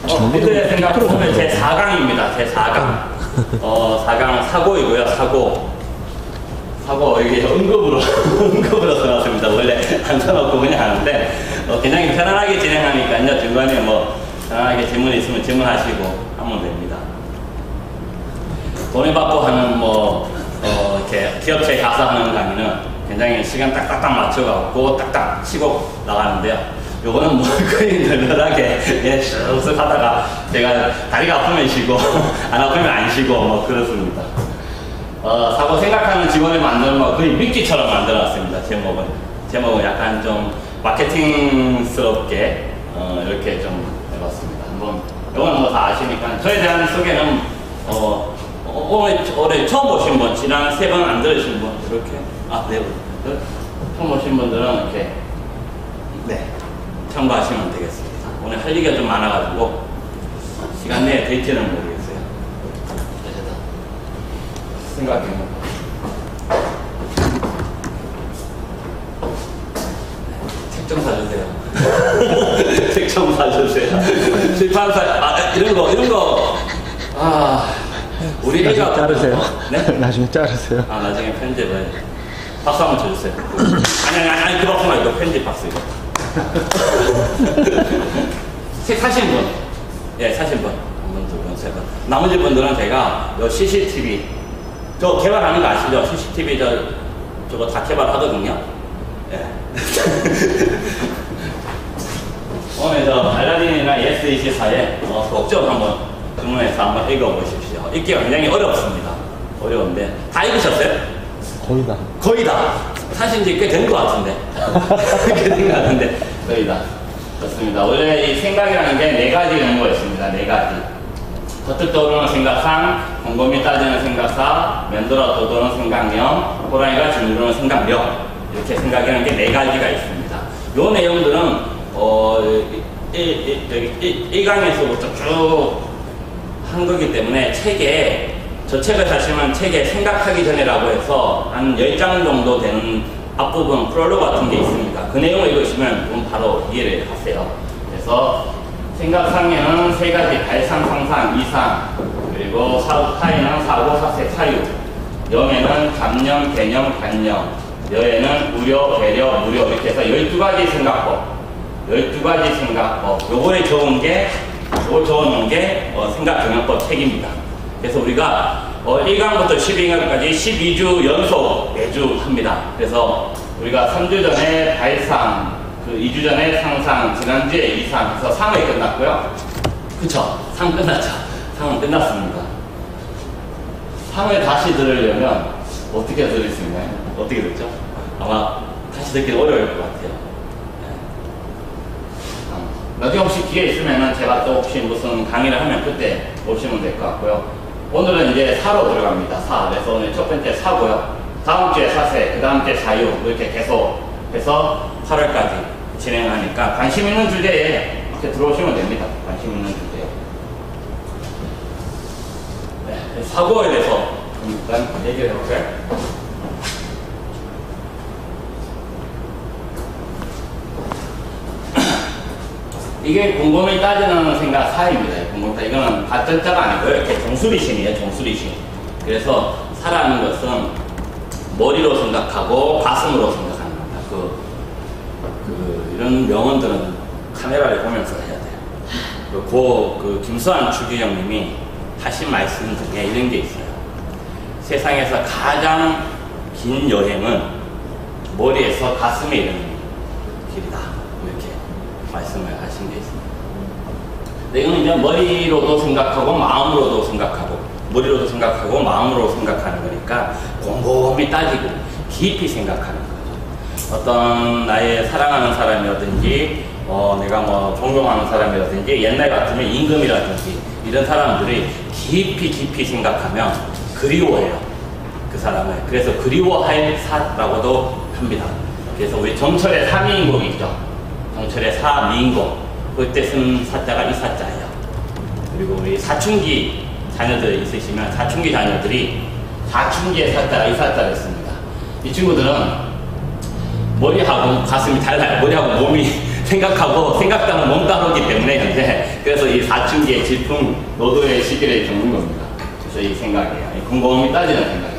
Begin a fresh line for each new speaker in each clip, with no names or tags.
그들의 생각 보면 제 4강입니다. 제 4강. 4강은 사고이고요. 사고 이게 응급으로 응급으로 써놨습니다. 원래 안 써놓고 그냥 하는데 굉장히 편안하게 진행하니까요. 중간에 뭐 편안하게 질문이 있으면 질문하시고 하면 됩니다. 돈을 받고 하는 이렇게 기업체에 가서 하는 강의는 굉장히 시간 딱딱딱 맞춰갖고 딱딱 치고 나가는데요. 요거는 거의 널널하게 쓱쓱 하다가 제가 다리가 아프면 쉬고 안 아프면 안 쉬고 그렇습니다. 사고 생각하는 직원을 만드는 거 거의 미끼처럼 만들어놨습니다. 제목은 약간 좀 마케팅스럽게 이렇게 좀 해봤습니다. 한번 이거는 다 아시니까 저에 대한 소개는 올해 처음 오신 분, 지난 3번 안 들으신 분 이렇게 4분 처음 오신 분들은 이렇게 참고하시면 되겠습니다. 오늘 할 얘기가 좀 많아가지고 시간 내에 될지는 모르겠어요. 생각해요. 책 좀 사주세요. 책 좀 사주세요. 출판사 이런 거 우리 애가
자르세요.
네?
나중에 자르세요.
나중에 편집을 박수 한번 쳐주세요. 아니 그 박수 말고 편집 박수 이거. 책 사신 분, 사신 분, 한 분, 두 분, 세 분. 나머지 분들은 제가 요 CCTV, 저 개발하는 거 아시죠? CCTV 저거 다 개발하거든요. 오늘 알라딘이나 예스24에 독점 한번 주문해서 한번 읽어보십시오. 읽기가 굉장히 어렵습니다. 어려운데 다 읽으셨어요? 거의 다. 사신 지 꽤 된 것 같은데. 꽤 된 것 같은데. 거의 다. 좋습니다. 원래 이 생각이라는 게 4가지 정도가 있습니다. 4가지. 거뜩 떠오르는 생각상, 곰곰이 따지는 생각사, 면들어 떠도는 생각력, 호랑이가 뒹구르는 생각력. 이렇게 생각이라는 게 4가지가 있습니다. 요 내용들은 1강에서부터 쭉 한 거기 때문에 저 책을 사시면 책에 생각하기 전에라고 해서 한 10장 정도 되는 앞부분 프롤로그 같은 게 있습니다. 그 내용을 읽으시면 바로 이해를 하세요. 그래서 생각상에는 3가지 발상, 상상, 이상, 그리고 타에는 사고, 사색, 사유, 영에는 감념, 개념, 관념, 여에는 우려, 배려, 무려 이렇게 해서 12가지 생각법, 12가지 생각법. 요거에 적어놓은 게 생각경영법 책입니다. 그래서 우리가 1강부터 12강까지 12주 연속 매주 합니다. 그래서 우리가 3주 전에 발상, 2주 전에 상상, 지난주에 이상 해서 3회 끝났고요. 그쵸? 3 끝났죠? 3은 끝났습니다. 3회 다시 들으려면 어떻게 들을 수 있나요? 어떻게 듣죠? 아마 다시 듣기 어려울 것 같아요. 나중에 혹시 기회 있으면은 제가 또 혹시 무슨 강의를 하면 그때 오시면 될 것 같고요. 오늘은 이제 4로 들어갑니다. 4. 그래서 오늘 첫 번째 4고요. 다음 주에 4세, 그 다음 주에 4유 이렇게 계속 해서 8월까지 진행하니까 관심 있는 주제에 이렇게 들어오시면 됩니다. 관심 있는 주제에. 4고에 대해서 일단 얘기를 해볼까요? 이게 곰곰이 따지는 생각 사입니다. 곰곰이 이거는 가짜자가 아니고요. 이렇게 정수리심이에요. 정수리심. 그래서 살아가는 것은 머리로 생각하고 가슴으로 생각하는 겁니다. 이런 명언들은 카메라를 보면서 해야 돼요. 김수환 추기경님이 하신 말씀 중에 이런 게 있어요. 세상에서 가장 긴 여행은 머리에서 가슴에 이르는 길이다. 이렇게 말씀을 하신 게 있습니다. 근데 이건 이제 머리로도 생각하고 마음으로도 생각하고 머리로도 생각하고 마음으로 생각하는 거니까 곰곰이 따지고 깊이 생각하는 거죠. 어떤 나의 사랑하는 사람이라든지 내가 뭐 존경하는 사람이라든지 옛날 같으면 임금이라든지 이런 사람들이 깊이 생각하면 그리워해요. 그 사람을. 그래서 그리워할 사라고도 합니다. 그래서 우리 정철의 사미인곡 있죠. 정철의 사미인곡. 그때 쓴 사자가 이 사자예요. 그리고 우리 사춘기 자녀들 있으시면 사춘기 자녀들이 사춘기의 사자가 이 사자를 씁니다. 이 친구들은 머리하고 가슴이 달라요. 머리하고 몸이 생각하고 생각 따는 몸 따르기 때문에 현재 그래서 이 사춘기의 질풍 노도의 시기를 겪는 겁니다. 그래서 이 생각이에요. 이 곰곰이 따지는 생각입니다.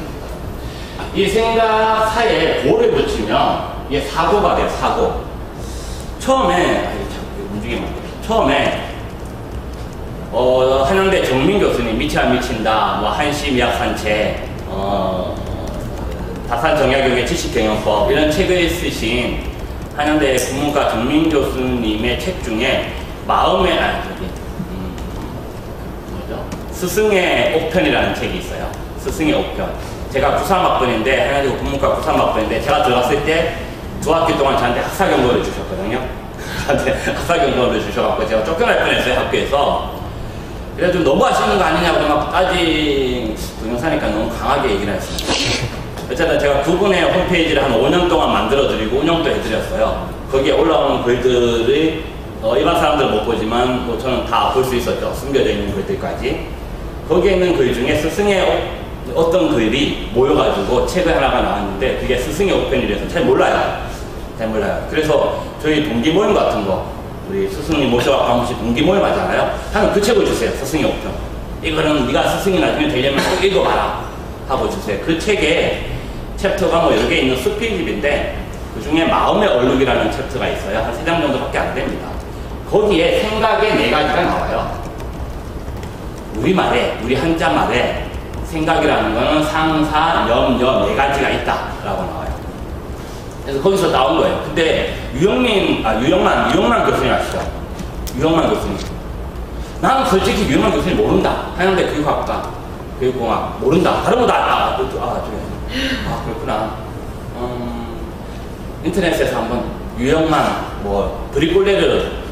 이 생각 사이에 고를 붙이면 이게 사고가 돼요. 사고. 처음에 한양대 정민 교수님 미치야 미친다, 뭐 한시 미학산책, 다산 정약용의 지식경영법 이런 책을 쓰신 한양대 국문과 정민 교수님의 책 중에 스승의 옥편이라는 책이 있어요. 스승의 옥편. 제가 93학번인데 한양대 국문과 93학번인데 제가 들어갔을 때 2학기 동안 저한테 학사 경고를 주셨거든요. 저한테 학사 경고를 주셔갖고 제가 쫓겨날 뻔했어요, 학교에서. 그래도 너무 하시는 거 아니냐고 막 동영상이니까 너무 강하게 얘기를 했습니다. 어쨌든 제가 그분의 홈페이지를 한 5년 동안 만들어드리고 운영도 해드렸어요. 거기에 올라오는 글들이 일반 사람들은 못 보지만 뭐 저는 다 볼 수 있었죠. 숨겨져 있는 글들까지. 거기에 있는 글 중에 스승의 어떤 글이 모여가지고 책을 하나가 나왔는데 그게 스승의 옥편이라서 잘 몰라요. 그래서 저희 동기 모임 같은 거 우리 스승님 모셔갖고 한 번씩 동기 모임 하잖아요. 하면 그 책을 주세요. 스승의 옥편. 이거는 네가 스승이 나중에 되려면 꼭 읽어봐라 하고 주세요. 그 책에 챕터가 뭐 여러 개 있는 수필집인데 그 중에 마음의 얼룩이라는 챕터가 있어요. 한 3장 정도밖에 안 됩니다. 거기에 생각의 4가지가 나와요. 우리말에, 우리 한자말에 생각이라는 거는 상사, 염려 4가지가 있다라고 나와요. 그래서 거기서 나온 거예요. 근데 유영만 교수님 아시죠? 유영만 교수님. 나는 솔직히 유영만 교수님 모른다. 한양대 교육학과, 교육공학 모른다. 다른 거 다 그렇구나. 인터넷에서 한번 유영만, 브리꼴레르,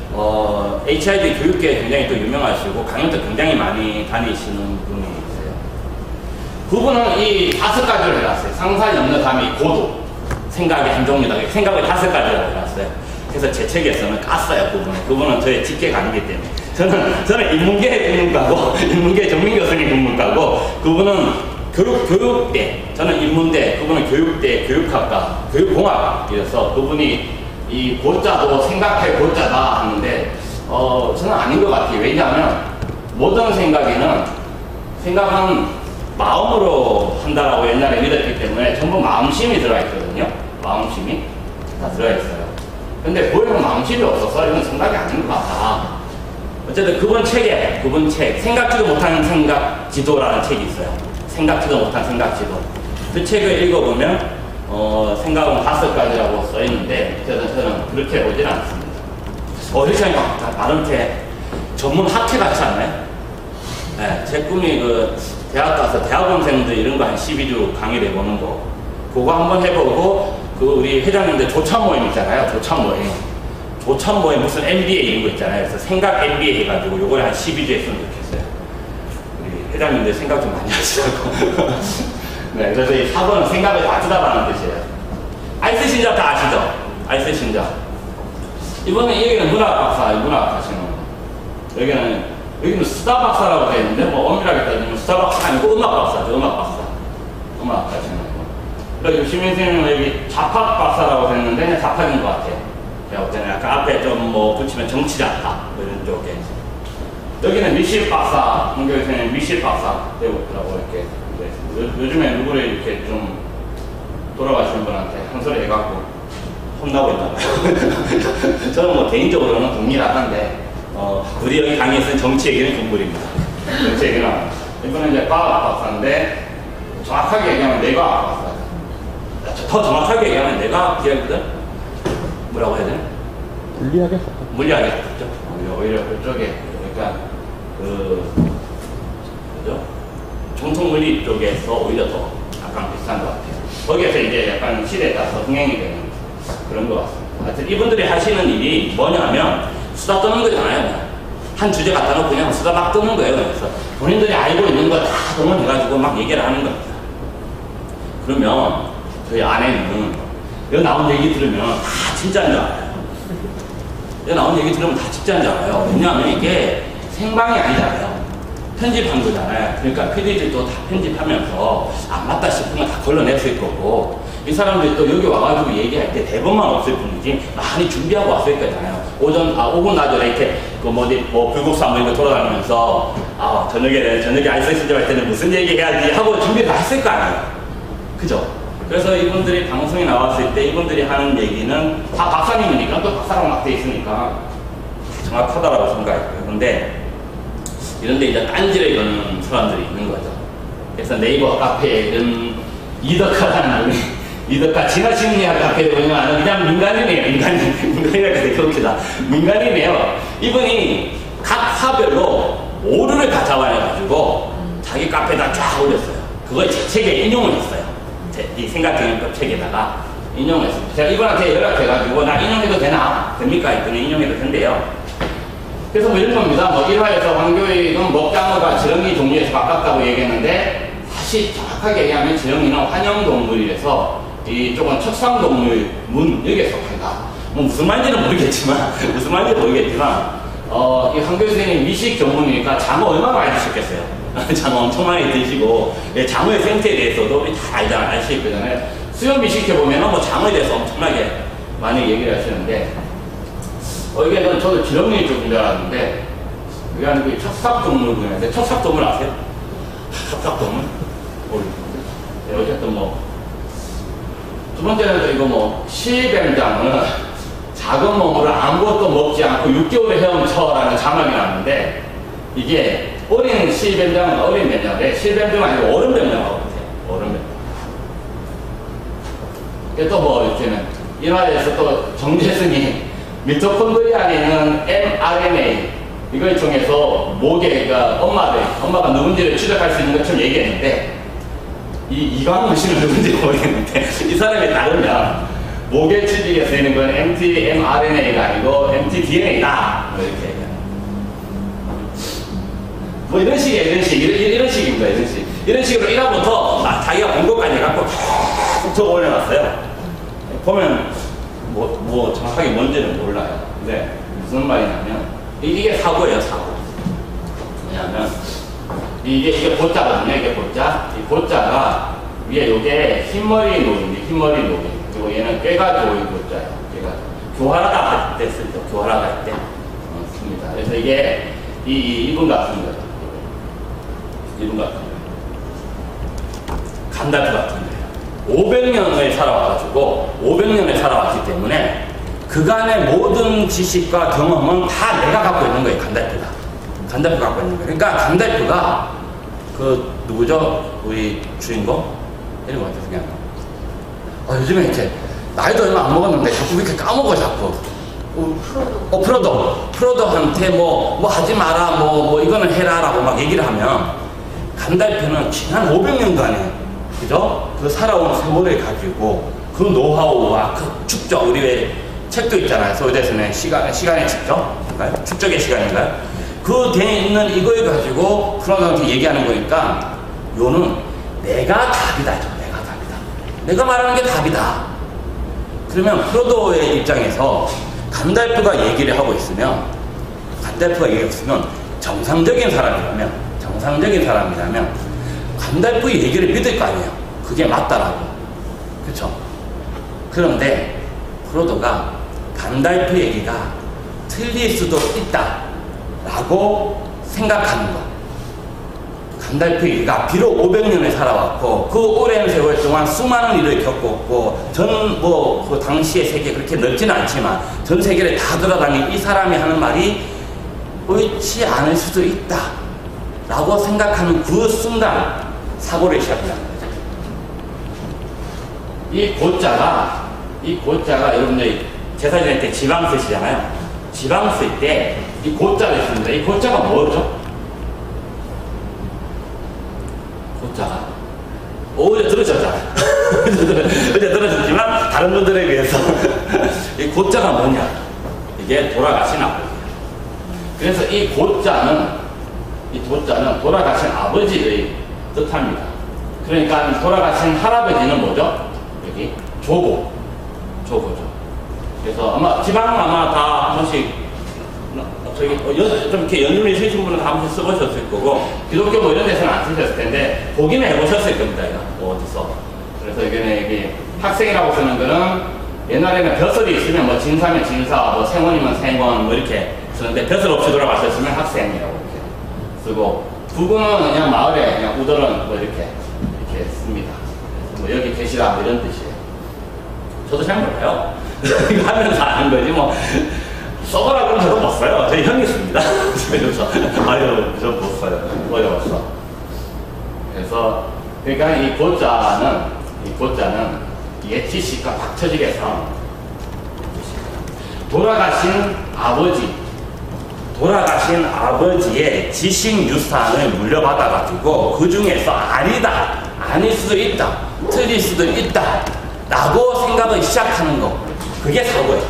HID 교육계 굉장히 또 유명하시고 강연도 굉장히 많이 다니시는 분이 있어요. 그분은 이 5가지를 해놨어요. 상사, 염려, 담의, 고도. 생각의 한 종류다. 생각을 5가지라고 해놨어요. 그래서 제 책에서는 깠어요, 그분은 저의 직계가 아니기 때문에. 저는 인문계 국문과고, 인문계 정민 교수님 국문과고, 그분은 교육대, 저는 인문대, 그분은 교육대, 교육학과, 교육공학이라서 그분이 이 고자도 생각할 고자다 하는데, 저는 아닌 것 같아요. 왜냐하면 모든 생각은 마음으로 한다라고 옛날에 믿었기 때문에 전부 마음심이 들어있거든요. 마음심이 다 들어있어요. 근데 보이는 마음심이 없어서 이건 생각이 아닌 것 같다. 어쨌든 그분 책, 생각지도 못한 생각지도라는 책이 있어요. 생각지도 못한 생각지도. 그 책을 읽어보면, 생각은 5가지라고 써있는데, 저는 그렇게 보진 않습니다. 이렇게 하니까 나름 이렇게 전문 학회 같지 않나요? 네, 제 꿈이 대학 가서 대학원생들 이런 거 한 12주 강의를 해보는 거. 그거 한번 해보고, 우리 회장님들 조찬 모임 있잖아요. 조찬 모임 무슨 MBA 이런 거 있잖아요. 그래서 생각 MBA 해가지고 요거를 한 12주 했으면 좋겠어요. 우리 회장님들 생각 좀 많이 하시라고. 네, 그래서 이 4번은 생각을 다 주다라는 뜻이에요. 알쓸 신자 다 아시죠? 알쓸 신자. 이번에 여기는 문학 하시는 거. 여기는 수다 박사라고 되어 있는데, 엄밀하게 따지면 수다 박사 아니고 음악 박사죠, 음악 하시는 거. 그리고 시민생은 여기 잡학 박사라고 되어 있는데, 잡학인 것 같아요. 제가 볼 때는 약간 앞에 좀 붙이면 정치자다, 이런 쪽에. 여기는 미실 박사, 문교생은 미실 박사 되고 있더라고, 이렇게. 요즘에 누구를 이렇게 좀 돌아가시는 분한테 한 소리 해갖고 혼나고 있다고요. 저는 개인적으로는 동일하던데, 우리 여기 강의에서는 정치 얘기는 공부입니다. 정치 얘기는 이번에 이제 과학 박사인데, 정확하게 얘기하면 내과학 박사죠. 더 정확하게 얘기하면 내과학 기하거든? 뭐라고 해야 되나?
물리학에
가깝죠. 오히려 그쪽에, 그러니까, 정통물리 쪽에서 오히려 더 약간 비슷한 것 같아요. 거기에서 이제 약간 시대에 따라서 흥행이 되는 그런 것 같습니다. 하여튼 이분들이 하시는 일이 뭐냐면, 수다 떠는 거잖아요. 한 주제 갖다 놓고 그냥 수다 막 떠는 거예요. 그래서 본인들이 알고 있는 거 다 동원해가지고 막 얘기를 하는 겁니다. 그러면 저희 아내는 여기 나온 얘기 들으면 다 진짜인 줄 알아요. 여기 나온 얘기 들으면 다 진짜인 줄 알아요. 왜냐하면 이게 생방이 아니잖아요. 편집한 거잖아요. 그러니까 PD들도 다 편집하면서 안 맞다 싶으면 다 걸러냈을 거고, 이 사람들이 또 여기 와가지고 얘기할 때 대본만 없을 뿐이지 많이 준비하고 왔을 거잖아요. 오고 나전에 이렇게 불국사 뭐 이거 돌아다니면서 저녁에 아이스크림 할 때는 무슨 얘기 해야지 하고 준비를 다 했을 거 아니에요. 그죠? 그래서 이분들이 방송에 나왔을 때 이분들이 하는 얘기는 다 박사님이니까 또 박사라고 막 돼 있으니까 정확하다라고 생각해요. 근데 이런데 이제 딴지를 거는 사람들이 있는 거죠. 그래서 네이버 카페에 이런 이덕화라는 분이 이덕화 진화심리학 카페에 보면 그냥 민간인이에요. 민간인이라 되게 웃기다. 민간인이에요. 이분이 각 화별로 오류를 다 잡아내가지고 자기 카페에다 쫙 올렸어요. 그걸 제 책에 인용을 했어요. 이 생각경영법 책에다가 인용을 했습니다. 제가 이분한테 연락해가지고 나 인용해도 됩니까? 했더니 인용해도 된대요. 그래서 뭐 이런 겁니다. 1화에서 황교익은 먹장어가 지렁이 종류에서 가깝다고 얘기했는데 사실 정확하게 얘기하면 지렁이는 환영동물이라서 이쪽은 척상동물 문 여기에 속한다. 뭐 무슨 말인지는 모르겠지만 이 황교익 선생님이 미식 전문이니까 장어 얼마나 많이 드셨겠어요. 장어 엄청 많이 드시고 장어의 생태에 대해서도 다 알실 거잖아요. 수요 미식해보면 뭐 장어에 대해서 엄청나게 많이 얘기를 하시는데 이게 저도 지렁이 쪽인 줄 알았는데 이게 아니고 척삭동물군인데 척삭동물 아세요? 척삭동물? 어쨌든 두 번째는 이거 시뱀장은 작은 몸으로 아무것도 먹지 않고 6개월을 헤엄쳐라는 자막이 나왔는데 이게 어린 시뱀장은 어린 뱀장인데 시뱀장은 아니고 어른 뱀장하고 같아요. 어른 뱀장. 또 이렇게는 일화에서 또 정재승이 미토콘드리아 안에 있는 mRNA 이걸 통해서 목에 엄마가 누군지를 추적할 수 있는 것처럼 얘기했는데 이광훈 씨는 누군지 모르겠는데 이 사람에 따르면 목의 취직에 쓰이는 건 mRNA가 아니고 mtDNA다 이렇게 얘기해요. 이런 식입니다. 이런 식으로 1화부터 자기가 본 것까지 갖고 계속 적어 올려놨어요. 보면 정확하게 뭔지는 몰라요. 근데 무슨 말이냐면 이게 사고예요. 사고. 뭐냐면 이게 고자거든요. 이게 고자. 이 고자가 위에 요게 흰머리 녹인데 흰머리 녹인. 그리고 얘는 꾀가 조인 고자예요. 꾀가 교활하다 할 때 쓰죠. 교활하다 할 때 씁니다. 그래서 이게 이분 같은 거죠. 이분 같은 거예요. 간달프 같은 거예요. 500년을 살아왔기 때문에 그간의 모든 지식과 경험은 다 내가 갖고 있는 거예요. 간달프가 갖고 있는 거예요. 그러니까 간달프가 누구죠? 우리 주인공? 이름 어떻게 생각나? 요즘에 이렇게 나이도 얼마 안 먹었는데 자꾸 이렇게 까먹어 자꾸. 프로도한테 뭐 하지 마라 이거는 해라라고 막 얘기를 하면 간달프는 지난 500년간에 그죠? 그 살아온 세월을 가지고 그 노하우와 그 축적, 우리 왜 책도 있잖아요. 서울대에서는 시간의 축적? 축적의 시간인가요? 그 돼 있는 이걸 가지고 프로도한테 얘기하는 거니까 요는 내가 답이다. 내가 말하는 게 답이다. 그러면 프로도의 입장에서 간달프가 얘기를 하고 있으면 정상적인 사람이라면 간달프 얘기를 믿을 거 아니에요. 그게 맞다라고. 그쵸? 그런데 프로도가 간달프 얘기가 틀릴 수도 있다라고 생각하는 거. 간달프 얘기가 비록 500년을 살아왔고 그 오랜 세월 동안 수많은 일을 겪었고 그 당시의 세계 그렇게 넓지는 않지만 전 세계를 다 돌아다닌 이 사람이 하는 말이 옳지 않을 수도 있다라고 생각하는 그 순간 사고를 시작한다는 거죠. 이 고자가 여러분들 제사 지낼 때 지방 쓰시잖아요. 지방 쓸 때 이 고자를 씁니다. 이 고자가 뭐죠? 고자가 어제 들으셨잖아요. 어제 들으셨지만 다른 분들에 비해서 이 고자가 뭐냐? 이게 돌아가신 아버지예요. 그래서 이 고자는 돌아가신 아버지의 뜻합니다. 그러니까 돌아가신 할아버지는 뭐죠? 여기 조고죠. 그래서 지방 다 한 번씩 좀 이렇게 연륜이 있으신 분은 다 한 번씩 써보셨을 거고 기독교 이런 데서는 안 쓰셨을 텐데 보기는 해보셨을 겁니다. 어디서. 그래서 이게 학생이라고 쓰는 거는 옛날에는 벼슬이 있으면 뭐 진사면 진사, 뭐 생원이면 생원 뭐 이렇게 쓰는데 벼슬 없이 돌아가셨으면 학생이라고 이렇게 쓰고 부군은 그냥 마을에 그냥 우더런 뭐 이렇게 씁니다. 뭐 여기 계시라 뭐 이런 뜻이에요. 저도 잘 몰라요. 이거 하면서 아는 거지 뭐 써보라 그러면 저도 못 써요. 저희 형이 씁니다. 그래서 아유 저 못 써요. 어려웠어. 그래서 그러니까 이 고자는 예치식과 박처직에서 돌아가신 아버지의 지식 유산을 물려받아가지고 그 중에서 아니다, 아닐 수도 있다, 틀릴 수도 있다 라고 생각을 시작하는 거, 그게 사고예요.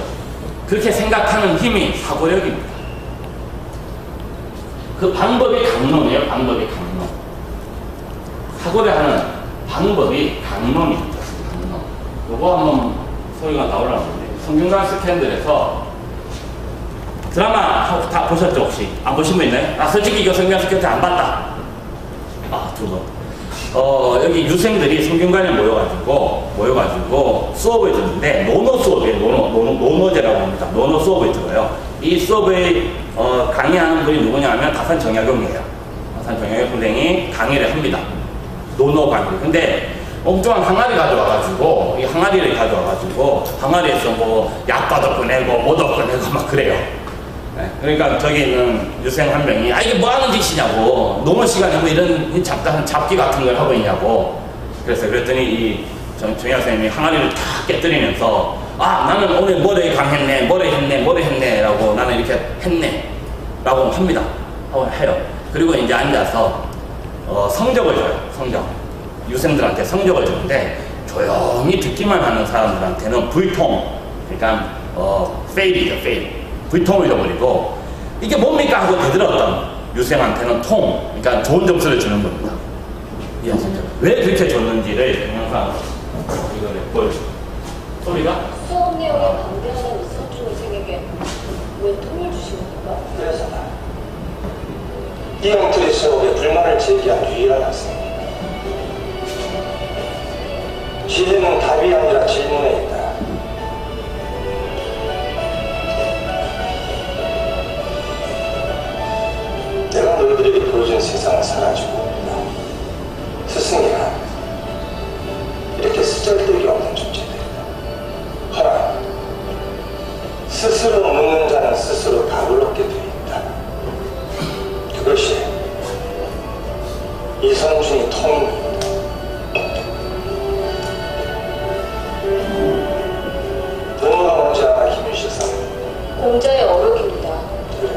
그렇게 생각하는 힘이 사고력입니다. 그 방법이 강론이에요. 방법이 강론. 사고를 하는 방법이 강론입니다. 요거 한번 소리가 나오려는데 성균관 스캔들에서 드라마 다 보셨죠 혹시? 안 보신 분 있나요? 아 솔직히 이거 성균관 스캔들 안 봤다. 아 두 번. 여기 유생들이 성균관에 모여가지고 수업을 듣는데 노노 수업이에요. 노노제라고 합니다. 노노 수업을 들어요. 이 수업을 강의하는 분이 누구냐면 다산 정약용이에요. 다산 정약용 선생이 강의를 합니다. 노노 강의. 근데 엉뚱한 항아리 가져와가지고, 이 항아리를 가져와가지고, 항아리에서 뭐, 약과도 꺼내고, 뭐도 꺼내고, 막 그래요. 네, 그러니까 저기 있는 유생 한 명이, 아, 이게 뭐 하는 짓이냐고, 노무 시간에 뭐 이런 잡기 같은 걸 하고 있냐고. 그랬더니 이 정약 선생님이 항아리를 탁 깨뜨리면서, 아, 나는 오늘 뭐를 강했네, 뭐를 했네, 라고, 나는 이렇게 했네, 라고 합니다. 하고 해요. 그리고 이제 앉아서, 성적을 줘요, 성적. 유생들한테 성적을 주는데 조용히 듣기만 하는 사람들한테는 불통, 그러니까 페일이죠, 페일. 불통을 줘버리고 이게 뭡니까 하고 되들었던 유생한테는 통, 그러니까 좋은 점수를 주는 겁니다. 이해하시죠? 왜 그렇게 줬는지를 영상 이거를 보여줘. 소리가?
수업 내용에 반대하는 이성준 유생에게 왜 통을 주시는 건가?
그래서 이 형태의 수업에 불만을 제기한 유일한 학생. 질문은 답이 아니라 질문에 있다. 내가 너희들에게 보여준 세상은 사라지고 있다. 스승이란 이렇게 쓰잘데기 없는 존재들이다. 허나 스스로 묻는 자는 스스로 답을 얻게 되어 있다. 그것이 이성준이 통입니다. 번호가 뭔지 알아, 김윤식 사람.
공자의 어록입니다.
그래.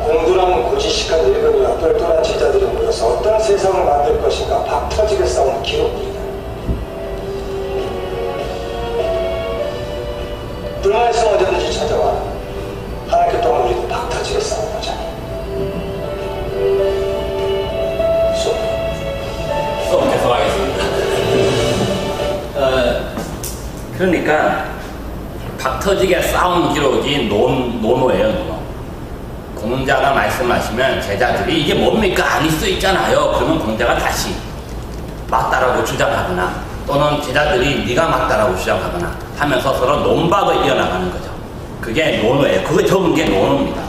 공부라는 고지식한 늙은이와 똘똘한 제자들이 모여서 어떤 세상을 만들 것인가 박 터지게 싸우는 기록들이다. 불만 있으면 언제든지 찾아와. 한 학기 동안 우리도 박 터지게 싸워보자.
수업 계속하겠습니다. 그러니까 박터지게 싸운 기록이 노노예요, 노노. 공자가 말씀하시면 제자들이 이게 뭡니까? 아닐 수 있잖아요. 그러면 공자가 다시 맞다라고 주장하거나 또는 제자들이 네가 맞다라고 주장하거나 하면서 서로 논박을 이어나가는 거죠. 그게 노노예요. 그거 적은 게 노노입니다.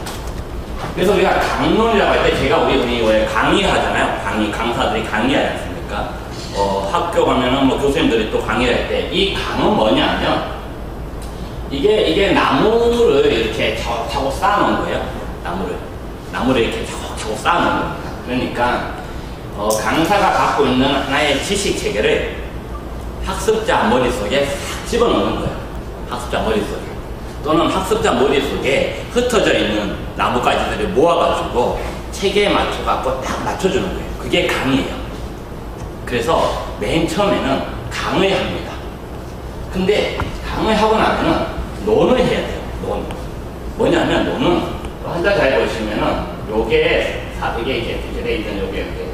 그래서 우리가 강론이라고 할 때 제가 우리 왜 강의하잖아요. 강사들이 강의하지 않습니까? 학교 가면은 뭐 교수님들이 또 강의를 할 때 이 강은 뭐냐면 이게 나무를 이렇게 차곡차곡 쌓아놓은 거예요. 나무를 이렇게 차곡차곡 쌓아놓은 겁니다. 그러니까 강사가 갖고 있는 하나의 지식 체계를 학습자 머릿속에 싹 집어넣는 거예요. 학습자 머릿속에. 또는 학습자 머릿속에 흩어져 있는 나뭇가지들을 모아가지고 체계에 맞춰갖고 딱 맞춰주는 거예요. 그게 강의예요. 그래서 맨 처음에는 강의합니다. 근데 강의하고 나면은 논을 해야 돼요. 논. 뭐냐면 논은 한자 잘 보시면은 요게 이게 돼 있는 요게 이렇게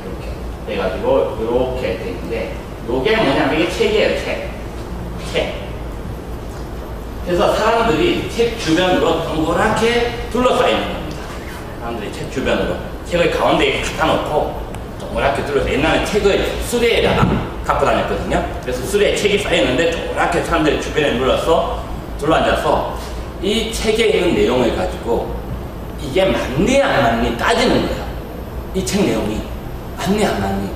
해가지고 요렇게 돼 있는데 요게 뭐냐면 이게 책이에요. 책. 그래서 사람들이 책 주변으로 동그랗게 둘러싸여 있는 겁니다. 사람들이 책 주변으로 책을 가운데에 갖다 놓고 동그랗게 뚫어서 옛날에 책을 수레에다가 갖고 다녔거든요. 그래서 수레에 책이 쌓였는데 동그랗게 사람들이 주변에 둘러앉아서 이 책에 있는 내용을 가지고 이게 맞니 안 맞니 따지는 거예요. 이 책 내용이 맞니 안 맞니,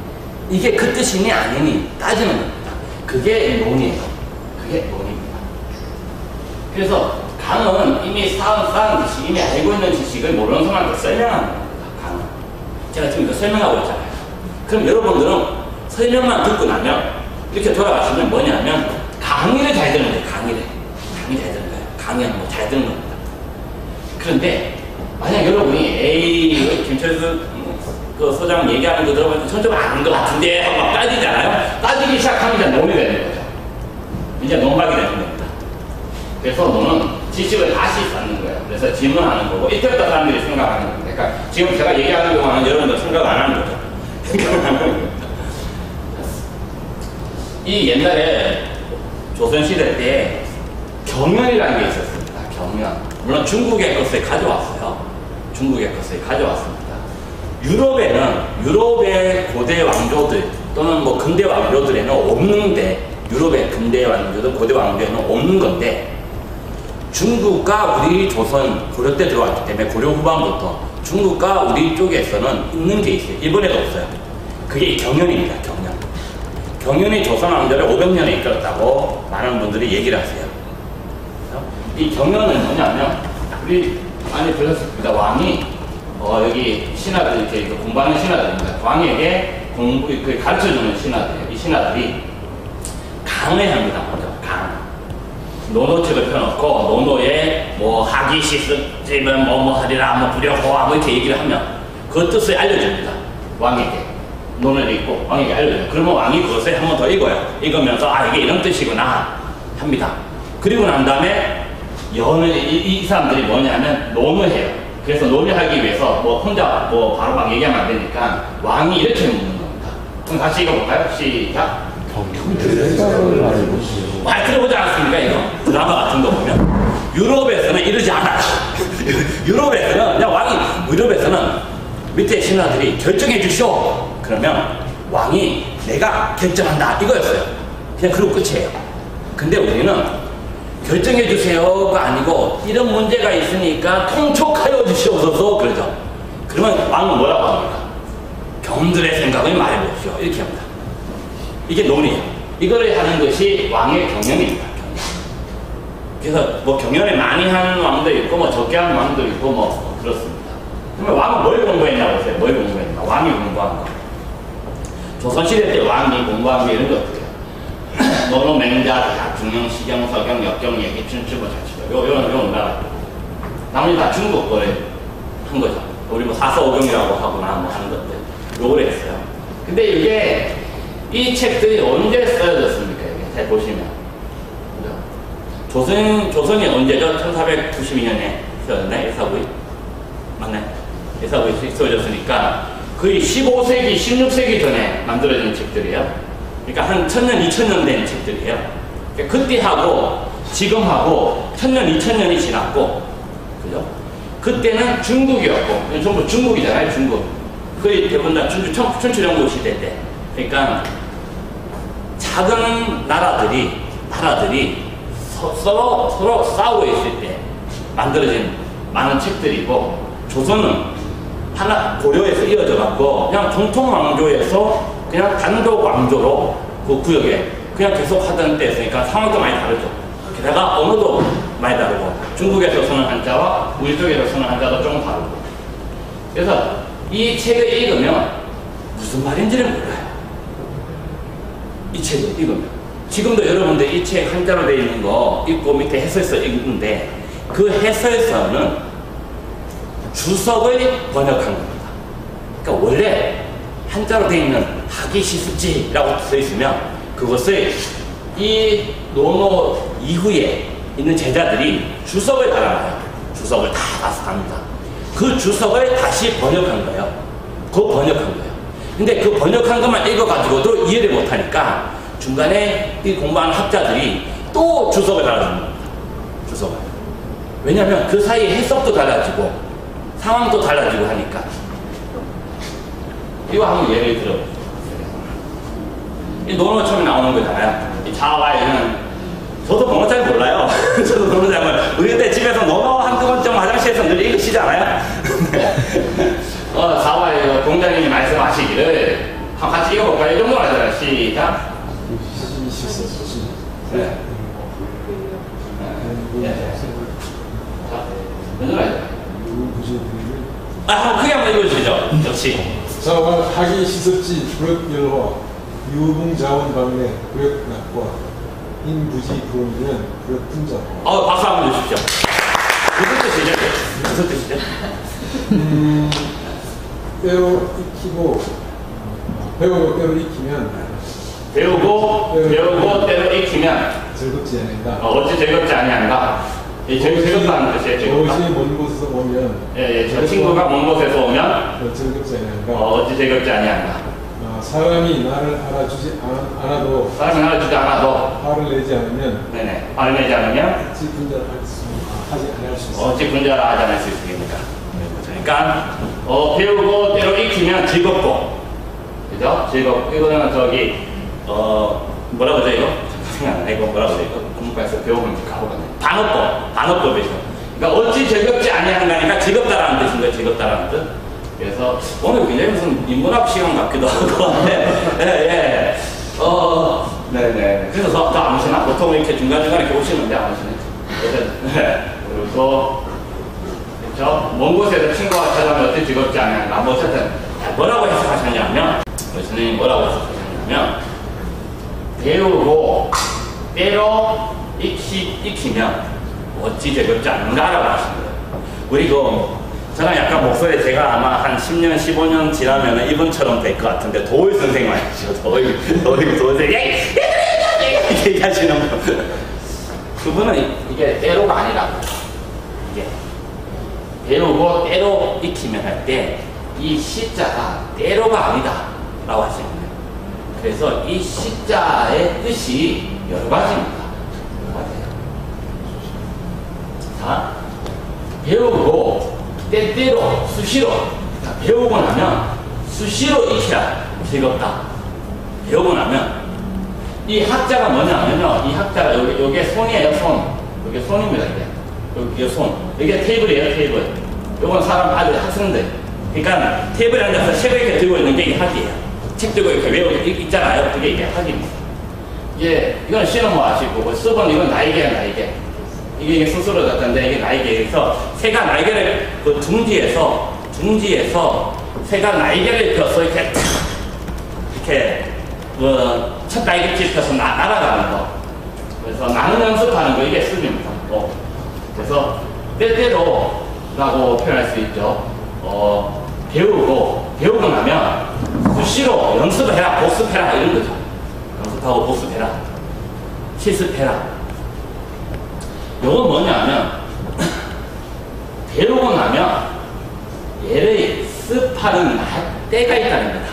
이게 그 뜻이니 아니니 따지는 겁니다. 그게 논이에요. 그게 논입니다. 그래서 강은 이미 쌓은 지식, 이미 알고 있는 지식을 모르는 사람한테 설명하는 겁니다. 강은. 제가 지금 이거 설명하고 있잖아요. 그럼 여러분들은 설명만 듣고 나면 이렇게 돌아가시면 뭐냐면 강의를 잘 듣는 거예요. 강의 잘 듣는 거예요. 강의는 뭐 잘 듣는 겁니다. 그런데 만약 여러분이 에이 김철수 그 소장 얘기하는 거 들어보면 전 좀 아는 것 같은데 하고 막 따지잖아요. 따지기 시작하면 이제 논이 되는 거죠. 이제 논박이 되는 겁니다. 그래서 논은 지식을 다시 쌓는 거예요. 그래서 질문하는 거고 이때부터 사람들이 생각하는 겁니다. 그러니까 지금 제가 얘기하는 동안은 여러분들 생각 안 하는 거죠. 이 옛날에 조선시대 때 경연이라는 게 있었습니다. 경연. 물론 중국의 것을 가져왔어요. 중국의 것을 가져왔습니다. 유럽의 고대 왕조들 또는 뭐 근대 왕조들에는 없는데, 유럽의 근대 왕조들, 고대 왕조에는 없는 건데, 중국과 우리 조선 고려 때 들어왔기 때문에 고려 후반부터 중국과 우리 쪽에서는 있는 게 있어요. 일본에도 없어요. 그게 경연입니다. 경연이 조선 왕조를 500년에 이끌었다고 많은 분들이 얘기를 하세요. 이 경연은 뭐냐면 우리 많이 들었습니다. 왕이 여기 신하들 이렇게 공부하는 신하들입니다. 왕에게 가르쳐주는 신하들이에요. 이 신하들이 강을 합니다. 먼저 강. 노노책을 펴놓고 노노에 뭐 하기 시습집은 뭐 하리라 뭐 부려호와 뭐 이렇게 얘기를 하면 그 뜻을 알려줍니다. 왕에게. 논을 읽고 왕에게 알려줘요. 그러면 왕이 그것을 한 번 더 읽어요. 읽으면서 이게 이런 뜻이구나 합니다. 그리고 난 다음에 이 사람들이 뭐냐면 논을 해요. 그래서 논의하기 위해서 뭐 혼자 뭐 바로 막 얘기하면 안 되니까 왕이 이렇게 묻는 겁니다. 그럼 같이 읽어볼까요? 시작. 들어보지 않았습니까? 이거 드라마 같은 거 보면 유럽에서는 이러지 않아요. 유럽에서는 그냥 유럽에서는 밑에 신하들이 결정해 주시오. 그러면 왕이 내가 결정한다 이거였어요. 그냥 그러고 끝이에요. 근데 우리는 결정해 주세요가 아니고 이런 문제가 있으니까 통촉하여 주시옵소서 그러죠. 그러면 왕은 뭐라고 합니까? 경들의 생각을 말해보십시오. 이렇게 합니다. 이게 논이에요. 이거를 하는 것이 왕의 경연입니다. 그래서 뭐 경연을 많이 하는 왕도 있고 뭐 적게 하는 왕도 있고 뭐 그렇습니다. 그러면 왕은 뭘 공부했냐고 보세요. 뭘 공부했나? 왕이 공부한 거. 조선시대 때 왕이 공부한 게 이런 것들이에요. 노노, 맹자, 대학, 중영, 시경, 서경, 역경, 얘기, 춘추고, 자치고 이런 나라. 나머지 다 중국 거를 한 거죠. 우리 뭐 사서오경이라고 하거나 뭐 하는 것들. 요걸 했어요. 근데 이게 이 책들이 언제 쓰여졌습니까? 이게 잘 보시면. 조선이 언제죠? 1492년에 쓰여졌나요? 일사구이? 맞나요? 일사구이 쓰여졌으니까 거의 15세기, 16세기 전에 만들어진 책들이에요. 그러니까 한 1000년, 2000년 된 책들이에요. 그러니까 그때하고 지금하고 1000년, 2000년이 지났고, 그죠? 그때는 중국이었고, 전부 중국이잖아요, 중국. 거의 대부분 다 춘추전국 시대 때. 그러니까 작은 나라들이 서로 싸우고 있을 때 만들어진 많은 책들이고, 조선은 고려에서 이어져 갖고 그냥 정통 왕조에서 그냥 단독 왕조로 그 구역에 그냥 계속 하던 때였으니까 상황도 많이 다르죠. 게다가 언어도 많이 다르고 중국에서 쓰는 한자와 우리 쪽에서 쓰는 한자도 조금 다르고. 그래서 이 책을 읽으면 무슨 말인지를 몰라요. 이 책을 읽으면. 지금도 여러분들 이 책 한자로 되어 있는 거 읽고 밑에 해설서 읽는데 그 해설서는 주석을 번역한 겁니다. 그러니까 원래 한자로 되어 있는 하기시습지라고 써 있으면 그것을 이 논어 이후에 있는 제자들이 주석을 달아놔요. 주석을 다 가서 답니다. 그 주석을 다시 번역한 거예요. 근데 그 번역한 것만 읽어가지고도 이해를 못하니까 중간에 이 공부하는 학자들이 또 주석을 달아주는 겁니다. 주석을. 왜냐하면 그 사이에 해석도 달라지고 상황도 달라지고 하니까. 이거 한번 예를 들어. 이 논어 처음에 나오는 거잖아요. 이 자와이는 저도 번호 잘 몰라요. 저도 번호 잘 몰라요. 우리 그때 집에서 논어 한두 번쯤 화장실에서 늘 읽으시지 않아요? 자와이 공장님이 말씀하시기를 한번 같이 읽어볼까요? 이 정도는 하잖아요. 시작. 네. 자, 몇 아, 크게 한번 읽어주시죠. 역시.
자와 하기 시섭지 부력열화 유붕자원 방내 부력낙과 인부지 부원이는 부력분자.
박수 한번 주십시오. 무슨 뜻이죠? 무슨 뜻이죠?
때로 익히고 배우고 때로 익히면
배우고 때로 익히면
즐겁지 않는다.
어찌 즐겁지 아니한가? 이 즐겁다는 뜻이에요. 즐겁다.
어찌 먼 곳에서 오면
저 친구가 먼 곳에서 오면
즐겁지 아니한가.
어찌 즐겁지 아니한가?
사람이 나를 알아주지 않아도
사람이 알아주지 않아도
화를 내지 않으면
네네 화를 내지 않으면
어찌 분자를 하지 않을 수 있어.
어찌 분자를 하지 않을 수 있습니까? 그러니까 배우고 때로 익히면 즐겁고 그죠? 즐겁고 이거는 저기 뭐라 그러죠 이거? 생각나 이거 뭐라 그러죠 이거? 공부과에서 배워보면 가보겠네. 반어법이죠. 그러니까 어찌 즐겁지 아니한가니까 즐겁다라는 뜻인 거예요. 즐겁다라는 뜻. 그래서 오늘 굉장히 무슨 인문학 시간 같기도 하고 네. 네네. 그래서 더 아무시나 보통 이렇게 중간중간에 이렇게 오시는데 아무시네. 네. 그리고 그렇죠? 먼 곳에서 친구가 찾아오면 어떻게 즐겁지 않냐가 뭐 어쨌든 뭐라고 해석하셨냐면 교수님이 뭐라고 해석하셨냐면 배우고 때로 익히면 어찌 즐겁지 않는가라고 하신 거예요. 우리 저는 약간 목소리 제가 아마 한 10년, 15년 지나면 이분처럼 될 것 같은데 도울 선생님 아니시죠? 도울 선생님 이렇게 얘기하시는 분. 그분은 이게 때로가 아니라고. 이게 배우고 때로 익히면 할 때 이 시자가 때로가 아니다 라고 하시는 거예요. 그래서 이 시자의 뜻이 여러 가지입니다. 자, 배우고 때때로 수시로 배우고 나면 수시로 익혀야 즐겁다. 배우고 나면 이 학자가 뭐냐면요. 이 학자가 요게 손이에요. 손. 요게 손입니다. 이게 손. 이게 테이블이에요. 테이블. 요건 사람 아주 학생들. 그러니까 테이블에 앉아서 책을 이렇게 들고 있는 게 이게 학이에요. 책 들고 이렇게 외우고 있잖아요. 그게 이게 학입니다. 이건 씨는 뭐 아시고 습은 이건 날개야 날개. 이게 스스로 졌던데 이게 날개에서 새가 날개를 그 둥지에서 새가 날개를 펴서 이렇게 첫 날개를 펴서 날아가는 거. 그래서 나는 연습하는 거 이게 습입니다. 그래서 때때로라고 표현할 수 있죠. 배우고 나면 수시로 연습을 해라, 복습해라 이런 거죠. 연습하고 복습해라, 실습해라. 요건 뭐냐면 배우고 나면 얘를 습하는 때가 있다는 거다.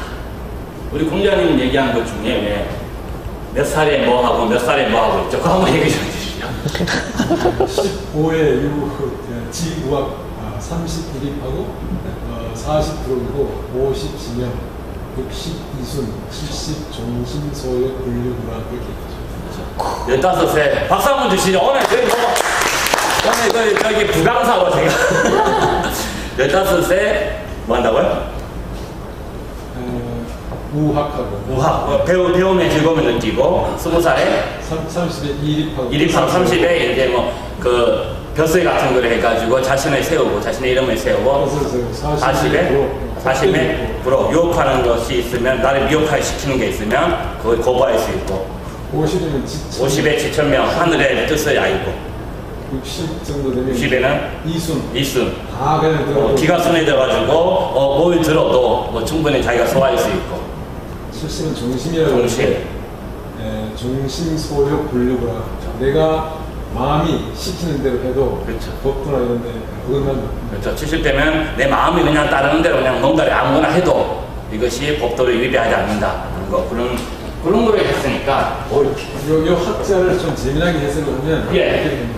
우리 공자님 얘기하는 것 중에 몇 살에 뭐 하고 몇 살에 뭐 하고 있죠? 그거 한번 얘기 좀 해주시죠.
15회 이후 지구학 31입하고 40%고 50지명 60이순 70 종신소역 분류구라 그렇게 얘기하죠.
15세 박수 한번 주시죠. 오늘 저기 부강사고 제가 15세 뭐 한다고요? 우학 배움의 즐거움을 느끼고 20살에
30에
1입하고 30에 이제 벼슬 같은 걸 해가지고 자신을 세우고 자신의 이름을 세우고 40에 유혹하는 것이 있으면 나를 미혹시키는 게 있으면 그걸 거부할 수 있고 50에 지천명 하늘의 뜻을 알고
60 정도 되면
60에는 이순
그냥
기가 순해져가지고 뭘 들어도 충분히 자기가 소화할 수 있고
70은 중심이라고 중심소욕 분류구라. 내가 마음이 시키는 대로 해도
그렇죠.
법도나 이런데 그것만
그렇죠. 70대면 내 마음이 그냥 따르는 대로 그냥 뭔가를 아무거나 해도 이것이 법도를 위배하지 않는다. 그런 거를 했으니까
요 학자를 좀 재미나게 해석을 하면
예.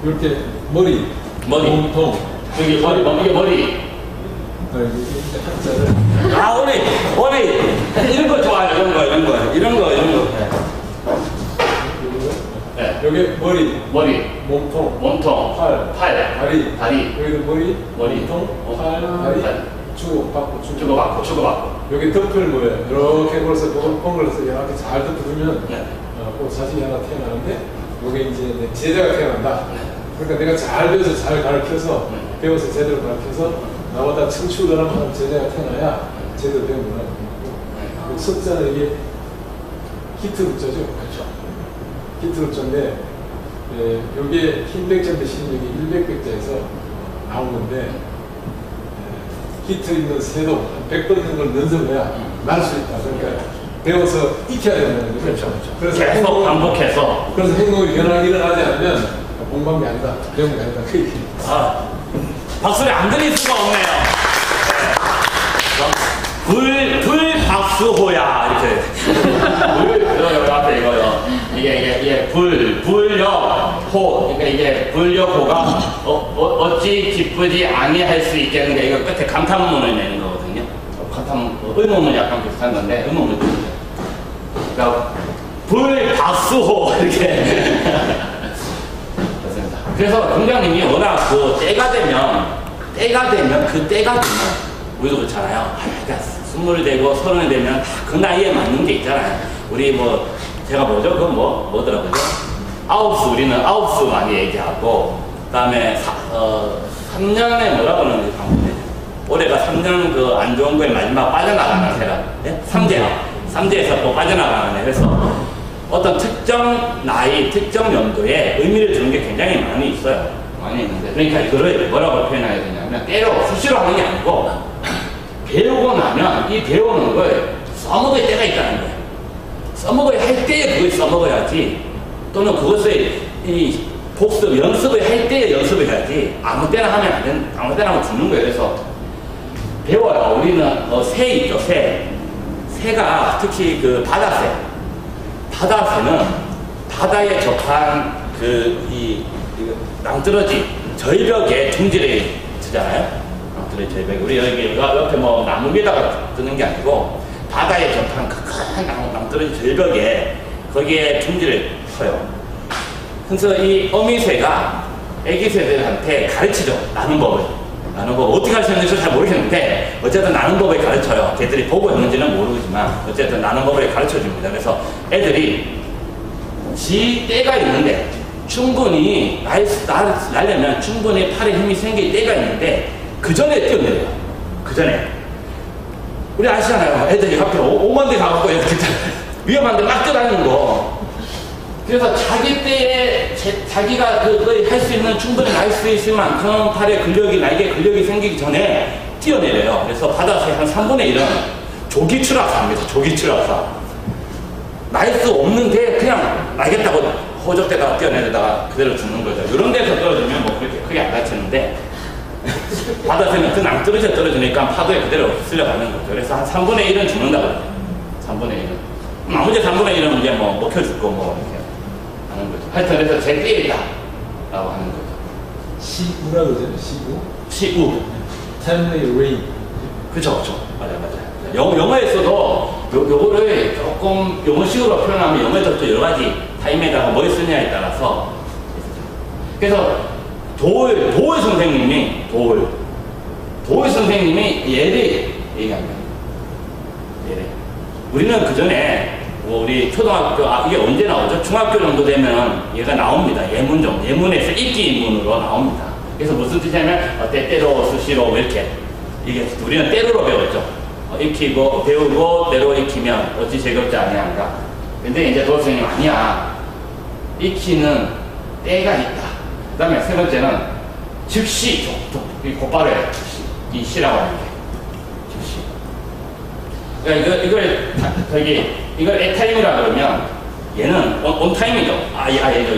이렇게 머리 몸통
여기 머리
이제 한자를
아, 오늘 이런 거 좋아요. 이런 거. 네.
여기 머리,
몸통, 팔, 다리,
여기도 머리,
몸통,
팔, 다리, 주고받고. 여기 덮을 뭐예요? 이렇게 걸어서 뻥걸어서 이렇게 잘 덮어두면 꼭 자식이 하나 태어나는데 여기 이제 내 제자가 태어난다. 그러니까 내가 잘 배워서 잘 가르쳐서 배워서 제대로 가르쳐서 나보다 청출하는 제자가 태어나야 제대로 배우구나. 숫자는 이게 히트 숫자죠.
그렇죠.
히트 숫자인데 여기에 흰 백자 대신 여기 100백자에서 나오는데 히트 있는 세도 한 100번 있는 걸 연습해야 날 수 있다. 그러니까 배워서 익혀야 된다는 거죠.
그렇죠.
그래서
계속 반복해서.
그래서 행동이 변화가 일어나지 않으면 공부한 게 아니다. 배운 게 아니다. 그 얘기.
박수를 안 드릴 수가 없네요. 불박수호야 이렇게 앞에 이거요. 이게 불여호. 그러니까 이게 불여호가 어찌 기쁘지 아니할 수 있겠는데 이거 끝에 감탄문을 내는 거거든요. 의문문 약간 비슷한 건데 의문문. 그러니까 불박수호 이렇게. 그래서 공장님이 워낙 때가 되면 우리도 그렇잖아요. 그러니까 20이 되고 30이 되면 그 나이에 맞는 게 있잖아요. 우리 제가 뭐죠? 그건 뭐더라고요? 우리는 아홉수 많이 얘기하고, 그 다음에 3년에 뭐라고 하는지 방금 올해가 3년 안 좋은 거에 마지막 빠져나가는 세라. 네? 3대에서 또 빠져나가는 애. 그래서 어떤 특정 나이, 특정 연도에 의미를 주는 게 굉장히 많이 있어요. 많이 있는데. 그러니까 이거를 뭐라고 표현해야 되냐면, 때로 수시로 하는 게 아니고, 배우고 나면 이 배우는 걸 써먹을 때가 있다는 거예요. 써먹어야 할 때에 그걸 써먹어야지, 또는 그것을 복습, 연습을 할 때에 연습을 해야지, 아무 때나 하면 안 되는, 아무 때나 하면 죽는 거예요. 그래서 배워요. 우리는 새 있죠, 새. 새가 특히 바다새는 바다에 접한 낭떠러지 절벽에 둥지를 치잖아요. 낭떠러지 절벽. 우리 여기 옆에 나무 위에다가 뜨는 게 아니고 바다에 접한 큰 낭떠러지 절벽에 거기에 둥지를 쳐요. 그래서 이 어미새가 애기 새들한테 가르치죠. 나는 법을 어떻게 가르치는지 잘 모르겠는데 어쨌든 나는 법을 가르쳐요. 걔들이 보고 있는지는 모르지만 어쨌든 나는 법을 가르쳐줍니다. 그래서 애들이 지 때가 있는데 충분히 날려면 충분히 팔에 힘이 생길 때가 있는데 그 전에 뛰어내려요. 그 전에 우리 아시잖아요. 애들이 앞에 오만 대 가갖고 이렇게 위험한데 막 뛰어다니는 거. 그래서 자기 때에 자기가 그걸 할 수 있는 충분히 날 수 있을 만큼 팔에 날개 근력이 생기기 전에 뛰어내려요. 그래서 바다새 한 3분의 1은 조기 추락사입니다. 조기 추락사. 날 수 없는데 그냥 날겠다고 호적대다가 뛰어내려다가 그대로 죽는 거죠. 이런 데서 떨어지면 그렇게 크게 안 다치는데 바다새는 그 낭떠러지에 떨어지니까 파도에 그대로 쓸려가는 거죠. 그래서 한 3분의 1은 죽는다고 해요. 3분의 1은. 나머지 3분의 1은 이제 먹혀 죽고 이렇게 하는 거죠. 하여튼 그래서 제 띠에 있다 라고 하는 거죠.
시우라 그러죠?
시우.
Timely rain.
그쵸. 맞아요. 영어에서도 요거를 조금 영어식으로 표현하면 영어에서 또 여러 가지 타임에다가 뭘 쓰냐에 따라서. 그래서 도울 선생님이 예를 얘기합니다. 예를. 우리는 그 전에 우리 초등학교, 이게 언제 나오죠? 중학교 정도 되면 얘가 나옵니다. 예문에서 읽기문으로 나옵니다. 그래서 무슨 뜻이냐면 때때로 수시로 이렇게 이게 우리는 때로로 배웠죠. 익히고 배우고 때로 익히면 어찌 즐겁지 아니한가. 근데 이제 도선생님 아니야. 익히는 때가 있다. 그 다음에 세 번째는 즉시 곧바로 해요. 이 시라고 하는 게 즉시. 그러니까 이걸 에타임이라 그러면 얘는 온타임이죠.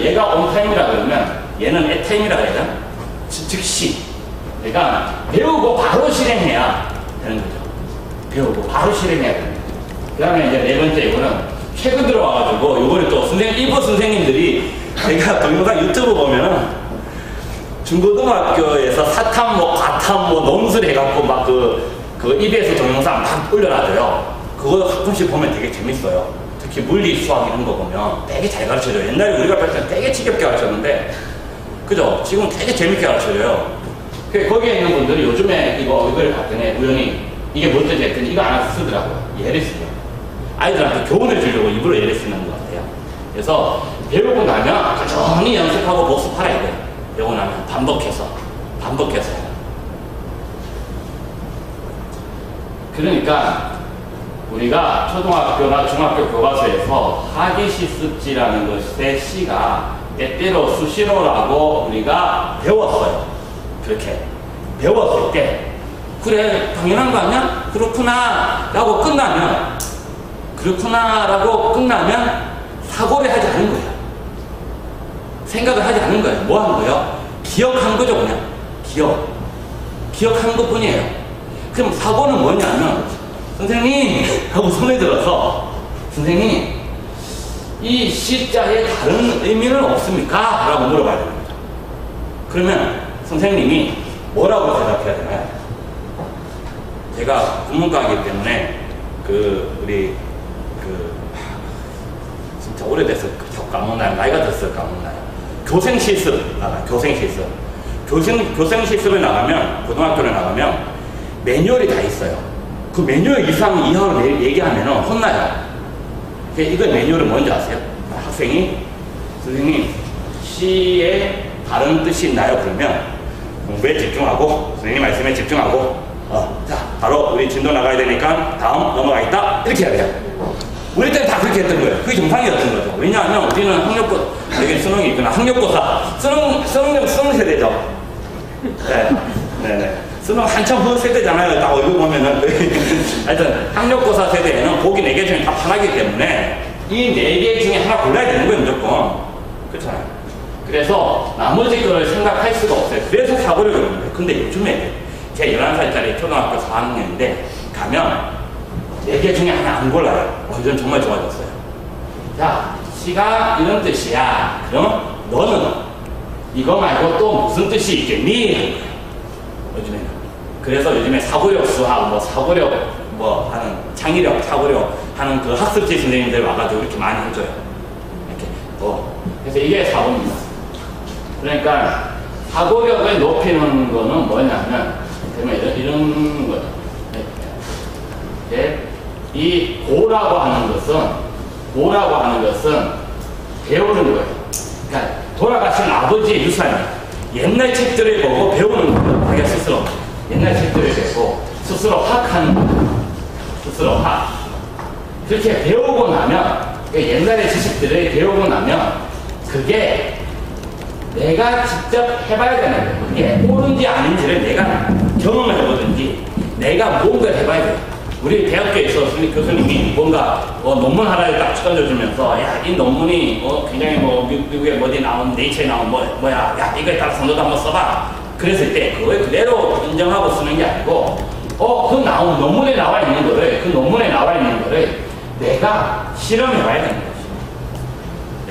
얘가 온타임이라 그러면 얘는 에타임이라 그래야 되나? 즉시. 그러니까 배우고 바로 실행해야 되는 거죠. 배우고 바로 실행해야 됩니다. 그 다음에 이제 네 번째 이거는 최근 들어와가지고 이거를 또 일부 선생님들이 제가 동영상 유튜브 보면은 중고등학교에서 사탐, 뭐, 과탐, 뭐, 논술 해갖고 막 그 EBS 동영상 막 올려놔줘요. 그거 가끔씩 보면 되게 재밌어요. 특히 물리, 수학 이런 거 보면 되게 잘 가르쳐줘요. 옛날에 우리가 배울 때 되게 지겹게 가르쳤는데, 그죠? 지금 되게 재밌게 가르쳐줘요. 거기에 있는 분들이 요즘에 이걸 봤더니 우연히 이게 뭘 뜻이 했더니 이거 알아서 쓰더라고요. 예를 쓰요. 아이들한테 교훈을 주려고 입으로 예를 쓰는 것 같아요. 그래서 배우고 나면 꾸준히 연습하고 복습하라 이거예요. 배우고 나면 반복해서. 그러니까 우리가 초등학교나 중학교 교과서에서 하기시습지라는 것의 시가 때때로 수시로라고 우리가 배웠어요. 그렇게 배웠을 때 그래 당연한 거 아니야? 그렇구나라고 끝나면 사고를 하지 않은 거예요. 생각을 하지 않은 거예요. 뭐 하는 거예요? 기억한 거죠 그냥. 기억한 것뿐이에요. 그럼 사고는 뭐냐면 선생님 하고 손에 들어서 선생님 이 시자에 다른 의미는 없습니까? 라고 물어봐야 됩니다. 그러면 선생님이 뭐라고 대답해야 되나요? 제가 국문과이기 때문에 진짜 오래돼서 까먹나요? 나이가 들어서 까먹나요? 교생실습 나가요. 교생실습에 나가면 고등학교를 나가면 매뉴얼이 다 있어요. 그 매뉴얼 이하로 얘기하면 혼나요. 이거 매뉴얼은 뭔지 아세요? 학생이 선생님 시에 다른 뜻이 있나요? 그러면 공부에 집중하고 선생님 말씀에 집중하고 자 바로 우리 진도 나가야 되니까 다음 넘어가겠다 이렇게 해야 돼요. 우리 때는 다 그렇게 했던 거예요. 그게 정상이었던 거죠. 왜냐하면 우리는 여기 수능이 있구나. 학력고사 수능 세대죠. 네. 수능 한참 후 세대잖아요. 딱 얼굴 보면은. 하여튼 학력고사 세대에는 보기 4개 중에 다 하나이기 때문에 이 4개 중에 하나 골라야 되는 거예요. 무조건. 그렇잖아요. 그래서 나머지 거를 생각할 수가 없어요. 그래서 사고를 그러는 거예요. 근데 요즘에 제 11살짜리 초등학교 4학년인데 가면 4개 중에 하나 안 골라요. 이건 정말 좋아졌어요. 자, 시가 이런 뜻이야. 그럼 너는 이거 말고 또 무슨 뜻이 있겠니? 요즘에는. 그래서 요즘에 사고력 수학, 사고력 하는 창의력, 사고력 하는 그 학습지 선생님들 와가지고 이렇게 많이 해줘요. 이렇게. 그래서 이게 사고입니다. 그러니까 사고력을 높이는 거는 뭐냐면, 이런 거죠. 이 고라고 하는 것은 배우는 거예요. 그러니까 돌아가신 아버지의 유산이 옛날 책들을 보고 배우는 거예요. 자기가 스스로. 옛날 책들을 배우고 스스로 학하는 거예요. 스스로 학. 그렇게 배우고 나면, 옛날의 지식들을 배우고 나면 그게 내가 직접 해봐야 되는 거예요. 그게 옳은지 아닌지를 내가 경험을 해보든지 내가 뭔가를 해봐야 돼요. 우리 대학교에서 교수님이 뭔가 논문 하나를 딱 던져주면서 야, 이 논문이 굉장히 미국에 어디 나온 네이처에 나온 뭐야 야 이거에 따라서 너도 한번 써봐. 그랬을 때 그걸 그대로 인정하고 쓰는 게 아니고 논문에 나와 있는 거를 내가 실험해봐야 되는 거지.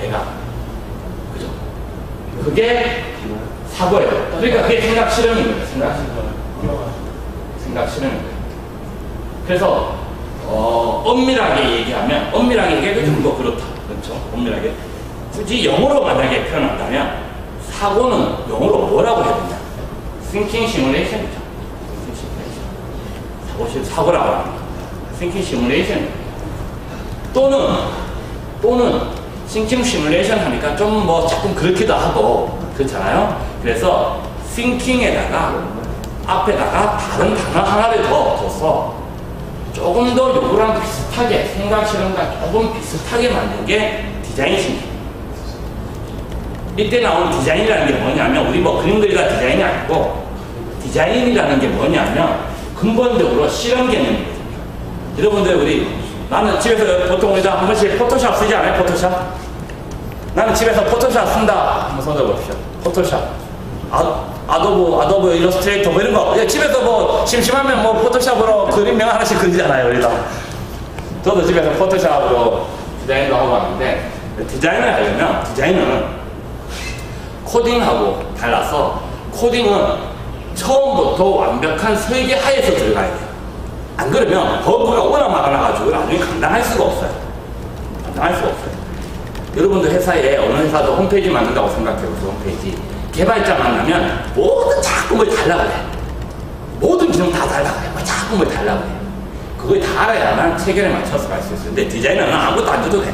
내가. 그죠? 그게 사고예요. 그러니까 그게 생각 실험인 거예요. 생각 실험인 거예요. 그래서 엄밀하게 얘기하면 좀 더 그렇다. 그렇죠? 엄밀하게. 굳이 영어로 만약에 표현한다면 사고는 영어로 뭐라고 해야 되냐? Thinking Simulation이죠. 사고라고 합니다. Thinking Simulation. 또는 Thinking Simulation 하니까 좀 조금 그렇기도 하고 그렇잖아요. 그래서 Thinking에다가 앞에다가 다른 단어 하나를 더 둬서 조금 더 요거랑 비슷하게 생각 실험과 조금 비슷하게 만든 게 디자인 심리. 이때 나온 디자인이라는 게 뭐냐면 우리 그림 그리다 디자인이 아니고 디자인이라는 게 뭐냐면 근본적으로 실험 개념이거든요. 여러분들 나는 집에서 보통 우리가 한 번씩 포토샵 쓰지 않아요? 포토샵? 나는 집에서 포토샵 쓴다. 한번 써줘봅시다. 포토샵. 아도브 일러스트레이터 이런 거 집에서 심심하면 포토샵으로 그림명 하나씩 그리잖아요. 우리도 저도 집에서 포토샵으로 디자인도 하고 하는데 디자인을 하려면 디자인은 코딩하고 달라서 코딩은 처음부터 완벽한 설계 하에서 들어가야 돼요. 안 그러면 버그가 워낙 많아가지고 나중에 감당할 수가 없어요. 감당할 수가 없어요. 여러분들 회사에 어느 회사도 홈페이지 만든다고 생각해보세요. 홈페이지. 개발자 만나면 모든 자꾸 뭘 달라고 해. 모든 기능 다 달라고 해. 자꾸 뭘 달라고 해. 그걸 다 알아야만 체계에 맞춰서 갈 수 있어요. 근데 디자이너는 아무것도 안 줘도 돼.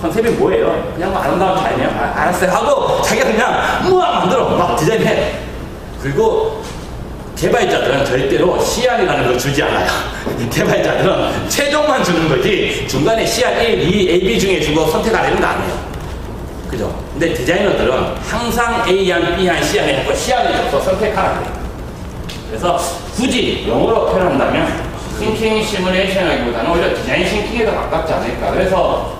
컨셉이 뭐예요? 그냥 뭐 아름다운 자연이야. 알았어요 하고 자기가 그냥 만들어 막 디자인해. 그리고 개발자들은 절대로 CR이라는 걸 주지 않아요. 개발자들은 최종만 주는 거지 중간에 CR 1, 2, A, B 중에 주고 선택하려는 거 아니에요. 그죠? 근데 디자이너들은 항상 A안, B안, C안 해서 CR을 줘서 선택하라고 해요. 그래서 굳이 영어로 표현한다면 싱킹 시뮬레이션이기보다는 오히려 디자인 싱킹에 더 가깝지 않을까. 그래서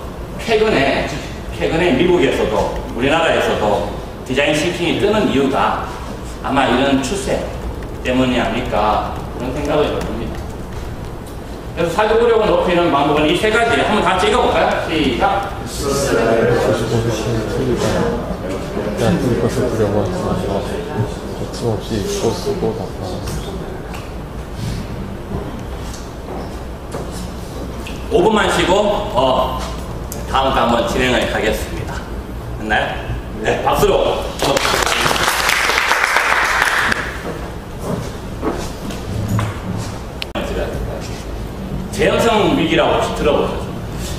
최근에 미국에서도 우리나라에서도 디자인 싱킹이 뜨는 이유가 아마 이런 추세 때문이 아닐까 그런 생각을 해봅니다. 그래서 사교구력을 높이는 방법은 이 세 가지 한번 다 찍어볼까요? 시작!
일단 이것을 두려고 하지 마시고 거침없이 읽고 쓰고 답하라.
5분만 쉬고 다음 거 한번 진행을 하겠습니다. 됐나요? 네, 박수로. 재현성 위기라고 혹시 들어보셨어요?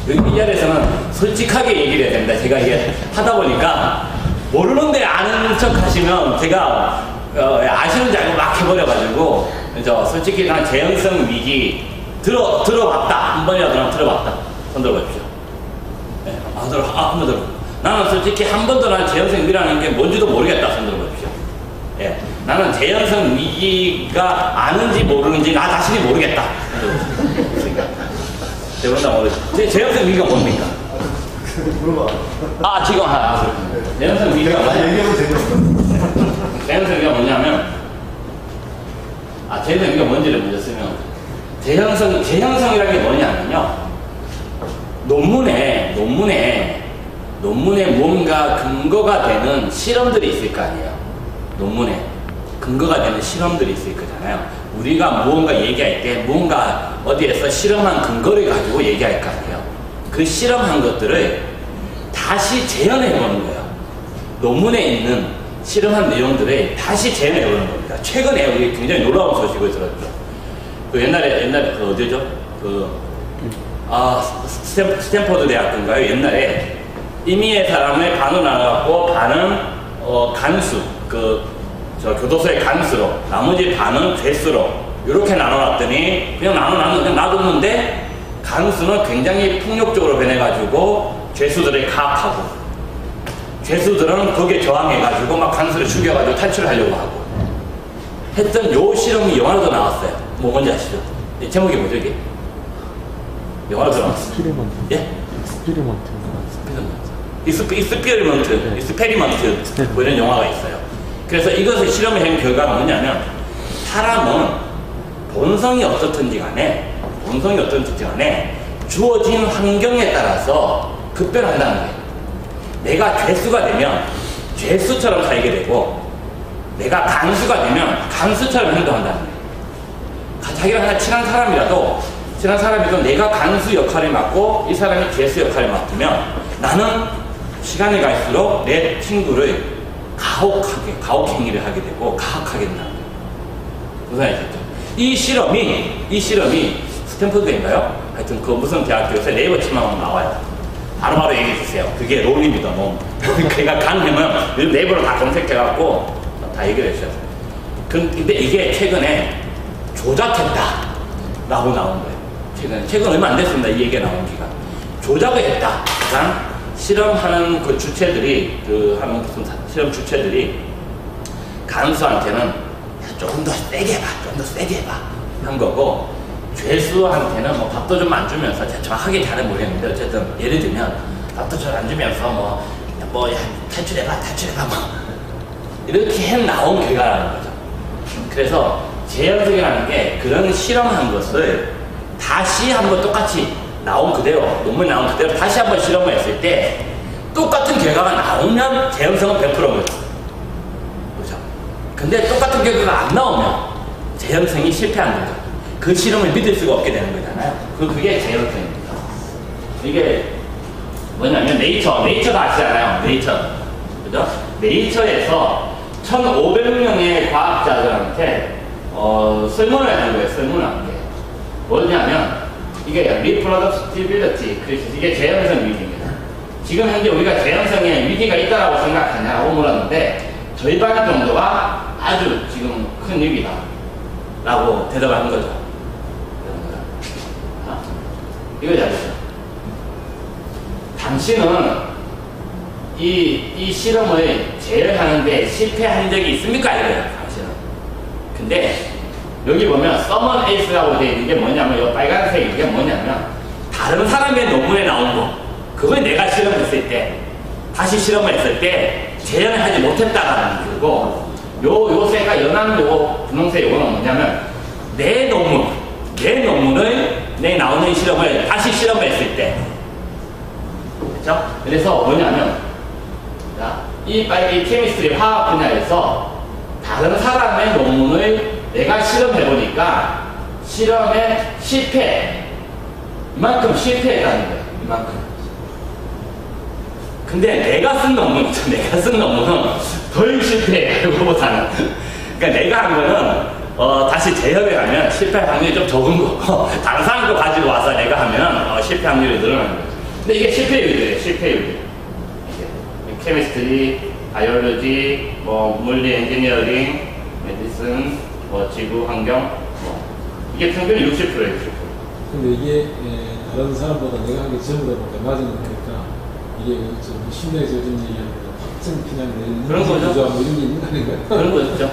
여기 이 자리에서는 솔직하게 얘기를 해야 됩니다. 제가 이게 하다 보니까 모르는데 아는 척 하시면 제가 아시는 줄 알고 막 해버려가지고 솔직히 난 재현성 위기 들어봤다. 한 번이라도 들어봤다. 손 들어보십시오. 네, 한번 들어. 나는 솔직히 한 번도 난 재현성 위기라는 게 뭔지도 모르겠다. 손 들어보십시오. 예, 나는 재현성 위기가 아는지 모르는지 나 자신이 모르겠다. 그러니까 대부분 모르겠다. 재현성 위기가 뭡니까? 지금 재현성 위기가 뭐냐면 재현성 위기가 뭐냐면 재현성 위기가 뭔지를 먼저 쓰면 재현성이라는 게 뭐냐면요. 논문에 뭔가 근거가 되는 실험들이 있을 거 아니에요. 논문에 근거가 되는 실험들이 있을 거잖아요. 우리가 무언가 얘기할 때 무언가 어디에서 실험한 근거를 가지고 얘기할 거 아니에요. 그 실험한 것들을 다시 재현해 보는 거예요. 논문에 있는 실험한 내용들을 다시 재현해 보는 겁니다. 최근에 우리 굉장히 놀라운 소식을 들었죠. 그 옛날에 어디죠? 스탠퍼드 대학인가요? 옛날에 임의의 사람을 반으로 나눠갖고 반은 간수, 교도소의 간수로, 나머지 반은 죄수로 이렇게 나눠놨더니 그냥 놔뒀는데 간수는 굉장히 폭력적으로 변해가지고 죄수들을 가압하고 죄수들은 거기에 저항해가지고 막 간수를 죽여가지고 탈출하려고 하고 했던 요 실험이 영화로도 나왔어요. 뭐 뭔지 아시죠? 제목이 뭐죠 이게? 영화로 나왔어요.
스피리먼트.
예? 익스페리먼트 뭐 이런 영화가 있어요. 그래서 이것을 실험을 한 결과가 뭐냐면 사람은 본성이 어떻든지 간에 주어진 환경에 따라서 급변한다는 거예요. 내가 죄수가 되면 죄수처럼 살게 되고 내가 간수가 되면 간수처럼 행동한다는 거예요. 자기랑 하나 친한 사람이라도 내가 간수 역할을 맡고 이 사람이 죄수 역할을 맡으면 나는 시간이 갈수록 내 친구를 가혹행위를 하게 되고 가혹하게 된다는 거예요. 무슨 말이죠? 이 실험이 스탠퍼드인가요? 하여튼 그 무슨 대학교에서 네이버 치면 나와요. 바로바로 얘기해 주세요. 그게 론입니다, 론. 그러니까 가능하면 네이버로 다 검색해갖고 다 얘기를 해주셔야 돼요. 근데 이게 최근에 조작했다라고 나온 거예요. 최근 얼마 안 됐습니다. 이 얘기가 나온 기간. 조작을 했다. 그러니까 실험하는 그 주체들이, 실험 주체들이 간수한테는 조금 더 세게 해봐, 한 거고, 죄수한테는 뭐 밥도 좀 안 주면서, 제가 정확하게 잘은 모르겠는데, 어쨌든 예를 들면, 밥도 좀 안 주면서 탈출해봐, 이렇게 해 나온 결과라는 거죠. 그래서 재현석이라는 게 그런 실험한 것을 다시 한번 똑같이 논문 나온 그대로 다시 한번 실험을 했을 때 똑같은 결과가 나오면 재현성은 100%거죠. 그렇죠? 근데 똑같은 결과가 안 나오면 재현성이 실패한 거죠. 그 실험을 믿을 수가 없게 되는 거잖아요. 그게 재현성입니다. 이게 뭐냐면 네이처가 아시잖아요. 네이처. 그죠? 네이처에서 1,500명의 과학자들한테 설문을 한 거예요. 설문을 한 게. 뭐냐면 이게 reproducibility, 그래서 이게 재현성 위기입니다. 지금 현재 우리가 재현성에 위기가 있다라고 생각하냐고 물었는데 절반 정도가 아주 지금 큰 위기다 라고 대답을 한 거죠. 이거 잘 보세요. 당신은 이 실험을 재현하는데 실패한 적이 있습니까? 이거예요, 당신은. 근데 여기 보면 서먼 에이스라고 되어 있는 게 뭐냐면 이 빨간색 이게 뭐냐면 다른 사람의 논문에 나온 거 그걸 내가 실험했을 때 다시 실험을 했을 때 재현을 하지 못했다라는 거고 요 색깔 연한 요거 분홍색 요거는 뭐냐면 내 논문을 내 나오는 실험을 다시 실험했을 때 그렇죠? 그래서 뭐냐면 이 케미스트리 화학 분야에서 다른 사람의 논문을 내가 실험해보니까 실험에 이만큼 실패했다는 거예요. 이만큼. 근데 내가 쓴 논문은 덜 실패해요. 그거보다는. 그러니까 내가 한 거는 다시 재현을 하면 실패할 확률이 좀 적은 거고 다른 사람 거 가지고 와서 내가 하면 실패 확률이 늘어나는 거죠. 근데 이게 실패율이에요. 실패율. 케미스트리, 바이올로지, 물리, 엔지니어링, 메디슨, 지구, 환경, 이게 평균 60%예요. 60%.
근데 이게 다른 사람보다 내가 하기 전보다 맞은 거니까 이게 좀 신뢰에서 좀 얘기하는 확증 그냥
그런 거죠.
뭐 이런 게 있다는 거예요.
그런 거죠.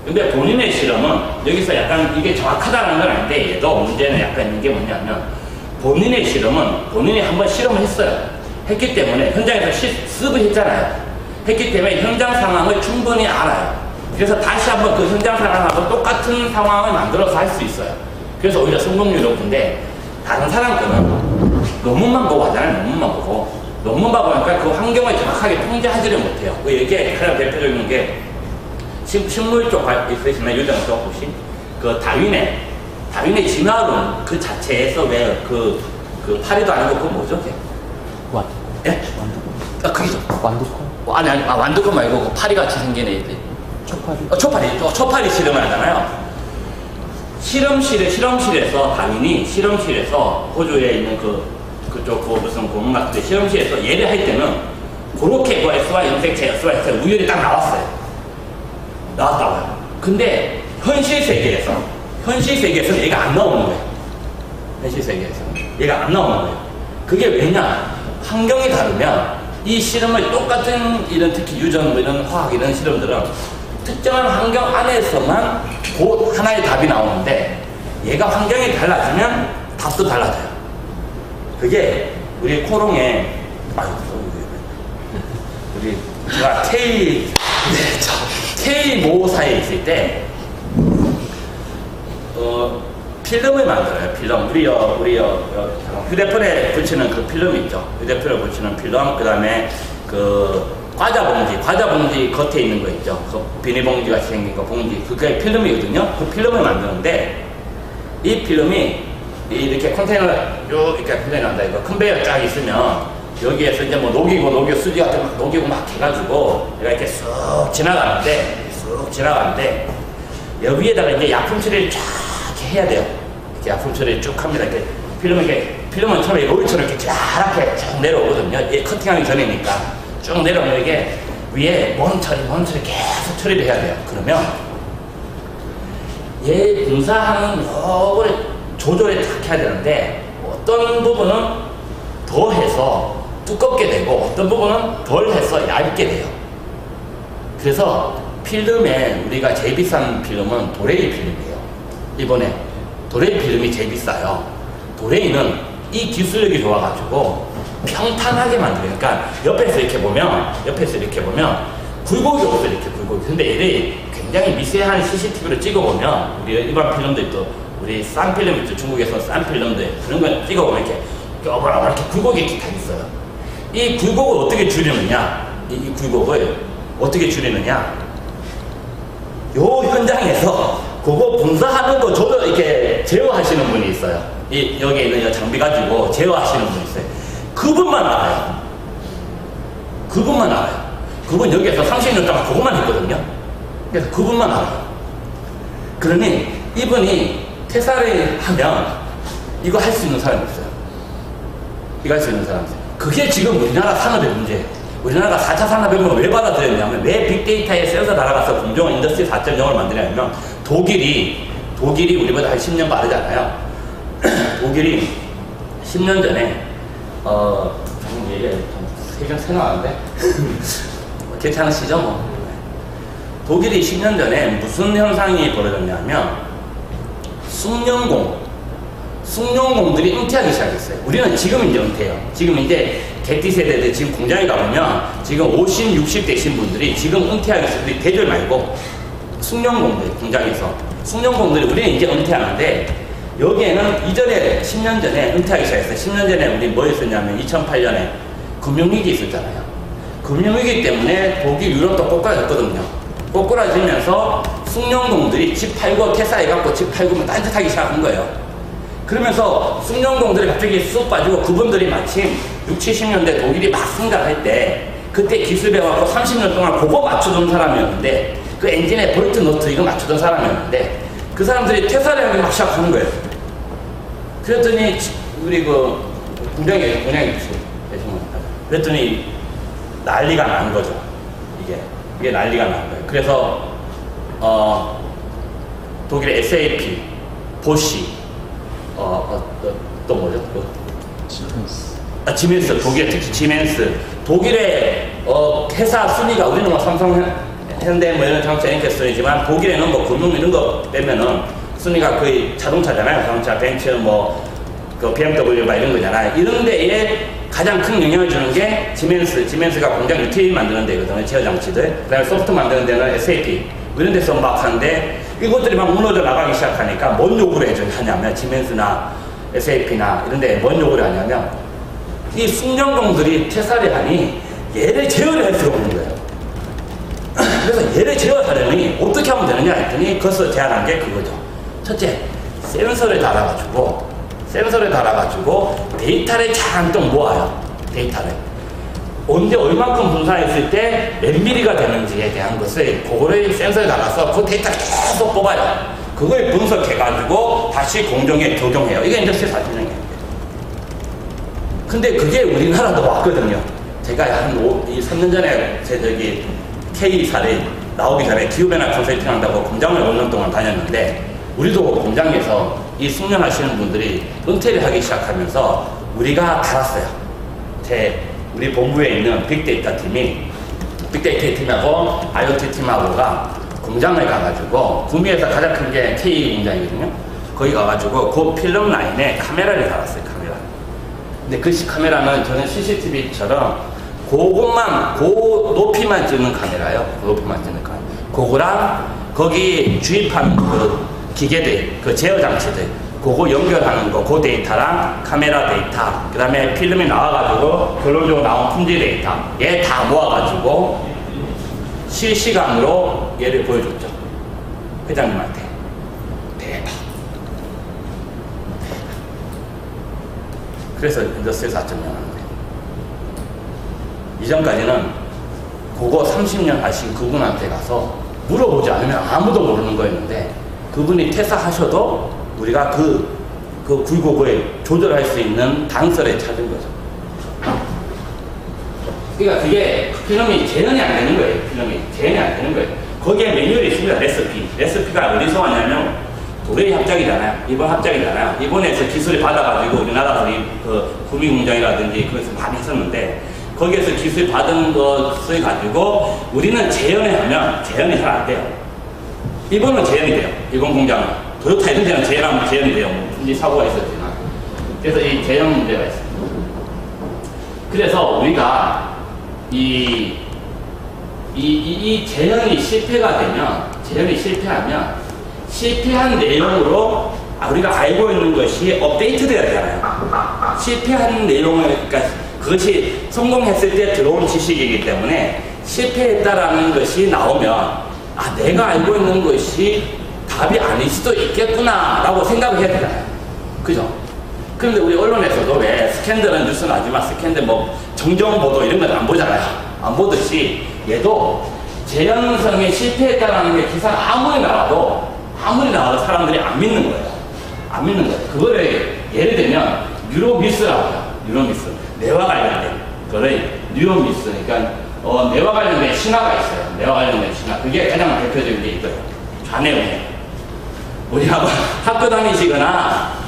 근데 본인의 실험은 여기서 약간 이게 정확하다는 건 아닌데 얘도 문제는 약간 이게 뭐냐면 본인의 실험은 본인이 한번 실험을 했어요. 했기 때문에 현장에서 실습을 했잖아요. 했기 때문에 현장 상황을 충분히 알아요. 그래서 다시 한번 그 현장 상황하고 똑같은 상황을 만들어서 할 수 있어요. 그래서 오히려 성공률이 높은데 다른 사람 거는 논문만 보고 하잖아요. 논문만 보고. 논문만 보니까 그 환경을 정확하게 통제하지를 못해요. 이게 가장 대표적인 게 식물 쪽 있으시나요? 유정 쪽 혹시? 그 다윈의 진화론 그 자체에서 왜 그 파리도 아니고 그 뭐죠?
완두콩.
예? 그게죠.
완두콩?
아니, 완두콩 말고 그 파리같이 생긴 애들.
초파리?
초파리 실험을 하잖아요. 실험실에서 다윈이 실험실에서 호주에 있는 그쪽 무슨 공원 같은데 실험실에서 얘를 할 때는 그렇게 SY 염색체, SY 우열이 딱 나왔다고요. 근데 현실 세계에서는 얘가 안 나오는 거예요. 현실 세계에서는 얘가 안 나오는 거예요. 그게 왜냐? 환경이 다르면 이 실험을 똑같은 이런 특히 유전 이런 화학 이런 실험들은 특정한 환경 안에서만 그 하나의 답이 나오는데 얘가 환경이 달라지면 답도 달라져요. 그게 우리 코롱에 우리 제가 K 모사에 있을 때 필름을 만들어요. 필름. 우리 휴대폰에 붙이는 그 필름 있죠. 휴대폰에 붙이는 필름. 그다음에 그 과자 봉지 겉에 있는 거 있죠. 그 비닐봉지 같이 생긴 거 봉지. 그게 필름이거든요. 그 필름을 만드는데 이 필름이 이렇게 컨테이너 쭉 이렇게 컨테이너 한다 이거 컨베이어 쫙 있으면 여기에서 이제 뭐 녹이고 수지 같은 거 녹이고 막 해가지고 얘가 이렇게 쑥 지나가는데 여기에다가 이제 약품 처리를 쫙 해야 돼요. 이렇게 약품 처리를 쭉 합니다. 이렇게 필름은 처음에 롤처럼 이렇게 쫙 내려오거든요. 얘 커팅하기 전이니까 쭉 내려오면 이게 위에 먼 처리 계속 처리를 해야 돼요. 그러면 얘 분사하는 요거를 조절을 딱 해야 되는데 어떤 부분은 더 해서 두껍게 되고 어떤 부분은 덜 해서 얇게 돼요. 그래서 필름에 우리가 제일 비싼 필름은 도레이 필름이에요. 이번에 도레이 필름이 제일 비싸요. 도레이는 이 기술력이 좋아가지고 평탄하게 만들어요. 그러니까 옆에서 이렇게 보면 굴곡이 없어요. 이렇게 굴곡이. 근데 얘를 굉장히 미세한 CCTV로 찍어보면 우리 일반 필름도 또 우리 싼 필름 있죠. 중국에서 싼 필름들 그런 거 찍어보면 이렇게 굴곡이 이렇게 다 있어요. 이 굴곡을 어떻게 줄이느냐? 이 굴곡을 어떻게 줄이느냐? 요 현장에서 그거 분사하는 거 저도 이렇게 제어하시는 분이 있어요. 여기 있는 장비 가지고 제어하시는 분이 있어요. 그분만 알아요. 그분만 알아요. 그분 여기에서 30년 동안 그것만 했거든요. 그래서 그분만 알아요. 그러니 이분이 퇴사를 하면 이거 할 수 있는 사람이 없어요. 이거 할 수 있는 사람이 없어요. 그게 지금 우리나라 산업의 문제예요. 우리나라가 4차 산업혁명을 왜 받아들였냐면, 왜 빅데이터에 센서 달아가서 공정 인더스트리 4.0을 만드냐면, 독일이 우리보다 한 10년 빠르잖아요. 독일이 10년 전에 조금 얘기해 세경 새나왔는데 괜찮으시죠 뭐. 독일이 10년 전에 무슨 현상이 벌어졌냐면, 숙련공들이 은퇴하기 시작했어요. 우리는 지금 이제 은퇴해요. 지금 이제 개띠 세대들 지금 공장에 가보면 지금 50, 60 되신 분들이 지금 은퇴하기 시작해요. 대졸 말고 숙련공들 공장에서 숙련공들이 우리는 이제 은퇴하는데, 여기에는 이전에 10년 전에 은퇴하기 시작했어요. 10년 전에 우리 뭐 했었냐면 2008년에 금융위기 있었잖아요. 금융위기 때문에 독일, 유럽도 꼬꾸라졌거든요. 꼬꾸라지면서 숙련공들이 집 팔고 퇴사해갖고 집 팔고 딴짓하기 시작한 거예요. 그러면서 숙련공들이 갑자기 쑥 빠지고, 그분들이 마침 60, 70년대 독일이 막 성장할 때 그때 기술 배워갖고 30년 동안 그거 맞추던 사람이었는데, 그 엔진에 볼트 너트 이거 맞추던 사람이었는데, 그 사람들이 퇴사를 하기 막 시작하는 거예요. 그랬더니 우리 그 공장에 그랬더니 난리가 난 거죠. 이게 난리가 난 거예요. 그래서 독일의 SAP, 보시, 또 뭐죠? 지멘스, 독일의 특히 지멘스. 독일의 회사 순위가, 우리는 뭐 삼성, 현대 뭐 이런 자동차 엔캐스이지만 독일에는 뭐 금융 이런 거 빼면은 순위가 거의 자동차잖아요. 자동차, 벤츠, 뭐 그 BMW 막 이런 거잖아요. 이런 데에 가장 큰 영향을 주는 게 지멘스가 공장 유틸 만드는 데거든요. 제어 장치들. 그다음에 소프트 만드는 데는 SAP 이런 데서 막 하는데, 이것들이 막 무너져 나가기 시작하니까 뭔 요구를 하냐면, 지멘스나 SAP나 이런 데 뭔 요구를 하냐면, 이 숙련공들이 퇴사를 하니 얘를 제어를 할 수가 없는 거예요. 그래서 얘를 제어하려니 어떻게 하면 되느냐 했더니, 그것을 제안한 게 그거죠. 첫째, 센서를 달아가지고 데이터를 잔뜩 모아요. 데이터를 언제 얼만큼 분산했을 때 몇 미리가 되는지에 대한 것을, 그거를 센서에 달아서 그 데이터를 계속 뽑아요. 그걸 분석해가지고 다시 공정에 적용해요. 이게 인더스트리 4.0이에요. 근데 그게 우리나라도 왔거든요. 제가 한 3년 전에 K사를 나오기 전에 기후변화 컨설팅 한다고 공장을 5년 동안 다녔는데, 우리도 공장에서 이 숙련하시는 분들이 은퇴를 하기 시작하면서 우리가 달았어요. 우리 본부에 있는 빅데이터 팀하고 IoT 팀하고가 공장을 가가지고, 구미에서 가장 큰 게 K 공장이거든요. 거기 가가지고 그 필름 라인에 카메라를 달았어요. 근데 그 카메라는 저는 CCTV처럼 그것만, 높이만 찍는 카메라예요. 높이만 찍는 카메라. 그거랑 거기 주입한 그 기계들, 그 제어 장치들, 그거 연결하는 거, 그 데이터랑 카메라 데이터, 그 다음에 필름이 나와가지고 결론적으로 나온 품질 데이터, 얘 다 모아가지고 실시간으로 얘를 보여줬죠. 회장님한테. 대박. 그래서 인더스트리 4.0 하는데, 이전까지는 그거 30년 하신 그분한테 가서 물어보지 않으면 아무도 모르는 거였는데, 그분이 퇴사하셔도 우리가 그 굴곡을 조절할 수 있는 단서를 찾은 거죠. 그러니까 그게 필름이 재현이 안 되는 거예요. 재현이 안 되는 거예요. 거기에 매뉴얼이 있습니다. 레시피가 어디서 왔냐면, 도레이 합작이잖아요. 이번 합작이잖아요. 일본에서 기술을 받아가지고 우리나라에서 그 구미공장이라든지 그것을 많이 했었는데, 거기에서 기술 받은 것을 가지고 우리는 재현을 하면 재현이 잘 안 돼요. 일본은 재현이 돼요. 일본 공장은. 도요타 이런 데는 재현이 돼요. 뭐 사고가 있었지만. 그래서 이 재현 문제가 있어요. 그래서 우리가 이 재현이 실패하면 실패한 내용으로 우리가 알고 있는 것이 업데이트 돼야 되잖아요. 실패한 내용을, 그러니까 그것이 성공했을 때 들어온 지식이기 때문에 실패했다라는 것이 나오면 아, 내가 알고 있는 것이 답이 아닐 수도 있겠구나 라고 생각을 해야 되잖아요. 그죠? 그런데 우리 언론에서도 왜 스캔들은 뉴스 나지만 스캔들 뭐 정정보도 이런 건 안 보잖아요. 안 보듯이 얘도 재현성에 실패했다라는 게 기사가 아무리 나와도 사람들이 안 믿는 거예요. 안 믿는 거예요. 그거를 예를 들면 뉴로미스라고 해요. 뉴로미스. 뇌와 관련된 그거를 뉴로미스. 그러니까 뇌와 관련된 신화가 있어요. 뇌와 관련된 신화. 그게 가장 대표적인 게 있어요. 좌뇌우뇌. 우리 학교 다니시거나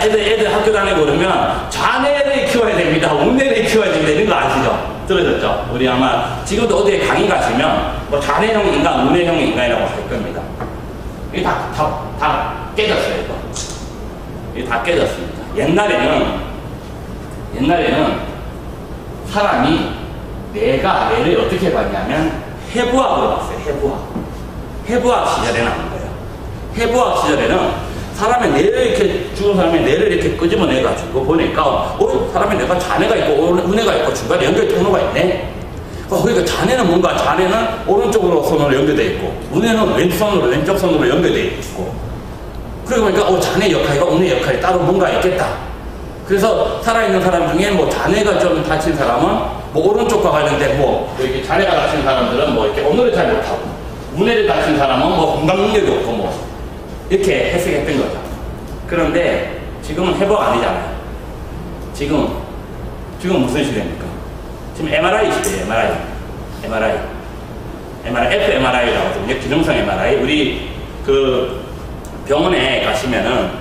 애들 학교 다니고 그러면 좌뇌를 키워야 됩니다. 우뇌를 키워야 됩니다. 이런 거 아시죠? 들으셨죠? 우리 아마 지금도 어디에 강의 가시면 뭐 좌뇌형 인간, 우뇌형 인간이라고 할 겁니다. 이게 다 깨졌어요, 이거. 이게 다 깨졌습니다. 옛날에는 사람이 뇌를 어떻게 봤냐면 해부학으로 봤어요. 해부학 시절에 나온 거예요. 해부학 시절에는 사람의 뇌를 이렇게, 죽은 사람의 뇌를 이렇게 끄집어내가지고 보니까, 사람의 뇌가 좌뇌가 있고, 우뇌가 있고, 중간에 연결 통로가 있네. 그러니까 좌뇌는 오른쪽으로 손으로 연결되어 있고, 우뇌는 왼쪽 손으로 연결되어 있고, 그러니까, 좌뇌 역할과 우뇌 역할이 따로 뭔가 있겠다. 그래서 살아있는 사람 중에 뭐 좌뇌가 좀 다친 사람은 뭐 오른쪽과 관련된 뭐, 이렇게 좌뇌가 다친 사람들은 뭐 이렇게 언어를 잘 못하고, 우뇌를 다친 사람은 뭐 공감 능력이 없고 뭐, 이렇게 해석했던 거죠. 그런데 지금은 해부학 아니잖아요. 지금 무슨 시대입니까? 지금 MRI 시대예요. MRI, fMRI라고 하거든요. 기능성 MRI. 우리 그 병원에 가시면은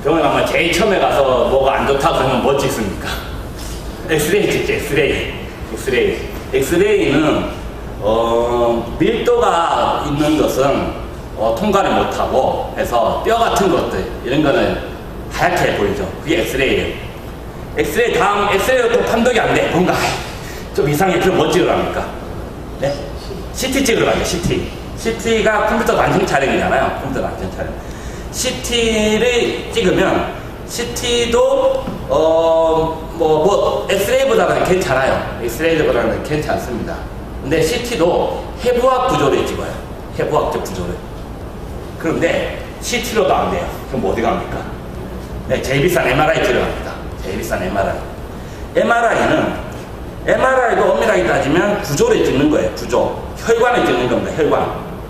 병원에 가면 제일 처음에 가서 뭐가 안 좋다고 하면 뭐 찍습니까? 엑스레이 찍죠. 엑스레이는 밀도가 있는 것은 통과를 못하고 해서 뼈 같은 것들 이런 거는 하얗게 보이죠. 그게 엑스레이예요. 다음 엑스레이로 또 판독이 안 돼. 뭔가 좀 이상해. 그럼 뭐 찍으러 갑니까? 네? CT 찍으러 가죠. CT가 컴퓨터 단층 촬영이잖아요. CT를 찍으면 CT도 엑스레이보다는 괜찮습니다. 근데 CT도 해부학 구조를 찍어요. 해부학적 구조를. 그런데 CT로도 안 돼요. 그럼 어디 갑니까? 네, 제일 비싼 MRI 들어갑니다. 제일 비싼 MRI도 엄밀하게 따지면 구조를 찍는 거예요. 혈관을 찍는 겁니다.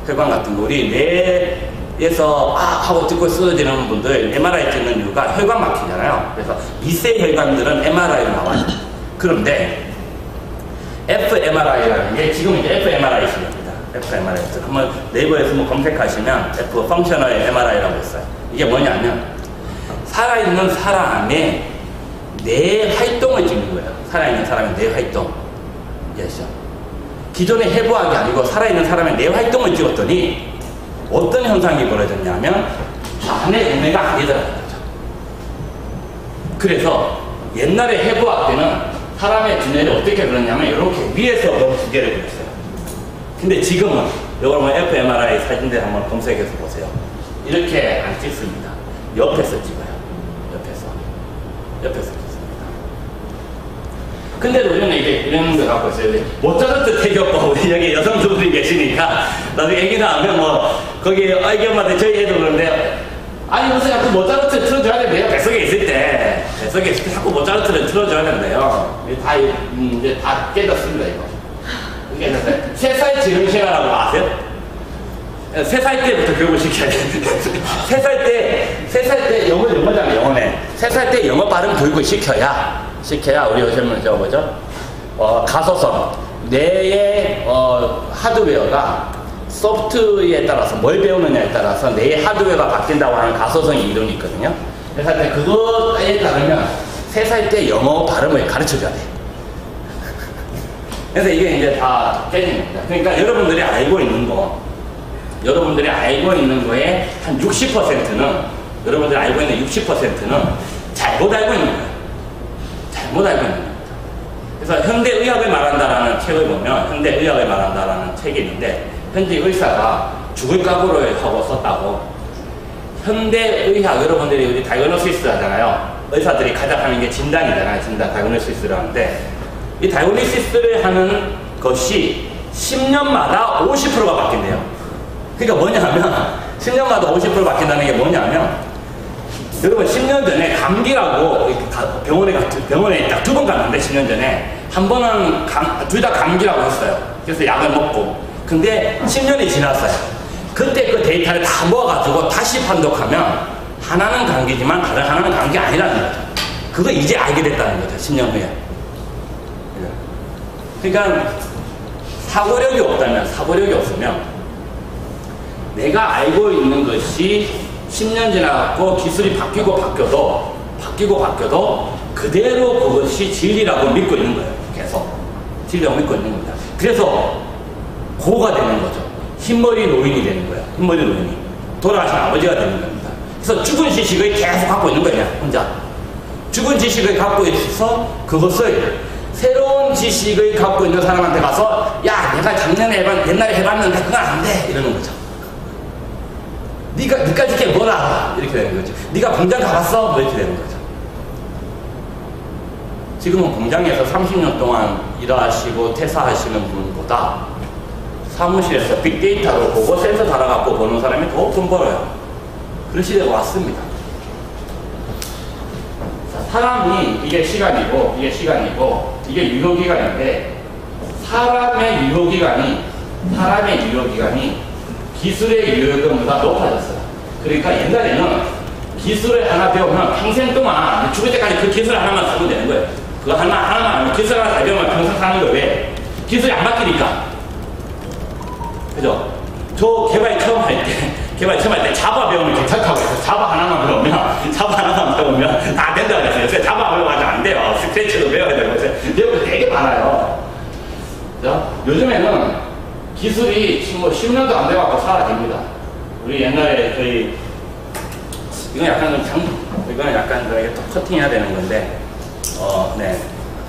혈관 같은 거. 우리 뇌에서 하고 듣고 쓰러지는 분들 MRI 찍는 이유가 혈관 막히잖아요. 그래서 미세 혈관들은 MRI로 나와요. 그런데 fMRI라는 게 지금 이제 fMRI 시대입니다. fMRI. 한번 네이버에서 뭐 검색하시면 F 펑셔널 MRI라고 있어요. 이게 뭐냐면 살아있는 사람의 뇌 활동을 찍는 거예요. 살아있는 사람의 뇌 활동. 이해하시죠? 기존의 해부학이 아니고 살아있는 사람의 뇌 활동을 찍었더니 어떤 현상이 벌어졌냐면 좌뇌 우뇌가 아니더라고요. 그래서 옛날에 해부학 때는 사람의 두뇌를 어떻게 그렸냐면 이렇게 위에서 두 개를 그렸어요. 근데 지금은 여러분 fMRI 사진들 한번 검색해서 보세요. 이렇게 안 찍습니다. 옆에서 찍어요. 옆에서 찍습니다. 근데도 우리는 이제 이런 거 갖고 있어요. 모차르트 태교과 우리 여기 여성분들이 계시니까 나중에 애기 나오면 뭐 거기 애기 엄마한테 저희 애도 그러는데 아니 무슨 자꾸 모차르트 틀어줘야 된대요. 뱃속에 있을 때 자꾸 모차르트를 틀어줘야 된대요. 이제 다 깨졌습니다 이거. 이게 3살 지름신화라고 아세요? 3살 때부터 교육을 시켜야 되는데 3살 때 영어잖아요. 영어네. 3살 때 영어 발음 교육을 시켜야 우리 요즘은 가소성 뇌의 하드웨어가 소프트웨어에 따라서 뭘 배우느냐에 따라서 뇌의 하드웨어가 바뀐다고 하는 가소성의 이론이 있거든요. 그래서 그거에 따르면 3살 때 영어 발음을 가르쳐줘야 돼. 그래서 이게 이제 다 깨진 겁니다. 그러니까 여러분들이 알고 있는 거에 한 60%는 여러분들이 알고 있는 60%는 잘못 알고 있는 거예요. 잘못 알고 있는 겁니다. 그래서 현대의학을 말한다라는 책을 보면 현대의학을 말한다라는 책이 있는데 현재 의사가 죽을 각오를 하고 썼다고. 현대의학 여러분들이 우리 다이그노시스 하잖아요. 의사들이 가장 하는 게 진단이잖아요. 진단 다이그노시스를 하는데 이 다이그노시스를 하는 것이 10년마다 50%가 바뀐대요. 그러니까 뭐냐면 10년마다 50% 바뀐다는 게 뭐냐면 여러분 10년 전에 감기라고 병원에 딱 2번 갔는데 10년 전에 한 번은 둘 다 감기라고 했어요. 그래서 약을 먹고 근데 10년이 지났어요. 그때 그 데이터를 다 모아가지고 다시 판독하면 하나는 감기지만 다른 하나는 감기 아니라는 거죠. 그거 이제 알게 됐다는 거죠. 10년 후에. 그러니까 사고력이 없으면 내가 알고 있는 것이 10년 지나고 기술이 바뀌고 바뀌어도 그대로 그것이 진리라고 믿고 있는 거예요. 계속 진리라고 믿고 있는 겁니다. 그래서 고가 되는 거죠. 흰머리 노인이 되는 거예요. 흰머리 노인이 돌아가신 아버지가 되는 겁니다. 그래서 죽은 지식을 계속 갖고 있는 거예요. 혼자 죽은 지식을 갖고 있어서 그것을 새로운 지식을 갖고 있는 사람한테 가서 야 내가 작년에 옛날에 해봤는데 그건 안 돼 이러는 거죠. 네가 이게 뭐라 이렇게 되는 거죠. 네가 공장 가봤어? 뭐 이렇게 되는 거죠. 지금은 공장에서 30년 동안 일하시고 퇴사하시는 분보다 사무실에서 빅데이터로 보고 센서 달아갖고 보는 사람이 더 돈 벌어요. 그런 시대가 왔습니다. 자, 사람이 이게 시간이고 이게 유효기간인데 사람의 유효기간이 기술의 유효기간보다 높아졌어요. 그러니까 옛날에는 기술을 하나 배우면 평생 동안 죽을 때까지 그 기술 하나만 쓰면 되는 거예요. 그거 하나만 하면 기술 하나 잘 배우면 평생 사는 거예요. 왜? 기술이 안 바뀌니까. 그죠? 저 개발 처음 할 때 자바 배우면 괜찮다고 했어요. 자바 하나만 배우면 다 된다고 했어요. 자바 배우면 안 돼요. 스크래치도 배워야 되고 배울 게 되게 많아요. 그죠? 요즘에는 기술이 뭐 10년도 안 돼갖고 사라집니다. 우리 옛날에 이건 약간 또 커팅해야 되는 건데, 네.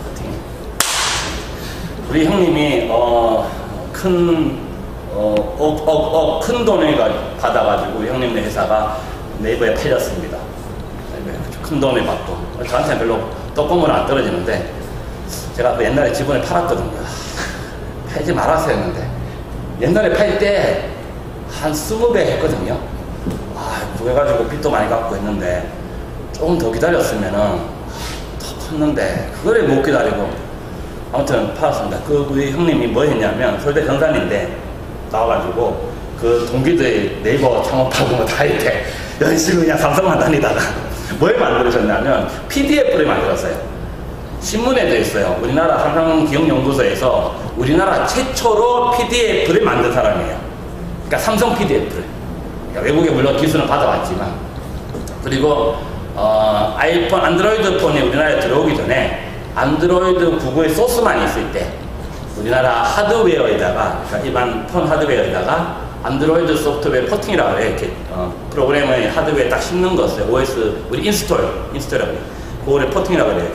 커팅. 우리 형님이, 큰 돈을 받아가지고 형님네 회사가 네이버에 팔렸습니다. 큰 돈을 받고. 저한테는 별로 떡고물 안 떨어지는데, 제가 그 옛날에 지분을 팔았거든요. 팔지 말았어야 했는데, 옛날에 팔 때 한 20배 했거든요. 그래가지고 빚도 많이 갖고 했는데, 조금 더 기다렸으면은 더 컸는데, 그거를 못 기다리고, 아무튼 팔았습니다. 우리 형님이 뭐 했냐면, 서울대 경산인데, 나와가지고 그 동기들 네이버 창업하고 뭐 다 이렇게 열심히 그냥 삼성만 다니다가 뭘 만들으셨냐면 PDF를 만들었어요. 신문에 돼 있어요. 우리나라 삼성기업연구소에서 우리나라 최초로 PDF를 만든 사람이에요. 그러니까 삼성 PDF를. 그러니까 외국에 물론 기술은 받아왔지만 그리고 아이폰, 안드로이드 폰이 우리나라에 들어오기 전에 안드로이드 구글 소스만 있을 때 우리나라 하드웨어에다가, 그러니까 일반 폰 하드웨어에다가 안드로이드 소프트웨어 퍼팅이라고 해요. 이렇게 프로그램을 하드웨어에 딱 씹는 것을 OS, 우리 인스톨이라고 해요. 그거를 퍼팅이라고 해요.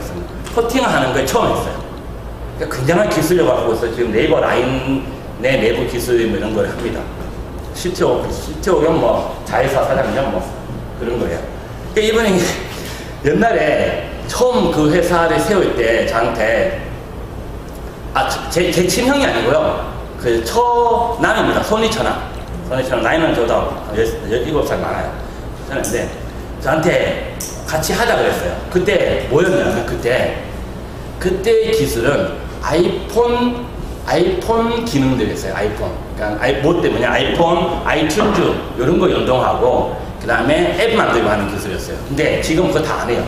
퍼팅을 하는 걸 처음 했어요. 그러니까 굉장한 기술력 갖고 있어서 지금 네이버 라인 내 내부 기술 이런 걸 합니다. CTO 겸 뭐 자회사 사장님 뭐 그런 거예요. 그러니까 이분이 옛날에 처음 그 회사를 세울 때 저한테 제 친형이 아니고요. 그 처남입니다. 손이처남. 나이는 저보다 17살 많아요. 근데 저한테 같이 하자 그랬어요. 그때 뭐였냐면 그때 기술은 아이폰 기능들이었어요. 아이폰. 그러니까 뭐 때문에 아이폰, 아이튠즈 이런 거 연동하고 그 다음에 앱 만들고 하는 기술이었어요. 근데 지금 그거 다 안 해요.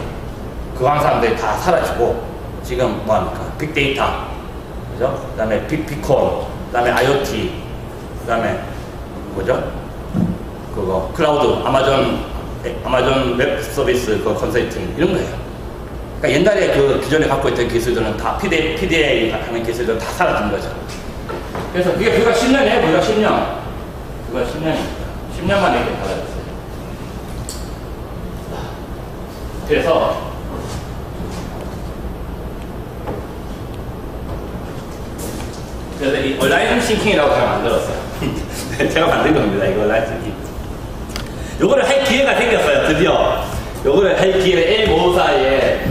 그한 사람들이 다 사라지고 지금 뭐 합니까? 빅데이터. 그죠? 그 다음에 빅콘, 그 다음에 IoT, 그 다음에 뭐죠? 그거 클라우드, 아마존 웹 서비스 그 컨설팅 이런 거예요. 그러니까 옛날에 그 기존에 갖고 있던 기술들은 다 PDA 하는 기술들은 다 사라진 거죠. 그래서 그가 10년이에요. 그가 10년입니다. 10년 만에 이렇게 달라졌어요. 그래서 이 온라인 싱킹이라고 제가 만들었어요. 제가 만든 겁니다. 이거 온라인 싱킹. 요거를 할 기회가 생겼어요. 드디어. 요거를 할 기회를 L모사의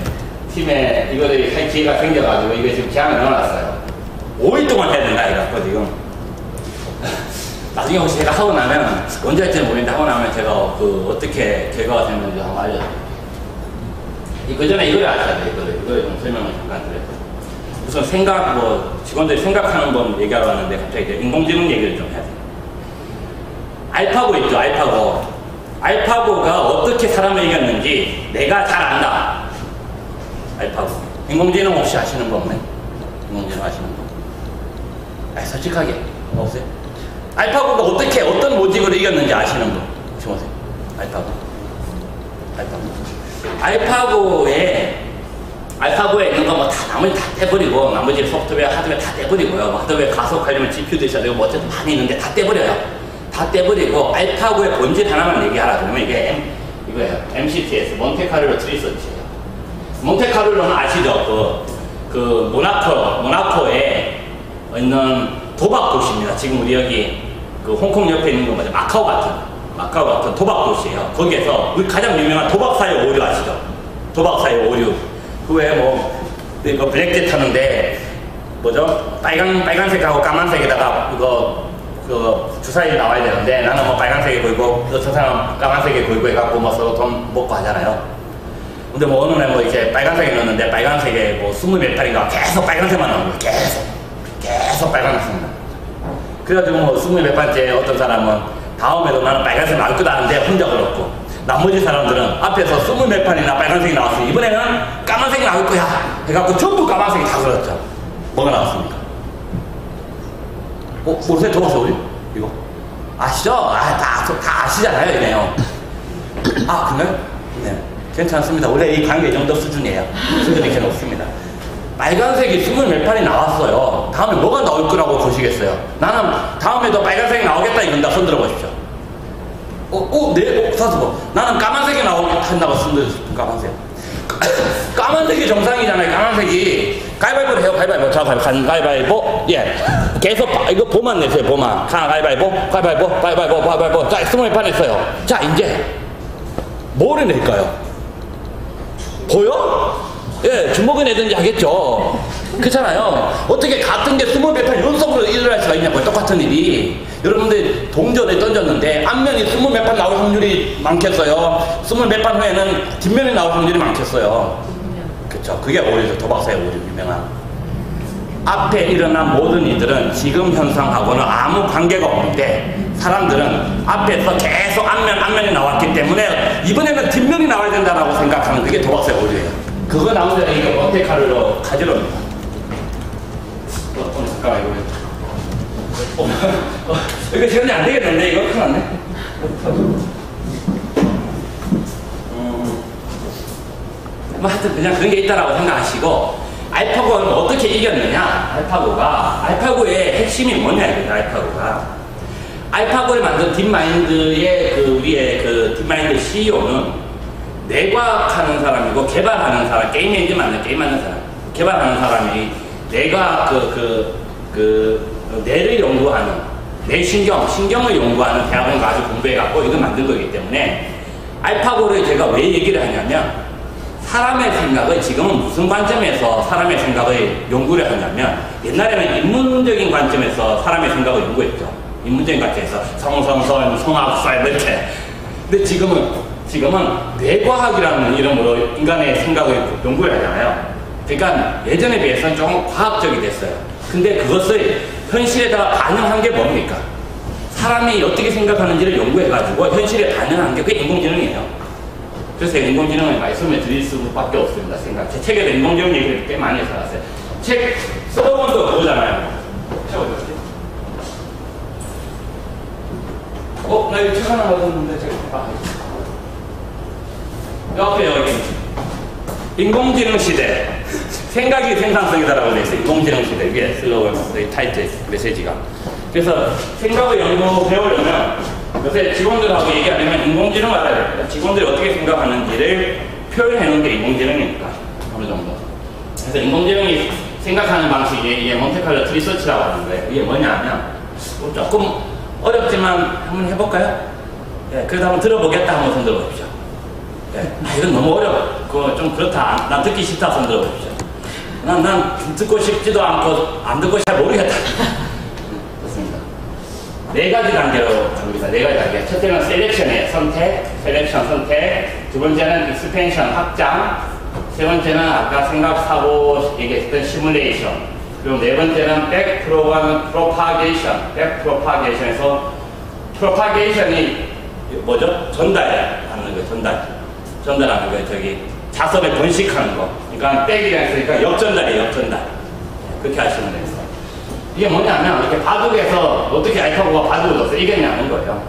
팀에 이거를 할 기회가 생겨가지고 이거 지금 계약을 넣어놨어요. 5일 동안 해야 된다 이래갖고 지금 나중에 혹시 제가 하고 나면, 언제 할지 모르겠는데 하고 나면 제가 그 어떻게 결과가 됐는지 한번 알려드릴게요. 그 전에 이걸 아셔야 돼요. 이걸 좀 설명을 잠깐 드려요. 우선 직원들이 생각하는 건 얘기하러 왔는데 갑자기 이제 인공지능 얘기를 좀 해야 돼요. 알파고 있죠, 알파고. 알파고가 어떻게 사람을 이겼는지 내가 잘 안다. 알파고. 인공지능 혹시 아시는 거 없나요? 인공지능 아시는 거? 솔직하게. 없어요? 알파고가 어떤 로직으로 이겼는지 아시는 분? 혹시 오세요? 알파고에 있는 거 뭐 다 나머지 다 떼버리고, 나머지 소프트웨어, 하드웨어 다 떼버리고요. 뭐 하드웨어 가속하려면 GPU도 있어야 되고, 뭐 어쨌든 많이 있는데 다 떼버려요. 다 떼버리고, 알파고의 본질 하나만 얘기하라 그러면 이게 이거예요. MCTS, 몬테카를로 트리 서치예요. 몬테카를로는 아시죠? 그 모나코에 있는 도박 도시입니다. 지금 우리 여기 그 홍콩 옆에 있는 거 뭐죠? 마카오 같은 도박 도시예요. 거기에서 우리 가장 유명한 도박사의 오류 아시죠? 도박사의 오류. 그 외에 이거 블랙젯 타는데 뭐죠? 빨간색하고 까만색에다가 그 주사위 나와야 되는데 나는 뭐 빨간색에 걸고 저 사람 까만색에 걸고 해갖고 뭐 서로 돈 먹고 하잖아요. 근데 뭐 어느 날 뭐 이제 빨간색에 넣었는데 빨간색에 뭐 20몇 팔인가 계속 빨간색만 나오는 거예요. 계속 빨간색만. 그래가지고 뭐 20몇 판째 어떤 사람은 다음에도 나는 빨간색 나올 거다 하는데 혼자 걸었고, 나머지 사람들은 앞에서 20몇 판이나 빨간색이 나왔으니 이번에는 까만색이 나올 거야 해갖고 전부 까만색이 다 걸었죠. 뭐가 나왔습니까? 모르세요? 들어봤어요 우리? 이거? 아시죠? 다 아시잖아요 이네요. 그러면? 네, 괜찮습니다. 원래 이 관계 정도 수준이에요. 수준이 이렇게 높습니다. 빨간색이 20몇 판이 나왔어요. 다음에 뭐가 나올 거라고 보시겠어요? 나는 다음에도 빨간색이 나오겠다 이건다. 손 들어보십시오. 나는 까만색이 나오겠다고 손 들어보십시오. 까만색. 까만색이 정상이잖아요. 까만색이. 가위바위보를 해요. 가위바위보. 자, 가위바위보. 예. 계속 이거 보만 내세요. 보만. 가위바위보. 자, 20몇 판 했어요. 자, 이제 뭐를 낼까요? 보여? 예, 주먹을 내든지 하겠죠. 그렇잖아요. 어떻게 같은 게 20몇 판 연속으로 일어날 수가 있냐고요. 똑같은 일이. 여러분들 동전을 던졌는데 앞면이 20몇 판 나올 확률이 많겠어요? 20몇 판 후에는 뒷면이 나올 확률이 많겠어요? 그렇죠. 그게 오류죠. 도박사의 오류 유명한. 앞에 일어난 모든 일들은 지금 현상하고는 아무 관계가 없는데 사람들은 앞에서 계속 앞면이 나왔기 때문에 이번에는 뒷면이 나와야 된다고 생각하는 그게 도박사의 오류예요. 그거 나오면 이거 몬테카를로 가지럽니다. 잠깐만 이거 시간이 안 되겠는데 이거 큰일 났네. 뭐 하여튼 그냥 그런 게 있다라고 생각하시고, 알파고는 어떻게 이겼느냐? 알파고의 핵심이 뭐냐 이거죠. 알파고를 만든 딥마인드의 우리의 딥마인드 CEO는 내과학하는 사람이고 개발하는 사람, 게임 엔진 만든 사람, 개발하는 사람이 내과 뇌를 연구하는, 신경을 연구하는 대학원 가서 공부해갖고 이걸 만든 거기 때문에 알파고를 제가 왜 얘기를 하냐면, 사람의 생각을 지금은 무슨 관점에서 사람의 생각을 연구를 하냐면, 옛날에는 인문적인 관점에서 사람의 생각을 연구했죠. 인문적인 관점에서 성악설 이렇게. 근데 지금은 뇌과학이라는 이름으로 인간의 생각을 연구를 하잖아요. 그러니까 예전에 비해서는 조금 과학적이 됐어요. 근데 그것을 현실에다가 반영한 게 뭡니까? 사람이 어떻게 생각하는지를 연구해가지고 현실에 반영한 게 그게 인공지능이에요. 그래서 인공지능을 말씀을 드릴 수밖에 없습니다. 제 책에도 인공지능 얘기를 꽤 많이 써놨어요. 책 슬로건도 그거잖아요. 나 이거 책 하나 얻었는데 제가 여기 인공지능 시대, 생각이 생산성이다라고 되어 있어요. 인공지능 시대 위에 슬로건, 타이틀 메시지가. 그래서 생각을 연구 배우려면 요새 직원들하고 얘기하려면 인공지능을 알아야 됩니다. 직원들이 어떻게 생각하는지를 표현해놓은 게 인공지능이니까 어느 정도. 그래서 인공지능이 생각하는 방식이 이게 몬테칼로 트리서치라고 하는 거예요. 이게 뭐냐면 조금 어렵지만 한번 해볼까요? 예, 그래도 한번 들어보겠다 한번 손 들어보십시오. 예, 이건 너무 어려워. 그거 좀 그렇다. 난 듣기 싫다 손 들어보십시오. 난 듣고 싶지도 않고 안 듣고 잘 모르겠다. 좋습니다. 네 가지 단계로 갑니다. 네 가지 단계. 첫째는 셀렉션이에요. 셀렉션 선택. 두 번째는 익스펜션 확장. 세 번째는 아까 생각 사고 얘기했던 시뮬레이션. 그리고 네 번째는 백 프로파게이션에서 프로파게이션이 뭐죠? 전달하는 거예요. 전달하는 거예요. 저기 자선을 번식하는 거. 그러니까 백이라 했으니까 역전달이에요. 역전달. 그렇게 하시면 돼요. 이게 뭐냐면 이렇게 바둑에서 어떻게 알파고가 바둑을 뒀어요? 이겼냐는 거예요.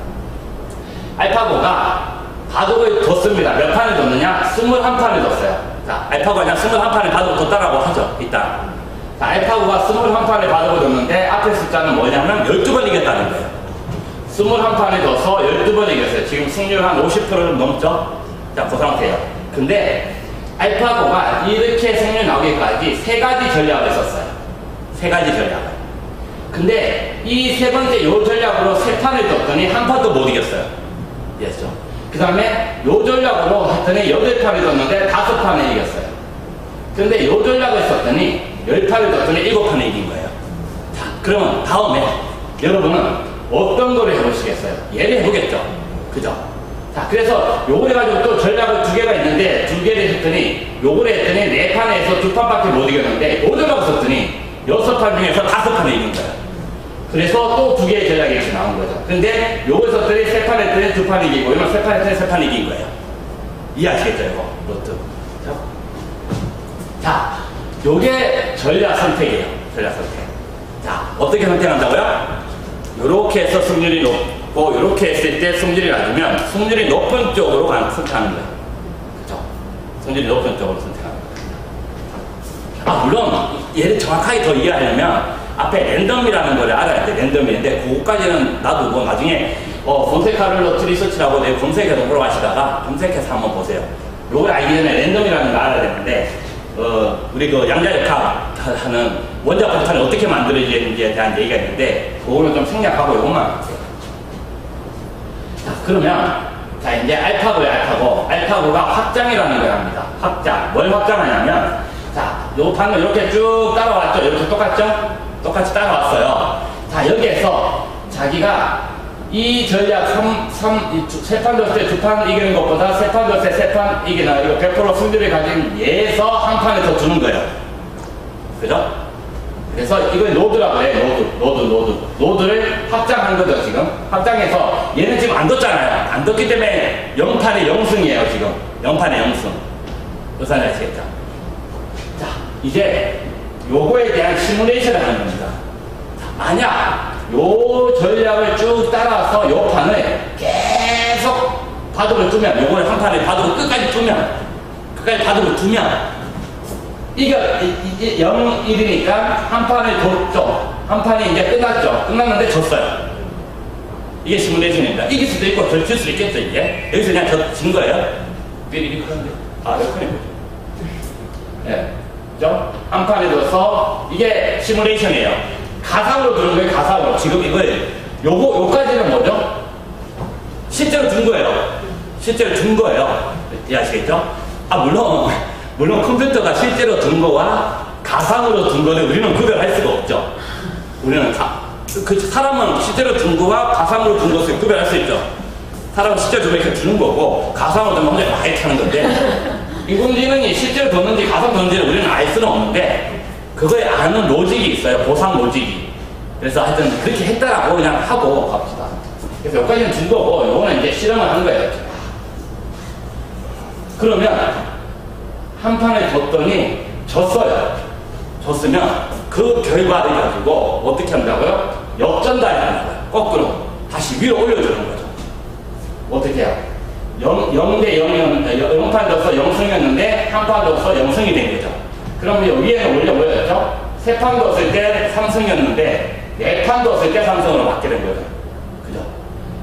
알파고가 바둑을 뒀습니다. 몇 판을 뒀느냐? 21판을 뒀어요. 자, 알파고가 그냥 21판을 바둑을 뒀다라고 하죠. 일단. 자, 알파고가 21판을 바둑을 뒀는데 앞에 숫자는 뭐냐면 12번 이겼다는 거예요. 21판을 둬서 12번 이겼어요. 지금 승률 한 50%는 넘죠? 자, 그 상태예요. 근데 알파고가 이렇게 승률 나오기까지 세 가지 전략을 썼어요. 세 가지 전략을. 근데 이 세 번째 요 전략으로 세 판을 떴더니 한 판도 못 이겼어요. 이해했죠? 그 다음에 요 전략으로 했더니 8판을 떴는데 5판을 이겼어요. 근데 요 전략을 썼더니 10판을 떴더니 7판을 이긴 거예요. 자, 그러면 다음에 여러분은 어떤 거를 해보시겠어요? 얘를 해보겠죠? 그죠? 자, 그래서 요걸 해가지고 또 전략을 2개가 있는데 2개를 했더니 요걸 했더니 4판에서 2판밖에 못 이겼는데 요 전략을 썼더니 6판 중에서 5판을 이긴 거예요. 그래서 또 2개의 전략이 이렇게 나온 거죠. 근데 요걸 썼더니 3판 했더니 2판 이기고 이건 3판 했더니 3판 이긴 거예요. 이해하시겠죠? 이거 로또. 자, 요게 전략 선택이에요. 전략 선택. 자, 어떻게 선택한다고요? 요렇게 해서 승률이 높고 요렇게 했을 때 승률이 낮으면 승률이 높은 쪽으로 선택하는 거예요. 그죠? 승률이 높은 쪽으로 선택하는 거예요. 물론 얘를 정확하게 더 이해하려면 앞에 랜덤이라는 걸 알아야 돼. 랜덤인데 그거까지는 놔두고 나중에 폰테카를로 트리서치라고 내가 검색해서 물어가시다가 검색해서 한번 보세요. 요걸 알기 전에 랜덤이라는 걸 알아야 되는데 우리 그 양자역학 하는 원자 폭탄을 어떻게 만들어지는지에 대한 얘기가 있는데 그거는 좀 생략하고 요것만 할게요. 자, 그러면 자, 이제 알파고가 확장이라는 걸 합니다. 확장. 뭘 확장하냐면 자, 요 방금 이렇게 쭉 따라왔죠? 이렇게 똑같죠? 똑같이 따라왔어요. 자, 여기에서 자기가 이 전략 3판 뒀을 때 2판 이기는 것보다 3판 뒀을 때 3판 이기는 이거 100% 승률을 가진 얘에서 한 판을 더 주는 거예요. 그죠? 그래서 이걸 노드라고 해요. 노드를 확장한 거죠, 지금. 확장해서 얘는 지금 안 뒀잖아요. 안 뒀기 때문에 0판의 0승이에요, 지금. 0판의 0승. 무슨 말인지 아시겠죠? 자, 이제 요거에 대한 시뮬레이션을 하는 겁니다. 자, 만약 요 전략을 쭉 따라서 요 판을 계속 바둑을 두면, 요거를 한 판에 바둑을 끝까지 두면 이게 0, 1이니까 한 판을 뒀죠. 한 판이 이제 끝났죠. 끝났는데 졌어요. 이게 시뮬레이션입니다. 이길 수도 있고 질 수도 있겠죠, 이게. 여기서 그냥 진 거예요. 삐리리 그런데. 여기까지 보죠. 예. 그죠? 한 판에 둬서 이게 시뮬레이션이에요. 가상으로 두는 거예요, 가상으로. 지금 이걸, 요까지는 뭐죠? 실제로 둔 거예요. 이해하시겠죠? 물론 컴퓨터가 실제로 둔 거와 가상으로 둔 거는 우리는 구별할 수가 없죠. 우리는 사람은 실제로 둔 거와 가상으로 둔 것을 구별할 수 있죠. 사람은 실제로 둔 거 이렇게 주는 거고, 가상으로 두면 혼자 많이 타는 건데, 인공지능이 실제로 뒀는지 가상 뒀는지를 우리는 알 수는 없는데 그거에 아는 로직이 있어요. 보상 로직이. 그래서 하여튼 그렇게 했다라고 그냥 하고 갑시다. 그래서 여기까지는 준 거고 요거는 이제 실험을 한 거예요. 이렇게. 그러면 한 판을 뒀더니 졌으면 그 결과를 가지고 어떻게 한다고요? 역전달이 하는 거예요. 거꾸로 다시 위로 올려주는 거죠. 어떻게 해요? 0대 0판 둬서 0승이었는데 한 판 둬서 0승이 된 거죠. 그럼 여기에는 원래 뭐였죠? 3판 뒀을 때 3승이었는데 4판 뒀을 때 3승으로 바뀌게 된 거죠. 그죠?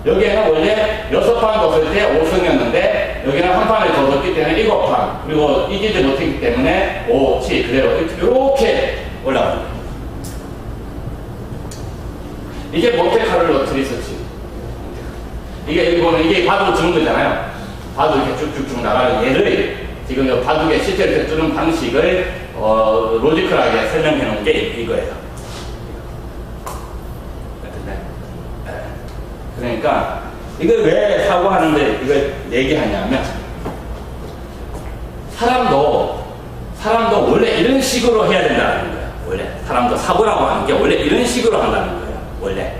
여기에는 원래 6판 뒀을 때 5승이었는데 여기는 한 판을 더 뒀기 때문에 7판, 그리고 이기지 못했기 때문에 5, 7 그대로 이렇게 올라가는 거예요. 이게 몬테카를로 트리서치. 이게 여기 보면 이게 바둑을 주는 거잖아요. 바둑 이렇게 쭉쭉쭉 나가는 얘를 지금 바둑에 실제로 이렇게 두는 방식을 로지컬하게 설명해 놓은 게 이거예요. 같은데? 그러니까 이걸 왜 사고하는데 이걸 얘기하냐면 사람도 원래 이런 식으로 해야 된다는 거야. 원래 사람도 사고라고 하는 게 원래 이런 식으로 한다는 거야. 원래.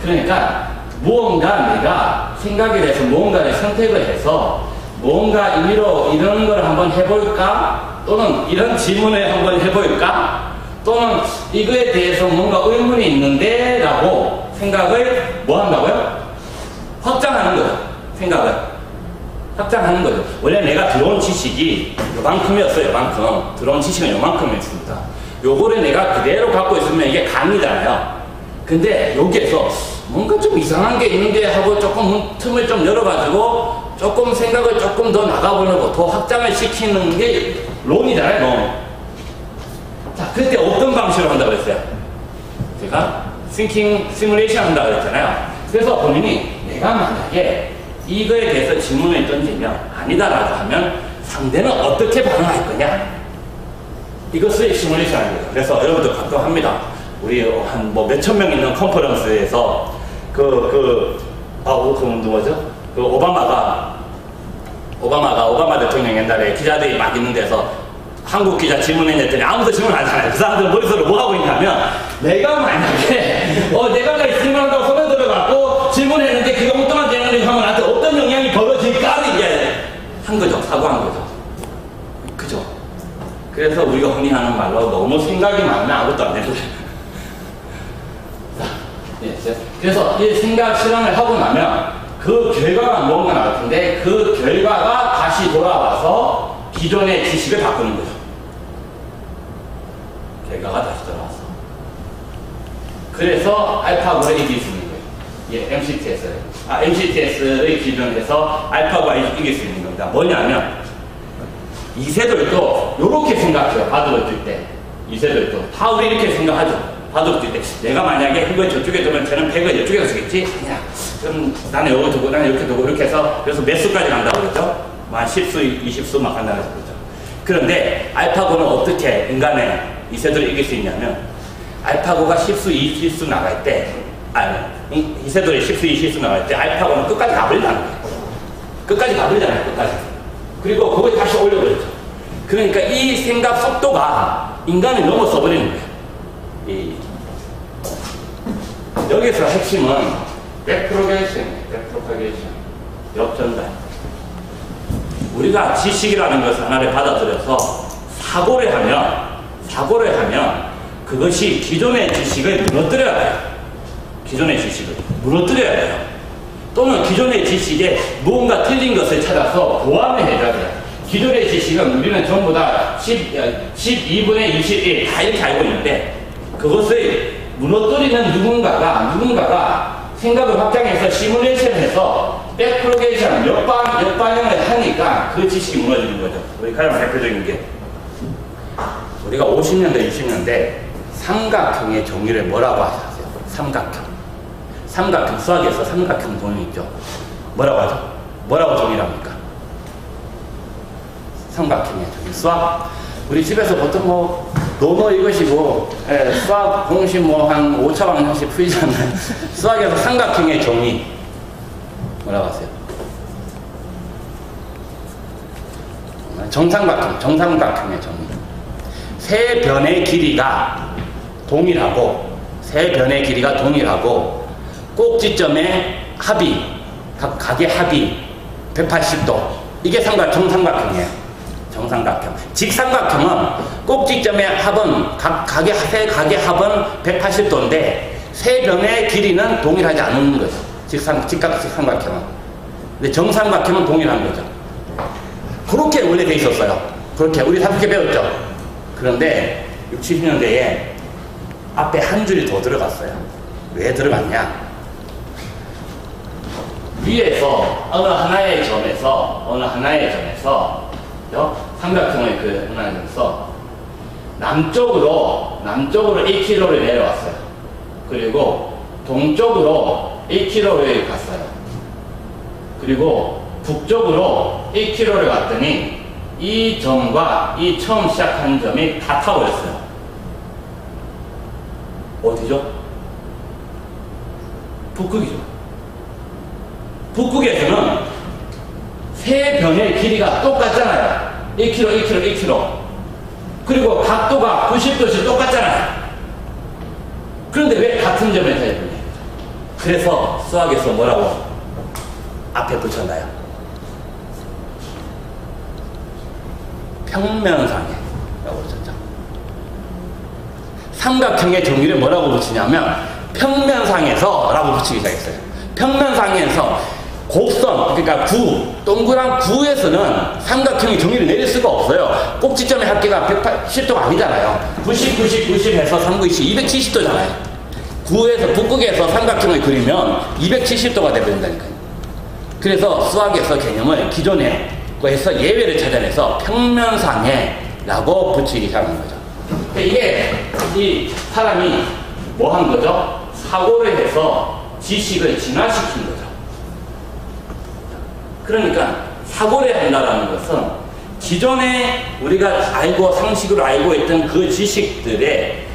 그러니까 무언가 내가 생각에 대해서 무언가를 선택을 해서 뭔가 임의로 이런 걸 한번 해볼까? 또는 이런 질문을 한번 해볼까? 또는 이거에 대해서 뭔가 의문이 있는데 라고 생각을 뭐 한다고요? 확장하는 거죠. 생각을 확장하는 거죠. 원래 내가 들어온 지식이 요만큼이었어요. 요만큼. 들어온 지식은 요만큼이었습니다. 요거를 내가 그대로 갖고 있으면 이게 강이잖아요. 근데 여기에서 뭔가 좀 이상한 게 있는데 하고 조금 틈을 좀 열어가지고 조금 생각을 조금 더 나가보려고 더 확장을 시키는 게 론이잖아요. 론. 자, 그때 어떤 방식으로 한다고 그랬어요? 제가 thinking simulation 한다고 그랬잖아요. 그래서 본인이 내가 만약에 이거에 대해서 질문을 던지면 아니다라고 하면 상대는 어떻게 반응할 거냐? 이것을 시뮬레이션 하는 거예요. 그래서 여러분들 가끔 합니다. 우리 한 뭐 몇천 명 있는 컨퍼런스에서 누구죠? 오바마 대통령 옛날에 기자들이 막 있는 데서 한국 기자 질문했더니 아무도 질문 안 하잖아요. 그 사람들은 머릿속으로 뭐 하고 있냐면 내가 만약에 내가 질문한다고 손에 들어갖고 질문했는데 그거 엉뚱한 질문을 하면 나한테 어떤 영향이 벌어질까를 이제 한 거죠. 사고한 거죠. 그죠? 그래서 우리가 흔히 하는 말로 너무 생각이 많으면 아무것도 안 되는 거예요. 그래서 이 생각 실험을 하고 나면 그 결과가 뭔가 나올 텐데 그 결과가 다시 돌아와서 기존의 지식을 바꾸는 거죠. 결과가 다시 돌아와서. 그래서 알파고를 이길 수 있는 거예요. 예, MCTS를 기준으로 해서 알파고가 이길 수 있는 겁니다. 뭐냐면 이세돌도 이렇게 생각해요. 바둑을 뜰 때. 이세돌도 다 우리 이렇게 생각하죠. 바둑 뜰 때 내가 만약에 흙을 저쪽에 두면 쟤는 백을 이쪽에 두겠지? 아니야. 그럼 나는 여기 두고 나는 이렇게 두고 이렇게 해서 그래서 몇 수까지 간다고 그랬죠? 한 10수, 20수 막 간다고 그랬죠. 그런데 알파고는 어떻게 인간의 이세돌을 이길 수 있냐면 알파고가 10수, 20수 나갈 때 이세돌이 10수, 20수 나갈 때 알파고는 끝까지 가버린다는 거예요. 끝까지 가버리잖아요. 끝까지. 그리고 그걸 다시 올려버렸죠. 그러니까 이 생각 속도가 인간을 넘어서 버리는 거예요. 여기서 핵심은 백프로게이션이에요. 역전달. 우리가 지식이라는 것을 하나를 받아들여서 사고를 하면 그것이 기존의 지식을 무너뜨려야 돼요. 기존의 지식을 무너뜨려야 돼요. 또는 기존의 지식에 무언가 틀린 것을 찾아서 보완을 해줘야 돼요. 기존의 지식은 우리는 전부 다 12분의 21 다 이렇게 알고 있는데 그것을 무너뜨리는 누군가가 생각을 확장해서 시뮬레이션을 해서 백프로게이션 역반영을 하니까 그 지식이 무너지는 거죠. 우리 가장 대표적인 게 우리가 50년대 60년대 삼각형의 종류를 뭐라고 하세요? 삼각형 수학에서 삼각형 종류 있죠. 뭐라고 하죠? 뭐라고 정의합니까? 삼각형의 종류 수학 우리 집에서 보통 노노 이것이고 수학 공식 한 5차 방정식 풀이잖아요. 수학에서 삼각형의 종이 뭐라고 하세요? 정삼각형의 종이. 세 변의 길이가 동일하고 꼭지점의 합이 각의 합이 180도 이게 정삼각형이에요. 정삼각형. 직삼각형은 꼭지점의 합은 각의 합은 180도인데 세 변의 길이는 동일하지 않은 거죠. 직삼각형은. 근데 정삼각형은 동일한 거죠. 그렇게 원래 돼 있었어요. 그렇게 우리 30개 배웠죠. 그런데 60, 70년대에 앞에 한 줄이 더 들어갔어요. 왜 들어갔냐? 위에서 어느 하나의 점에서 삼각형을 하나에서 남쪽으로 1km를 내려왔어요. 그리고 동쪽으로 1km를 갔어요. 그리고 북쪽으로 1km를 갔더니 이 점과 이 처음 시작한 점이 같아버렸어요. 어디죠? 북극이죠. 북극에서는 세 변의 길이가 똑같잖아요. 1km, 1km, 1km. 그리고 각도가 90도씩 똑같잖아요. 그런데 왜 같은 점에서 해보냐. 그래서 수학에서 뭐라고 앞에 붙였나요? 평면상에 라고 붙였죠. 삼각형의 정의를 뭐라고 붙이냐면 평면상에서 라고 붙이기 시작했어요. 평면상에서 곡선, 그러니까 동그란 구에서는 삼각형의 정의를 내릴 수가 없어요. 꼭지점의 합계가 180도가 아니잖아요. 90, 90, 90 해서 3, 9, 20, 270도잖아요. 구에서, 북극에서 삼각형을 그리면 270도가 되버린다니까요. 그래서 수학에서 개념을 기존에 거에서 예외를 찾아내서 평면상에 라고 붙이기 시작한 거죠. 이게 이 사람이 뭐 한 거죠? 사고를 해서 지식을 진화시킨 거죠. 그러니까 사고를 한다는 것은 기존에 우리가 알고 상식으로 알고 있던 그 지식들에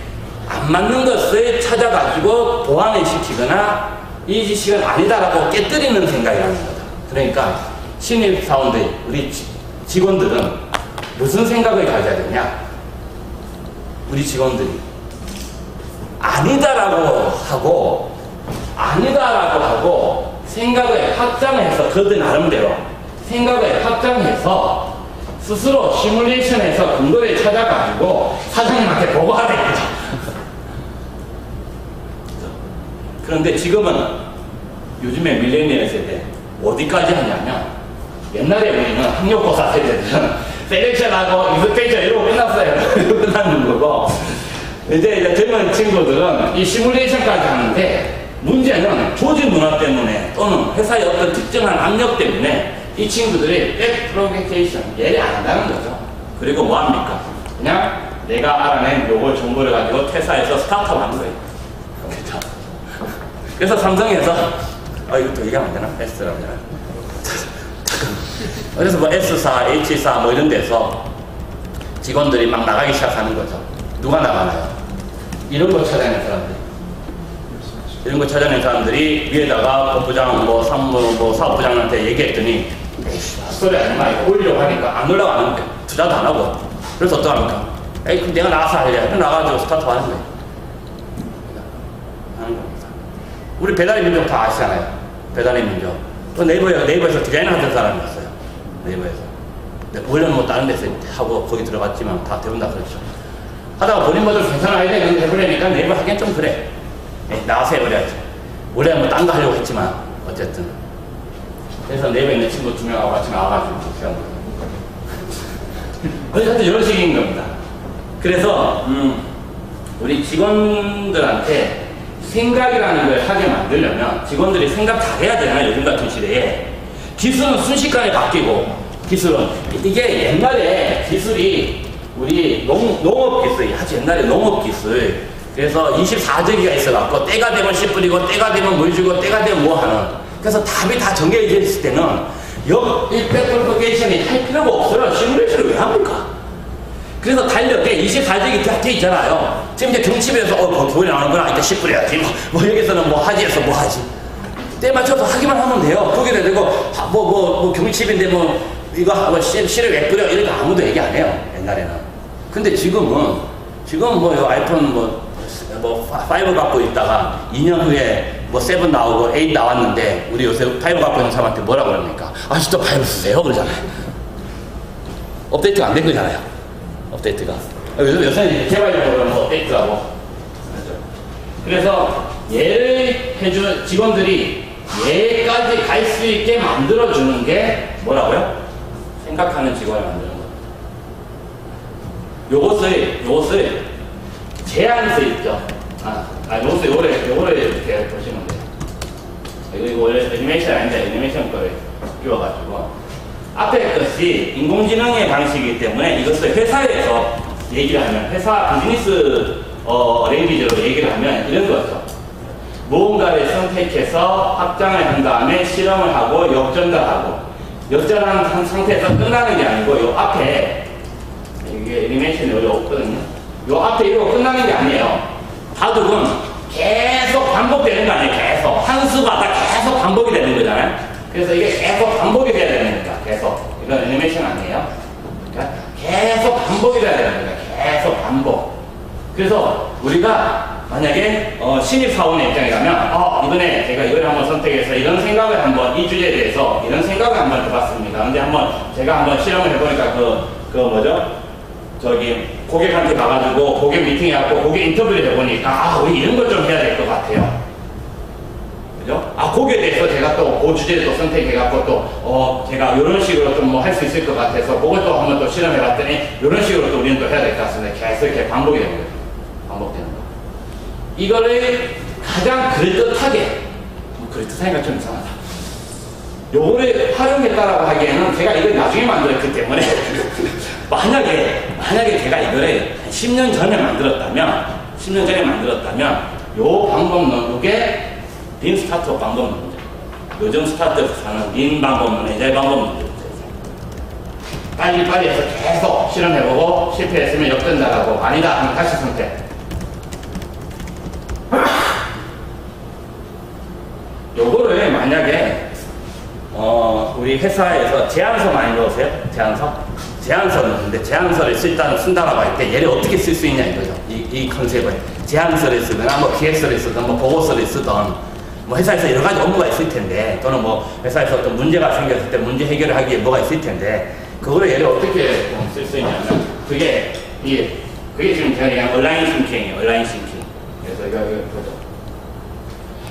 안 맞는 것을 찾아가지고 보완을 시키거나 이 지식은 아니다라고 깨뜨리는 생각이라는 거죠. 그러니까 신입사원들, 우리 직원들은 무슨 생각을 가져야 되냐? 우리 직원들이 아니다라고 하고 생각을 확장해서 그들 나름대로 생각을 확장해서 스스로 시뮬레이션에서 근거를 찾아가지고 사장님한테 보고하라 이거죠. 그런데 지금은 요즘에 밀레니얼 세대 어디까지 하냐면 옛날에 우리는 학력고사 세대들은 셀렉션하고 인스펙션 이러고 끝났어요. 이러고 끝나는 거고 이제 젊은 친구들은 이 시뮬레이션까지 하는데 문제는 조직 문화 때문에 또는 회사의 어떤 특정한 압력 때문에 이 친구들이 백 프로게이션 이해를 안 한다는 거죠. 그리고 뭐 합니까? 그냥 내가 알아낸 요걸 정보를 가지고 퇴사해서 스타트업 하는 거예요. 그렇죠? 그래서 삼성에서 이것도 얘기하면 안 되나? S라고 하면 되나? 그래서 뭐 S사, H사 뭐 이런 데서 직원들이 막 나가기 시작하는 거죠. 누가 나가나요? 이런 거 찾아내는 사람들. 이런 거 찾아낸 사람들이 위에다가 본부장, 뭐 상무, 뭐 사업부장한테 얘기했더니 에이씨, 헛소리 하지 마. 이거 올리려고 하니까 안 올라가는 거예요. 투자도 안 하고. 그래서 어떡합니까? 에이, 그럼 내가 나가서 할래. 그럼 나가가지고 스타트 하는 거예요. 하는 겁니다. 우리 배달의 민족 다 아시잖아요. 배달의 민족. 또 네이버에서 디자인을 하던 사람이었어요. 네이버에서. 원래는 뭐 다른 데서 하고 거기 들어갔지만 다 대부분 다 그렇죠. 하다가 본인 뭐좀 괜찮아 이래 해보려니까 네이버 하기엔 좀 그래. 나와서 해버려야지. 원래 뭐 딴 거 하려고 했지만 어쨌든. 그래서 네이버에 있는 친구 2명하고 같이 나와가지고 시간 거의 이런 식인 겁니다. 그래서 우리 직원들한테 생각이라는 걸 하게 만들려면 직원들이 생각 잘해야 되잖아요. 요즘 같은 시대에. 기술은 순식간에 바뀌고 기술은 이게 옛날에 기술이 우리 농업기술 아주 옛날에 농업기술 그래서 24제기가 있어갖고 때가 되면 씨 뿌리고 때가 되면 물 주고 때가 되면 뭐 하는 그래서 답이 다 정해져 있을 때는 이 백프로게이션이 할 필요가 없어요. 시뮬레이션을 왜 합니까? 그래서 달력에 24제기 다 돼 있잖아요. 지금 이제 경칩에서 거기 돌이 나오는구나 이따 씨 뿌려야지 뭐 여기서는 뭐 하지 해서 뭐 하지 때 맞춰서 하기만 하면 돼요. 거기다 대고 뭐 경칩인데 뭐 이거 씨를 왜 뿌려 이렇게 아무도 얘기 안 해요. 옛날에는. 근데 지금 뭐 아이폰 뭐 5 갖고 있다가 2년 후에 뭐 7 나오고 8 나왔는데 우리 요새 5 갖고 있는 사람한테 뭐라 그럽니까? 아직도 5 쓰세요? 그러잖아요. 업데이트가 안 된 거잖아요. 업데이트가. 요새는 개발적으로 뭐 업데이트하고. 그래서 얘를 해준 직원들이 얘까지 갈 수 있게 만들어주는 게 뭐라고요? 생각하는 직원을 만드는 거예요. 요것을 제한서 있죠. 요거를 이렇게 보시면 돼요. 이거 원래 애니메이션 아닌데 애니메이션 거를 끼워가지고 앞에 것이 인공지능의 방식이기 때문에 이것을 회사에서 얘기를 하면 회사 비즈니스 랭귀지로 얘기를 하면 이런 거죠. 무언가를 선택해서 확장을 한 다음에 실험을 하고 역전달하고 역전한 상태에서 끝나는 게 아니고 요 앞에 이게 애니메이션이 원래 없거든요. 요 앞에 이러고 끝나는 게 아니에요. 바둑은 계속 반복되는 거 아니에요. 계속 한 수가 다 계속 반복이 되는 거잖아요. 그래서 이게 계속 반복이 돼야 됩니다. 계속. 이건 애니메이션 아니에요. 그러니까 계속 반복이 돼야 됩니다. 계속 반복. 그래서 우리가 만약에 신입사원의 입장이라면 이번에 제가 이걸 한번 선택해서 이런 생각을 한번 이 주제에 대해서 이런 생각을 한번 해봤습니다. 근데 제가 한번 실험을 해보니까 그 뭐죠? 저기 고객한테 가가지고 고객 미팅해갖고 고객 인터뷰를 해보니까 우리 이런 걸 좀 해야 될 것 같아요. 그죠? 거기에 대해서 제가 또 그 주제를 또 선택해갖고 또 제가 이런 식으로 좀 뭐 할 수 있을 것 같아서 그걸 또 한번 또 실험해봤더니 이런 식으로 또 우리는 또 해야 될 것 같습니다. 계속 이렇게 반복이 되는 거예요. 반복되는 거. 이거를 가장 그럴듯하게, 그럴듯하니까 좀 이상하다. 요거를 활용했다라고 하기에는 제가 이걸 나중에 만들었기 때문에 만약에 제가 이거를 한 10년 전에 만들었다면 요 방법론, 요게 린 스타트업 방법론이죠. 요즘 스타트업에서 사는 린 방법론, 에자일 방법론이죠. 빨리 해서 계속 실험해보고 실패했으면 역전 나가고 아니다 하면 다시 선택. 요거를 만약에 우리 회사에서 제안서 많이 넣으세요? 제안서 넣는데 제안서를 쓴다라고 할 때 얘를 어떻게 쓸 수 있냐 이거죠. 이 컨셉을 제안서를 쓰든 뭐 기획서를 쓰든 뭐 보고서를 쓰든 뭐 회사에서 여러 가지 업무가 있을 텐데 또는 뭐 회사에서 어떤 문제가 생겼을 때 문제 해결을 하기 위해 뭐가 있을 텐데 그거를 얘를 어떻게 쓸 수 있냐면 그게 지금 제가 그냥 온라인 싱킹이에요. 온라인 싱킹. 그래서 이거 보죠.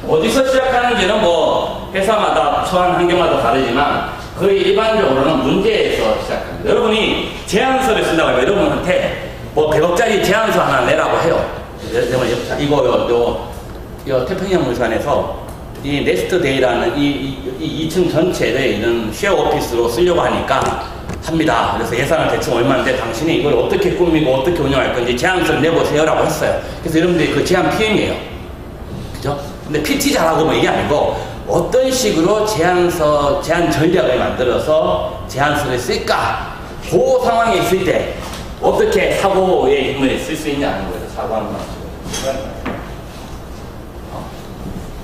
어디서 시작하는지는 뭐 회사마다 처한 환경마다 다르지만 거의 일반적으로는 문제에서 시작합니다. 여러분이 제안서를 쓴다고 하면 여러분한테 뭐 100억짜리 제안서 하나 내라고 해요. 이거 태평양 물산에서 이 네스트데이라는 이 2층 전체를 이런 쉐어 오피스로 쓰려고 하니까 합니다. 그래서 예산은 대충 얼마인데 당신이 이걸 어떻게 꾸미고 어떻게 운영할 건지 제안서를 내보세요라고 했어요. 그래서 여러분들이 그 제안 PM이에요. 그죠? 근데 PT 잘하고 뭐 이게 아니고 어떤 식으로 제안 전략을 만들어서 제안서를 쓸까? 그 상황에 있을 때 어떻게 사고의 힘을 쓸 수 있냐는 거죠. 사고하는 거.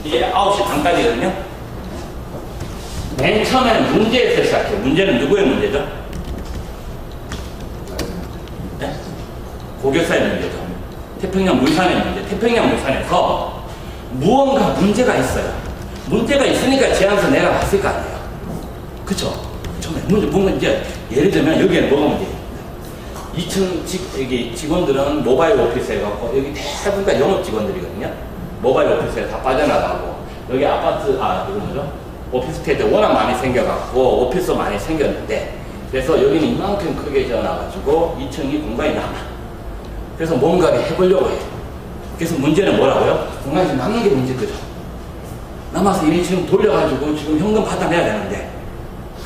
이게 9시 반까지거든요. 맨 처음에는 문제에서 시작해요. 문제는 누구의 문제죠? 네? 고객사의 문제죠. 태평양 물산의 문제. 태평양 물산에서 무언가 문제가 있어요. 문제가 있으니까 제안서 내려갔을 거 아니에요. 그쵸? 처음에 뭔가 이제 예를 들면 여기에는 뭐가 문제예요? 2층 여기 직원들은 모바일 오피스에 가고 여기 대부분 다 영업 직원들이거든요. 모바일 오피스에 다 빠져나가고 여기 아파트 이거 뭐죠? 오피스텔도 워낙 많이 생겨갖고 오피스도 많이 생겼는데 그래서 여기는 이만큼 크게 지어놔가지고 2층이 공간이 남아. 그래서 뭔가를 해보려고 해요. 그래서 문제는 뭐라고요? 공간이 좀 남는 게 문제 그죠? 남아서 일이 지금 돌려가지고 지금 현금 받아내야 되는데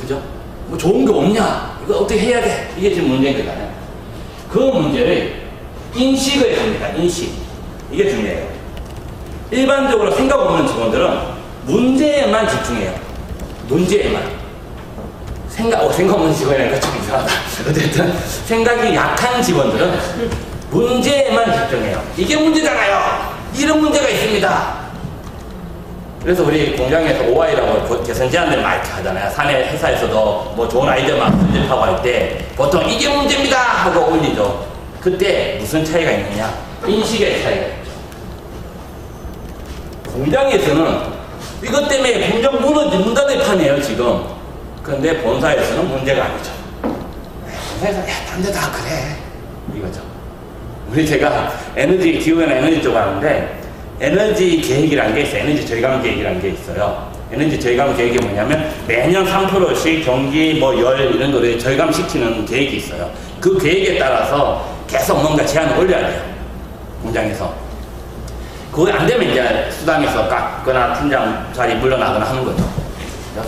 그죠? 뭐 좋은 게 없냐? 이거 어떻게 해야 돼? 이게 지금 문제인 거잖아요. 그 문제를 인식을 합니다. 인식. 이게 중요해요. 일반적으로 생각 없는 직원들은 문제에만 집중해요. 문제에만. 생각 없는 직원이라니까 좀 이상하다. 어쨌든 생각이 약한 직원들은 문제에만 집중해요. 이게 문제잖아요. 이런 문제가 있습니다. 그래서 우리 공장에서 OI라고 개선 제안들 많이 하잖아요. 사내 회사에서도 뭐 좋은 아이디어 막 수집하고 할 때 보통 이게 문제입니다 하고 올리죠. 그때 무슨 차이가 있느냐? 인식의 차이가 있죠. 공장에서는 이것 때문에 공장 무너진다는 판이에요 지금. 그런데 본사에서는 문제가 아니죠. 본사에서 딴 데 다 그래 이거죠. 제가 에너지 기후변화 에너지 쪽 하는데 에너지 계획이라는 게 있어요. 에너지 절감 계획이라는 게 있어요. 에너지 절감 계획이 뭐냐면 매년 3%씩 전기, 뭐 열 이런 거를 절감시키는 계획이 있어요. 그 계획에 따라서 계속 뭔가 제안을 올려야 돼요. 공장에서. 그거 안 되면 이제 수당에서 깎거나 팀장 자리 물러나거나 하는 거죠.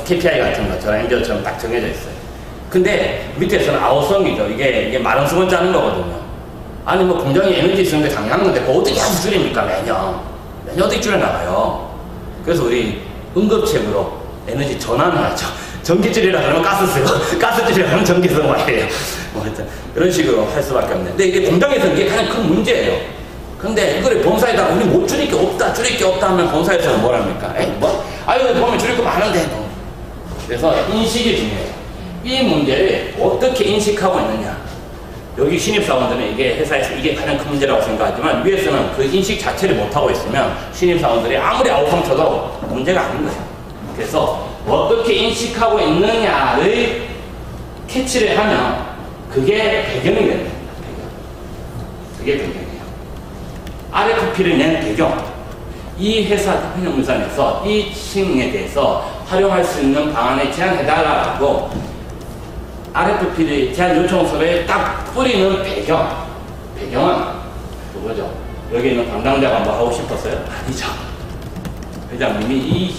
KPI 같은 것처럼 엔저처럼 딱 정해져 있어요. 근데 밑에서는 아웃성이죠. 이게 마른 수건 짜는 거거든요. 아니 뭐 공장이 에너지 쓰는 게 당연한 건데 그거 어떻게 하고 줄입니까 매년 어떻게 줄여나가요. 그래서 우리 응급책으로 에너지 전환을 하죠. 전기 줄이라 그러면 가스 쓰고 가스 줄이라 그러면 전기 쓰고 말이에요. 뭐 하여튼 그런 식으로 할 수밖에 없는데 근데 이게 공장에서 이게 가장 큰 문제예요. 근데 이거를 본사에다가 우리 못 줄일 게 없다 하면 본사에서는 뭐랍니까? 보면 줄일 거 많은데 그래서 인식이 중요해요. 이 문제를 어떻게 인식하고 있느냐. 여기 신입사원들은 이게 회사에서 이게 가장 큰 문제라고 생각하지만 위에서는 그 인식 자체를 못하고 있으면 신입사원들이 아무리 아우성 쳐도 문제가 아닌 거예요. 그래서 어떻게 인식하고 있느냐를 캐치를 하면 그게 배경이 되는 겁니다. 그게 배경이에요. RFP를 낸 배경. 이 회사 태평양물산에서 이 층에 대해서 활용할 수 있는 방안을 제안해달라고 RFP를 제안 요청서를 딱 뿌리는 배경은 그거죠. 여기 있는 담당자가 뭐 하고 싶었어요? 아니죠. 회장님이 이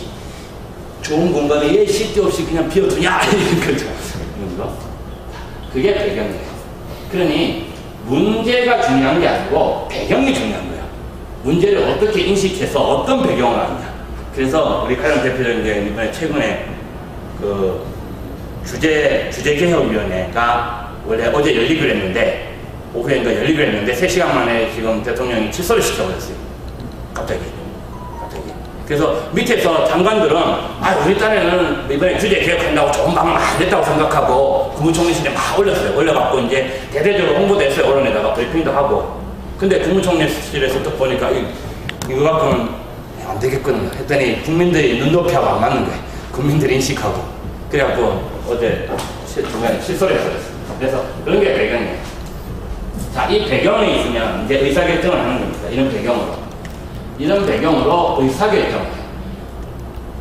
좋은 공간에 왜 쓸데없이 그냥 비워두냐 이런 거죠. 그게 배경이에요. 그러니 문제가 중요한 게 아니고 배경이 중요한 거예요. 문제를 어떻게 인식해서 어떤 배경을 하느냐. 그래서 우리 칼럼 대표님 이번에 최근에 그 주제개혁위원회가 원래 어제 열리기로 했는데 오후에인가 열리기로 했는데 3시간 만에 지금 대통령이 취소를 시켜버렸어요. 갑자기. 그래서 밑에서 장관들은 우리 딴에는 이번에 주제 개혁한다고 좋은 방법 안 됐다고 생각하고 국무총리실에 막 올렸어요. 올려갖고 이제 대대적으로 홍보도 했어요. 언론에다가 브리핑도 하고. 근데 국무총리실에서 또 보니까 이거 갖고는 안 되겠거든요. 했더니 국민들이 눈높이하고 안 맞는 거예요. 국민들이 인식하고. 그래갖고 어제 중간에 실소를 해버렸어요. 그래서 그런 게 배경이에요. 자, 이 배경이 있으면 이제 의사결정을 하는 겁니다. 이런 배경으로 의사결정을 해요.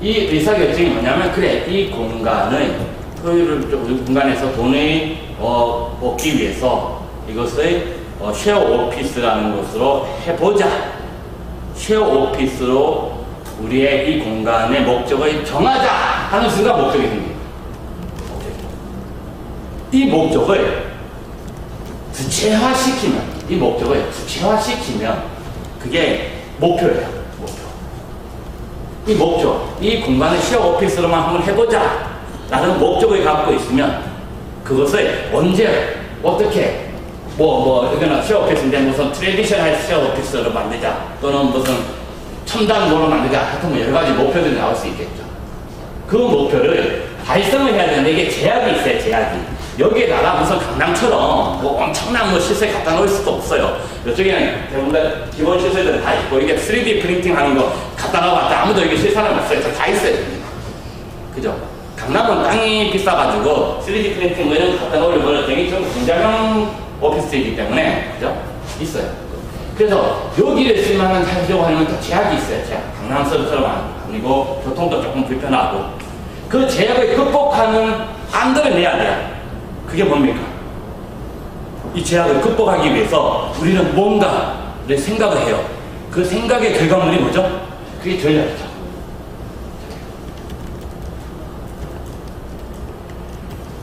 이 의사결정이 뭐냐면, 그래, 이 공간을, 공간에서 돈을 얻기 위해서 이것을 쉐어 오피스라는 것으로 해보자. 쉐어 오피스로 우리의 이 공간의 목적을 정하자 하는 순간 목적이 생깁니다. 이 목적을 구체화시키면, 그게 목표예요. 이 목표, 이 공간을 쉐어 오피스로만 한번 해보자 라는 목적을 갖고 있으면 그것을 언제, 어떻게, 이거는 쉐어 오피스인데 무슨 트레디셔널 쉐어 오피스로 만들자 또는 무슨 첨단 뭐로 만들자 하여튼 여러 가지 목표들이 나올 수 있겠죠. 그 목표를 달성을 해야 되는데 이게 제약이 있어요. 제약이. 여기에다가 무슨 강남처럼 엄청난 시설 갖다 놓을 수도 없어요. 이쪽에는 대부분 기본 시설들은 다 있고, 이게 3D 프린팅 하는 거 갖다 놔봤자 아무도 여기 실사는 없어요. 다 있어요. 그죠? 강남은 땅이 비싸가지고 3D 프린팅 이런 거 갖다 놓으려면 되게 좀 중장형 오피스이기 때문에, 그죠? 있어요. 그래서 여기를 쓸만한 하려고 하면 또 제약이 있어요. 제약. 강남 서비스처럼 아니고 교통도 조금 불편하고. 그 제약을 극복하는 안들을 내야 돼요. 그게 뭡니까? 이 제약을 극복하기 위해서 우리는 뭔가를 생각을 해요. 그 생각의 결과물이 뭐죠? 그게 전략이죠.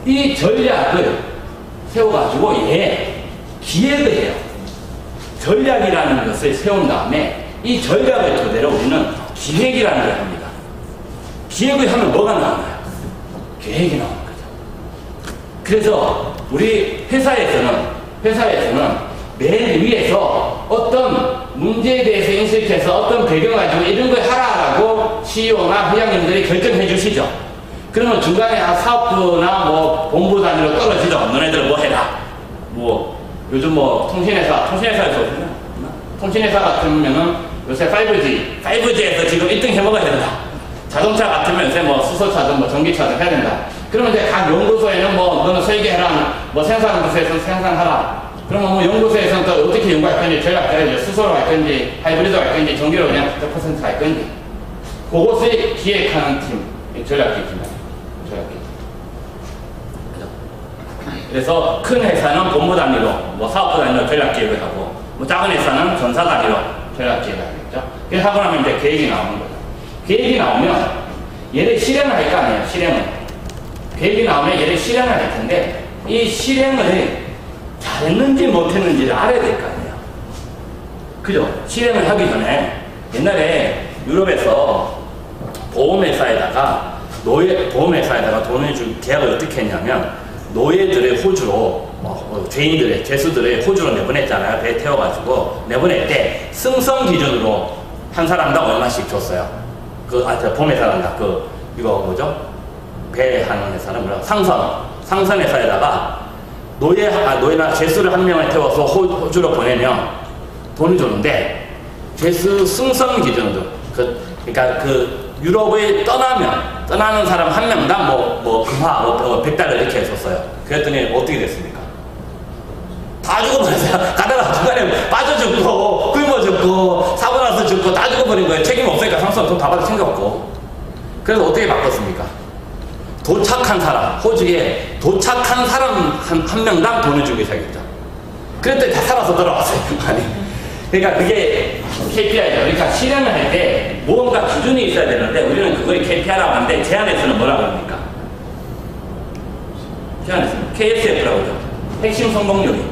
이 전략을 세워가지고 기획을 해요. 전략이라는 것을 세운 다음에 이 전략을 토대로 우리는 기획이라는 걸 합니다. 기획을 하면 뭐가 나오나요? 계획이 나오는 거죠. 그래서 우리 회사에서는 맨 위에서 어떤 문제에 대해서 인식해서 어떤 배경을 가지고 이런 걸 하라라고 CEO나 회장님들이 결정해 주시죠. 그러면 중간에 사업부나 본부 단위로 떨어지죠. 너네들 뭐 해라. 요즘 통신회사에서 통신회사 같으면은 요새 5G에서 지금 1등 해먹어야 된다. 자동차 같으면 요새 수소차든 전기차든 해야 된다. 그러면 이제 각 연구소에는 너는 설계해라, 생산부서에서 생산하라. 그러면 연구소에서는 또 어떻게 연구할 건지, 전략 짜야죠. 수소로 할 건지, 하이브리드 할 건지, 전기로 그냥 100% 할 건지. 그것을 기획하는 팀, 전략기입니다. 그래서 큰 회사는 본부 단위로, 사업부 단위로 전략 기획을 하고, 작은 회사는 전사 단위로 전략 기획을 하겠죠. 그래서 하고 나면 이제 계획이 나오는 거죠. 계획이 나오면 얘를 실행을 할 거 아니에요. 계획이 나오면 얘를 실행을 할 텐데, 이 실행을 잘했는지 못했는지를 알아야 될 거 아니에요. 그죠? 실행을 하기 전에 옛날에 유럽에서 보험회사에다가 돈을 줄 계약을 어떻게 했냐면, 노예들의 호주로, 죄수들의 호주로 내보냈잖아요. 배에 태워가지고 내보낼 때 승성 기준으로 한 사람당 얼마씩 줬어요. 보험회사란다. 이거 뭐죠? 배하는 회사는 뭐라 상선 회사에다가 노예나 죄수를 한 명을 태워서 호주로 보내면 돈을 주는데 죄수 승선 기준으로 그러니까 그 유럽에 떠나는 사람 한 명당 금화 $100 이렇게 했었어요. 그랬더니 어떻게 됐습니까? 다 죽어버렸어요. 가다가 중간에 빠져 죽고 굶어 죽고 사고 나서 죽고 다 죽어버린 거예요. 책임 없으니까 상선 돈 다 받아 챙겼고. 그래서 어떻게 바꿨습니까? 도착한 사람, 호주에 도착한 사람 한 명당 돈을 주기 시작했죠. 그랬더니 다 살아서 돌아왔어요. 아니, 그러니까 그게 KPI죠. 그러니까 실행을 할 때 무언가 기준이 있어야 되는데 우리는 그걸 KPI라고 하는데 제안에서는 뭐라고 합니까? 제안에서는 KSF라고 하죠. 핵심 성공률이.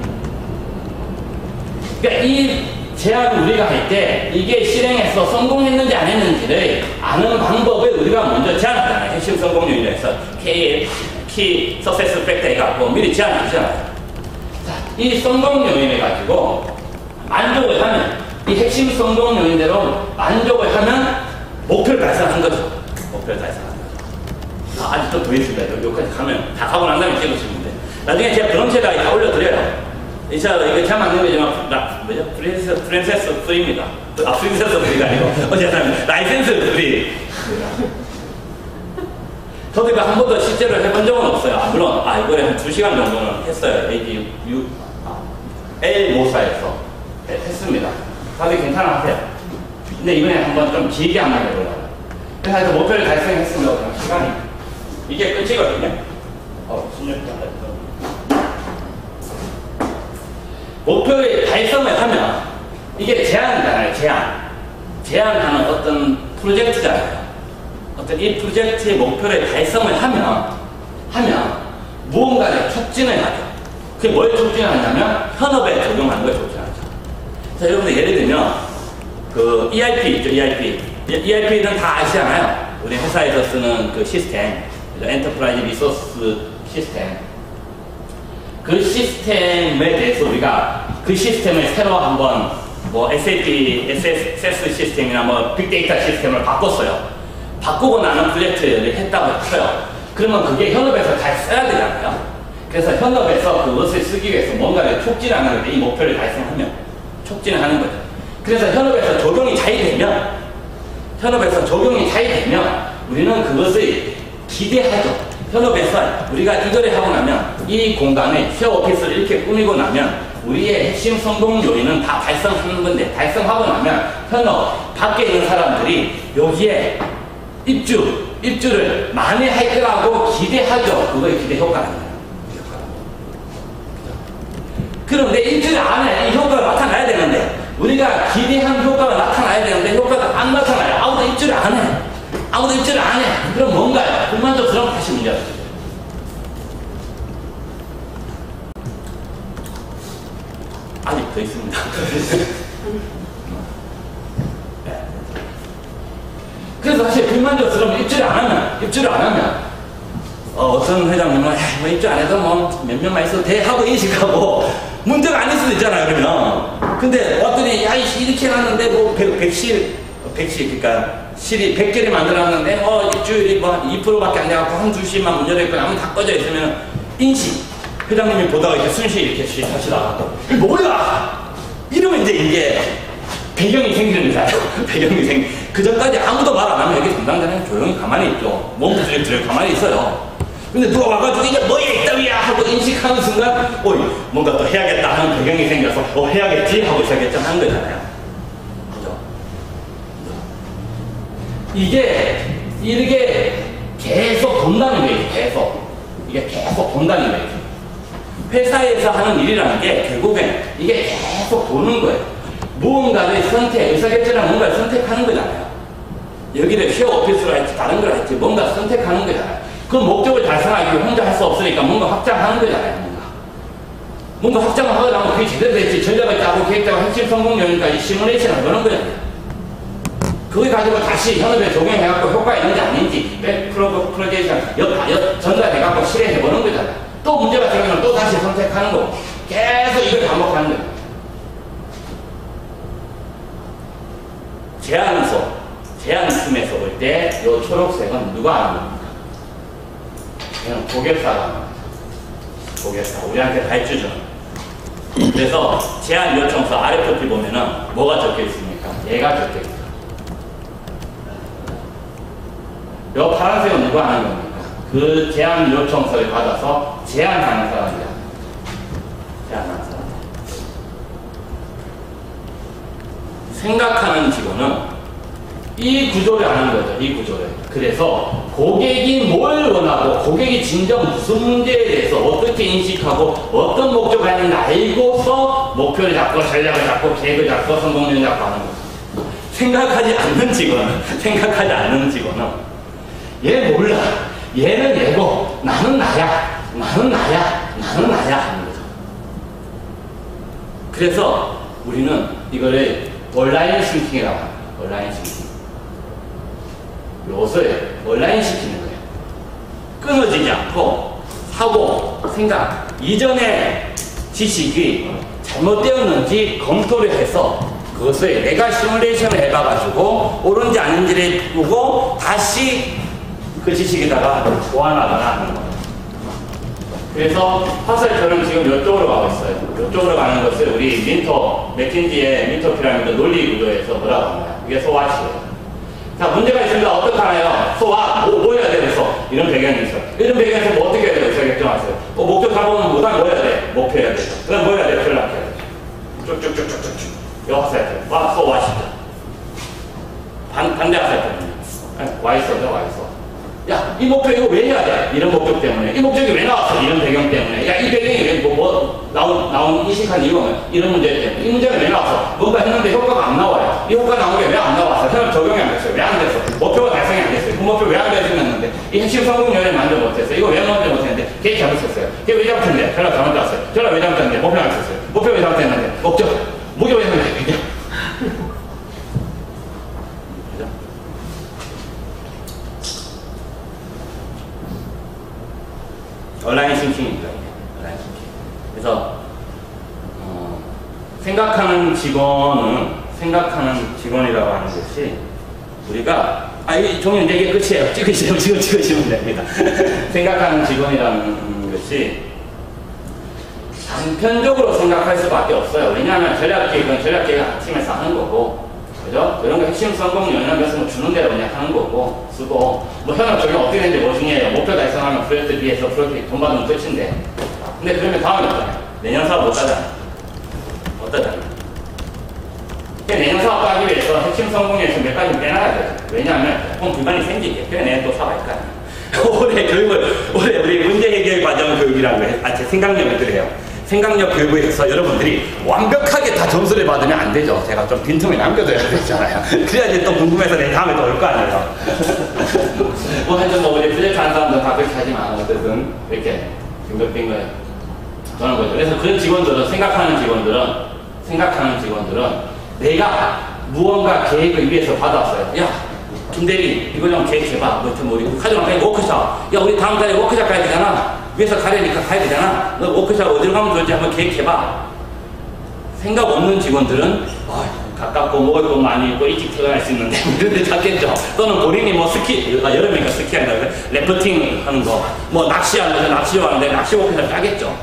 그러니까 이 제안을 우리가 할 때 이게 실행해서 성공했는지 안 했는지를 아는 방법을 우리가 먼저 제안하잖아요. 핵심 성공률이라 해서 Key Success Factor 해갖고 미리 제안을 주잖아요. 자, 이 성공 요인을 가지고 만족을 하면 이 핵심 성공 요인대로 만족을 하면 목표를 달성한 거죠. 목표를 달성한 거죠. 아직도 더 있습니다. 여기까지 가면 다 가고 난 다음에 찍으시면 돼. 나중에 제가 브런치에다가 다 올려드려요. 이거 잘 맞는 거지만 뭐죠? 프린세스 프리입니다. 프린세스 프리가 아니고 어쨌든 라이센스 프리. 저도 이거 한 번도 실제로 해본 적은 없어요. 물론 이거를 한 2시간 정도는 했어요. L 모사에서 했습니다. 다들 괜찮으세요? 근데 이번에 한번 좀 길게 한번 해보려고. 그래서 목표를 달성했습니다. 시간이 이게 끝이거든요. 16분. 목표를 달성을 하면 이게 제안이잖아요. 제안하는 어떤 프로젝트잖아요. 어떤 이 프로젝트의 목표를 달성을 하면 무언가를 촉진을 하죠. 그게 뭘 촉진하냐면 현업에 적용하는 걸 촉진하죠. 자, 여러분들 예를 들면 그 ERP 있죠. ERP는 다 아시잖아요. 우리 회사에서 쓰는 그 시스템, 엔터프라이즈 리소스 시스템. 그 시스템에 대해서 우리가 그 시스템을 새로 한번 SAP, SS 시스템이나 빅데이터 시스템을 바꿨어요. 바꾸고 나는 프로젝트를 했다고 쳐요. 그러면 그게 현업에서 잘 써야 되잖아요. 그래서 현업에서 그것을 쓰기 위해서 뭔가를 촉진하는 건데 이 목표를 달성하면 촉진을 하는 거죠. 그래서 현업에서 적용이 잘 되면 우리는 그것을 기대하죠. 현업에서 우리가 이거를 하고 나면 이 공간에 쉐어오피스를 이렇게 꾸미고 나면 우리의 핵심 성공 요인은 다 달성하는 건데 달성하고 나면 현업 밖에 있는 사람들이 여기에 입주를 많이 할 거라고 기대하죠. 그거의 기대 효과라는 거예요. 그런데 입주를 안 해. 이 효과가 나타나야 되는데 우리가 기대한 효과가 나타나야 되는데 효과가 안 나타나요. 아무도 입주를 안 해. 그럼 뭔가요? 불만족스러운 다시 문제가 되죠. 아직 더 있습니다. 그래서 사실 불만족스러운 입주를 안 하면 어떤 회장님은 입주 안 해도 몇 명만 있어도 돼 하고 인식하고 문제가 아닐 수도 있잖아요. 그러면 근데 왔더니 이렇게 해놨는데 100실 그러니까 실이 100개를 만들었는데 입주율이 2%밖에 안 돼갖고 한 2시만 문 열어있고 나면 다 꺼져 있으면 인식 회장님이 보다가 이렇게 순시에 이렇게 하시다가 이게 뭐야 이러면 이제 이게 배경이 생기는 거잖아요. 그 전까지 아무도 말 안 하면 여기 담당자는 조용히 가만히 있죠. 몸부들이 가만히 있어요. 근데 누가 와가지고 이게 뭐야 있다위야 하고 인식하는 순간 뭔가 또 해야겠다 하는 배경이 생겨서 해야겠지 하고 시작했죠. 하는 거잖아요. 그죠? 이게 계속 돈다는 거예요. 이게 계속 돈다는 거예요. 회사에서 하는 일이라는 게 결국엔 이게 계속 도는 거예요. 무언가를 의사결정이나 뭔가를 선택하는 거잖아요. 여기를 쉐어오피스로 할지 다른 걸 할지 뭔가 선택하는 거잖아요. 그 목적을 달성하기 위해 혼자 할 수 없으니까 뭔가 확장하는 거잖아요. 뭔가 확장을 하고 나면 그게 제대로 될지 전략을 짜고 계획 짜고 핵심 성공 요인까지 시뮬레이션을 해보는 거잖아요. 그걸 가지고 다시 현업에 적용해갖고 효과가 있는지 아닌지 프로젝션 전달해갖고 실행해보는 거잖아요. 또 문제가 생기면 또 다시 선택하는 거고 계속 이걸 반복하는 거예요. 제안팀에서 볼 때 이 초록색은 누가 하는 겁니까? 얘는 고객사라는 거죠. 고객사. 우리한테 발주 주는. 그래서 제안 요청서 RFP 보면은 뭐가 적혀 있습니까? 얘가 적혀 있어요. 요 파란색은 누가 하는 겁니까? 그 제안 요청서를 받아서 제안하는 사람이야. 제안하는 사람. 생각하는 직원은 이 구조를 하는 거죠. 이 구조를. 그래서 고객이 뭘 원하고 고객이 진정 무슨 문제에 대해서 어떻게 인식하고 어떤 목적을 하는지 알고서 목표를 잡고 전략을 잡고 계획을 잡고 성공률을 잡고 하는 거죠. 생각하지 않는 직원은 얘 몰라. 얘는 얘고 나는 나야. 나는 나야. 나는 나야 하는 거죠. 그래서 우리는 이거를 온라인 싱킹이라고 합니다. 온라인 싱킹. 요것을 온라인 시키는 거예요. 끊어지지 않고 하고 생각 이전의 지식이 잘못되었는지 검토를 해서 그것을 내가 시뮬레이션을 해봐가지고 옳은지 아닌지를 보고 다시 그 지식에다가 보완하거나 하는 거예요. 그래서 화살표는 지금 이쪽으로 가고 있어요. 이쪽으로 가는 것을 우리 맥킨지의 민터 피라미드 논리 구조에서 뭐라고 하나요? 이게 소와시예요. 자, 문제가 있습니다. 어떻게 하나요? 소와, 뭐 해야 돼서 이런 배경이 있어요. 이런 배경에서 뭐 어떻게 해야 돼요? 제가 결정하세요. 목표 잡으면 뭐다 뭐 해야 돼? 목표 해야 돼. 그 다음 뭐 해야 돼? 전략해야 돼. 쭉쭉쭉쭉쭉. 요 화살표. 와, 소와 시죠. 반대 화살표는요. 와 있어죠, 와 있어. 야, 이 목표 이거 왜 해야 돼? 이런 목적 때문에. 이 목적이 왜 나왔어? 이런 배경 때문에. 야, 이 배경이 왜 나온 인식한 이유는 이런 문제 때문에. 이 문제가 왜 나왔어? 뭔가 했는데 효과가 안 나와요. 이 효과 나온 게 왜 안 나왔어? 사람 적용이 안 됐어요. 왜 안 됐어? 목표가 달성이 안 됐어요. 그 목표 왜 안 달성했는데? 이 핵심 성공률을 만들 못했어요. 이거 왜 만들 못했는데? 걔 잘못했어요. 걔 왜 잘못했는데? 전략 잘못했어요. 전략 왜 잘못했는데? 목표 안 했어요. 목표 왜 잘못했는데? 목표 왜 했는데? 온라인 싱킹입니다. 온라인 싱킹. 그래서 생각하는 직원이라고 하는 것이 우리가 이 종이 4개 끝이에요. 찍으시면 됩니다. 생각하는 직원이라는 것이 단편적으로 생각할 수밖에 없어요. 왜냐하면 전략계획은 아침에서 하는 거고, 그죠? 그런 거 핵심 성공률은 몇을 주는 대로 그냥 하는 거고, 쓰고, 뭐 현업 적용 어떻게 되는지 뭐 중요해요. 목표 달성하면 프로젝트 B에서 프로젝트 돈 받으면 끝인데. 근데 그러면 다음에 없잖아요. 내년 사업 못 하잖아요. 어떠잖아요. 내년 사업 하기 위해서 핵심 성공률에서 몇 가지 빼놔야 돼요. 왜냐하면 조금 불만이 생기게. 그래, 내년 또 사업 할 거 아니에요. 올해 우리 문제 해결 과정 교육이라고 해요. 제 생각력을 그래요. 생각력 교육에서 여러분들이 완벽하게 다 점수를 받으면 안 되죠. 제가 좀 빈틈을 남겨둬야 되잖아요. 그래야지 또 궁금해서 내 다음에 또 올 거 아니에요. 뭐 하여튼 뭐 우리 프로젝트 하는 사람들은 다 그렇게 하지만 어쨌든 이렇게 빙글빙글 도는 거죠. 그래서 그런 직원들은 생각하는 직원들은 내가 무언가 계획을 위해서 받았어요. 야, 김대리 이거 좀 계획해봐. 뭐 우리 가져랑 빨리 워크숍. 야, 우리 다음 달에 워크숍 가야 되잖아. 위에서 가려니까 가야 되잖아. 너 워크숍 어디로 가면 좋을지 한번 계획해봐. 생각 없는 직원들은 가깝고 먹을 것 많이 있고 일찍 퇴근할 수 있는데 이런 데 찾겠죠. 또는 본인이 뭐 여름이니까 스키 한다. 래프팅 하는 거, 뭐 낚시하는 거, 낚시 좋아하는데 낚시 워크숍 짜겠죠.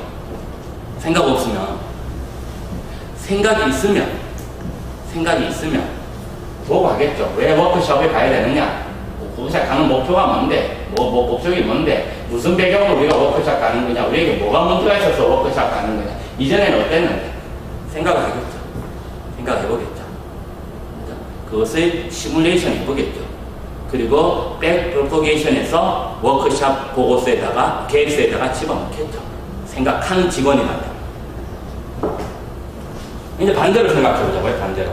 생각 없으면. 생각이 있으면 보고 가겠죠. 왜 워크숍에 가야 되느냐? 워크숍 가는 목표가 뭔데? 뭐 목적이 뭔데? 무슨 배경으로 우리가 워크숍 가는 거냐? 우리에게 뭐가 문제가 있어서 워크숍 가는 거냐? 이전에는 어땠는데? 생각을 해보겠죠. 그것을 시뮬레이션 해보겠죠. 그리고 백 프로포게이션에서 워크숍 보고서에다가 계획서에다가 집어넣겠죠. 생각하는 직원이라면. 이제 반대로 생각해보자고요. 반대로.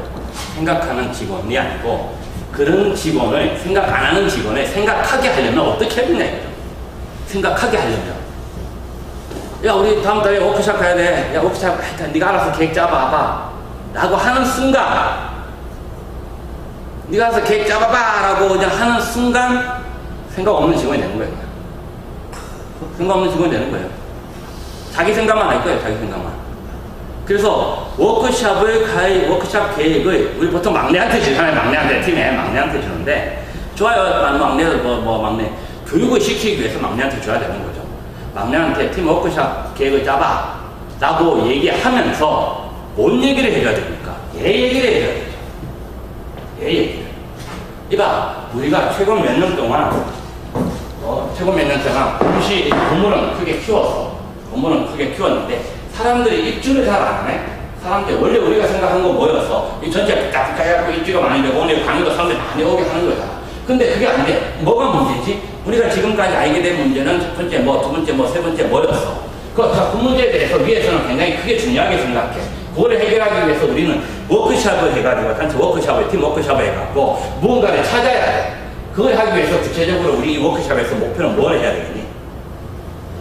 생각하는 직원이 아니고 그런 직원을 생각 안 하는 직원을 생각하게 하려면 어떻게 해야 되냐 이거죠. 생각하게 하려면 야, 우리 다음 달에 워크숍 가야 돼. 야, 워크숍 네가 알아서 계획 짜봐봐 라고 하는 순간, 네가 알아서 계획 짜봐봐 라고 그냥 하는 순간 생각 없는 직원이 되는 거예요. 생각 없는 직원이 되는 거예요. 자기 생각만 할 거예요. 자기 생각만. 그래서 워크숍 계획을 우리 보통 막내한테 주잖아요. 팀에 막내한테 주는데, 좋아요. 막내 교육을 시키기 위해서 막내한테 줘야 되는 거죠. 막내한테 팀 워크샵 계획을 짜봐 라고 얘기하면서 뭔 얘기를 해줘야 됩니까? 얘 얘기를 해줘야 되죠. 얘 얘기를. 이봐, 우리가 최근 몇 년 동안 혹시 건물은 크게 키웠는데 사람들이 입주를 잘 안 하네? 사람들이 원래 우리가 생각한 건 뭐였어? 이 전체 까까하고 입주가 많이 되고 오늘 강의도 사람들이 많이 오게 하는 거잖아. 근데 그게 안 돼. 뭐가 문제지? 우리가 지금까지 알게 된 문제는 첫 번째 뭐, 두 번째 뭐, 세 번째 뭐였어? 그 문제에 대해서 위에서는 굉장히 크게 중요하게 생각해. 그거를 해결하기 위해서 우리는 워크샵을 해가지고, 단체 워크샵을, 팀 워크샵을 해갖고, 무언가를 찾아야 돼. 그걸 하기 위해서 구체적으로 우리 이 워크샵에서 목표는 뭘 해야 되겠니?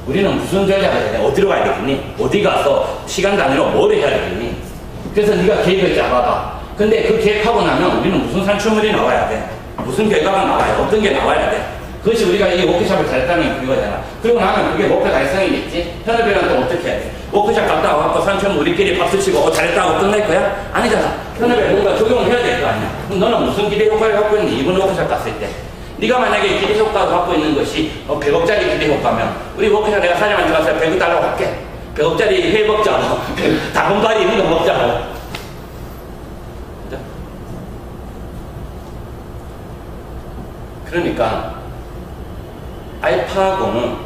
우리는 무슨 전략을 해야 돼? 어디로 가야 되겠니? 어디 가서 시간 단위로 뭘 해야 되겠니? 그래서 네가 계획을 짜봐봐. 근데 그 계획하고 나면 우리는 무슨 산출물이 나와야 돼? 무슨 결과가 나와야 돼? 어떤 게 나와야 돼? 그것이 우리가 이 워크샵을 잘했다는 그거잖아. 그리고 나면 그게 목표 달성이겠지? 현업이랑 또 어떻게 해야 돼? 워크샵 갔다 와갖고 산출물 우리끼리 박수 치고 잘했다고 끝날 거야? 아니잖아. 현업에 뭔가 적용을 해야 될 거 아니야. 그럼 너는 무슨 기대 효과를 갖고 있니? 이번 워크샵 갔을 때. 네가 만약에 기대 효과를 갖고 있는 것이 100억짜리 기대 효과면 우리 워크샵 내가 사장님한테 가서 100억 달라고 할게. 100억짜리 회 먹자. 다금바리 이런 거 먹자. 그러니까 알파고는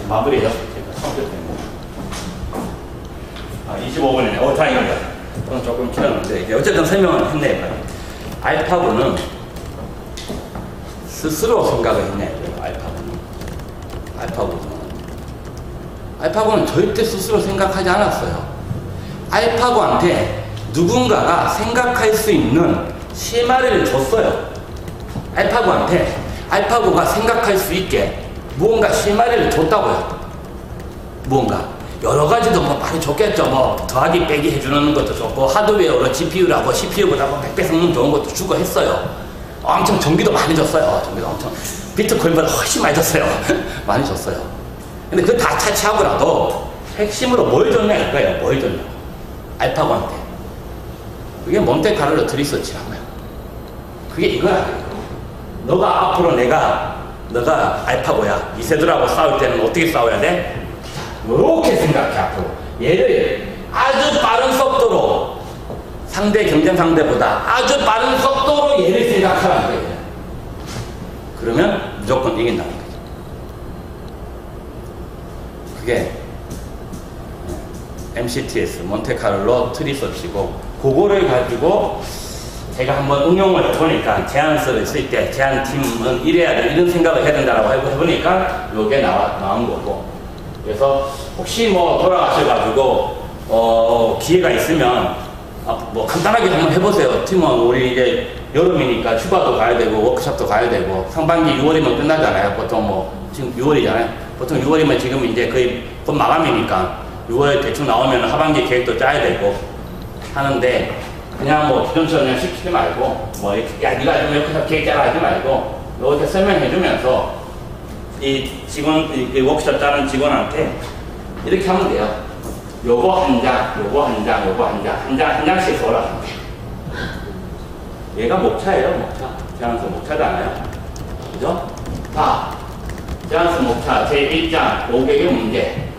마무리해요. 제가 25분이네. 다행입니다. 저는 조금 길었는데 이제 어쨌든 설명을 했네요. 알파고는 스스로 생각을 했네요. 알파고는 절대 스스로 생각하지 않았어요. 알파고한테 누군가가 생각할 수 있는 실마리를 줬어요. 알파고가 생각할 수 있게 무언가 실마리를 줬다고요. 무언가 여러 가지도 뭐 많이 줬겠죠. 뭐 더하기 빼기 해주는 것도 좋고 하드웨어로 GPU라고 CPU보다 100배 성능 좋은 것도 주고 했어요. 엄청 전기도 많이 줬어요. 전기도 엄청 비트코인보다 훨씬 많이 줬어요. 많이 줬어요. 근데 그거 다 차치하고라도 핵심으로 뭘 줬냐 이거예요. 뭘 줬냐. 알파고한테. 그게 몬테카를로 리서치란 거야. 그게 이거야. 너가 앞으로 너가 알파고야. 이세돌하고 싸울 때는 어떻게 싸워야 돼? 이렇게 생각해. 앞으로 얘를 아주 빠른 속도로 상대 경쟁 상대보다 아주 빠른 속도로 얘를 생각하라는 거예요. 그러면 무조건 이긴다는 거죠. 그게 MCTS 몬테카를로 리서치고 그거를 가지고 제가 한번 응용을 해보니까 제안서를 쓸 때 제안팀은 이래야 돼 이런 생각을 해야 된다고 해보니까 이게 나온 거고. 그래서 혹시 뭐 돌아가셔가지고 기회가 있으면 뭐 간단하게 한번 해보세요. 팀은 우리 이제 여름이니까 휴가도 가야 되고 워크숍도 가야 되고 상반기 6월이면 끝나잖아요. 보통 뭐 지금 6월이잖아요. 보통 6월이면 지금 이제 거의 곧 마감이니까 6월 대충 나오면 하반기 계획도 짜야 되고 하는데 그냥 뭐 기존처럼 그냥 시키지 말고 뭐 야 네가 좀 이렇게 계획 짜라 하지 말고 이렇게 설명해 주면서 이 직원 이 워크숍 짜는 직원한테 이렇게 하면 돼요. 요거 한 장, 요거 한 장, 요거 한 장씩 써라. 얘가 목차예요, 목차. 제안서 목차잖아요. 그죠? 자, 제안서 목차 제1장 5개의 문제,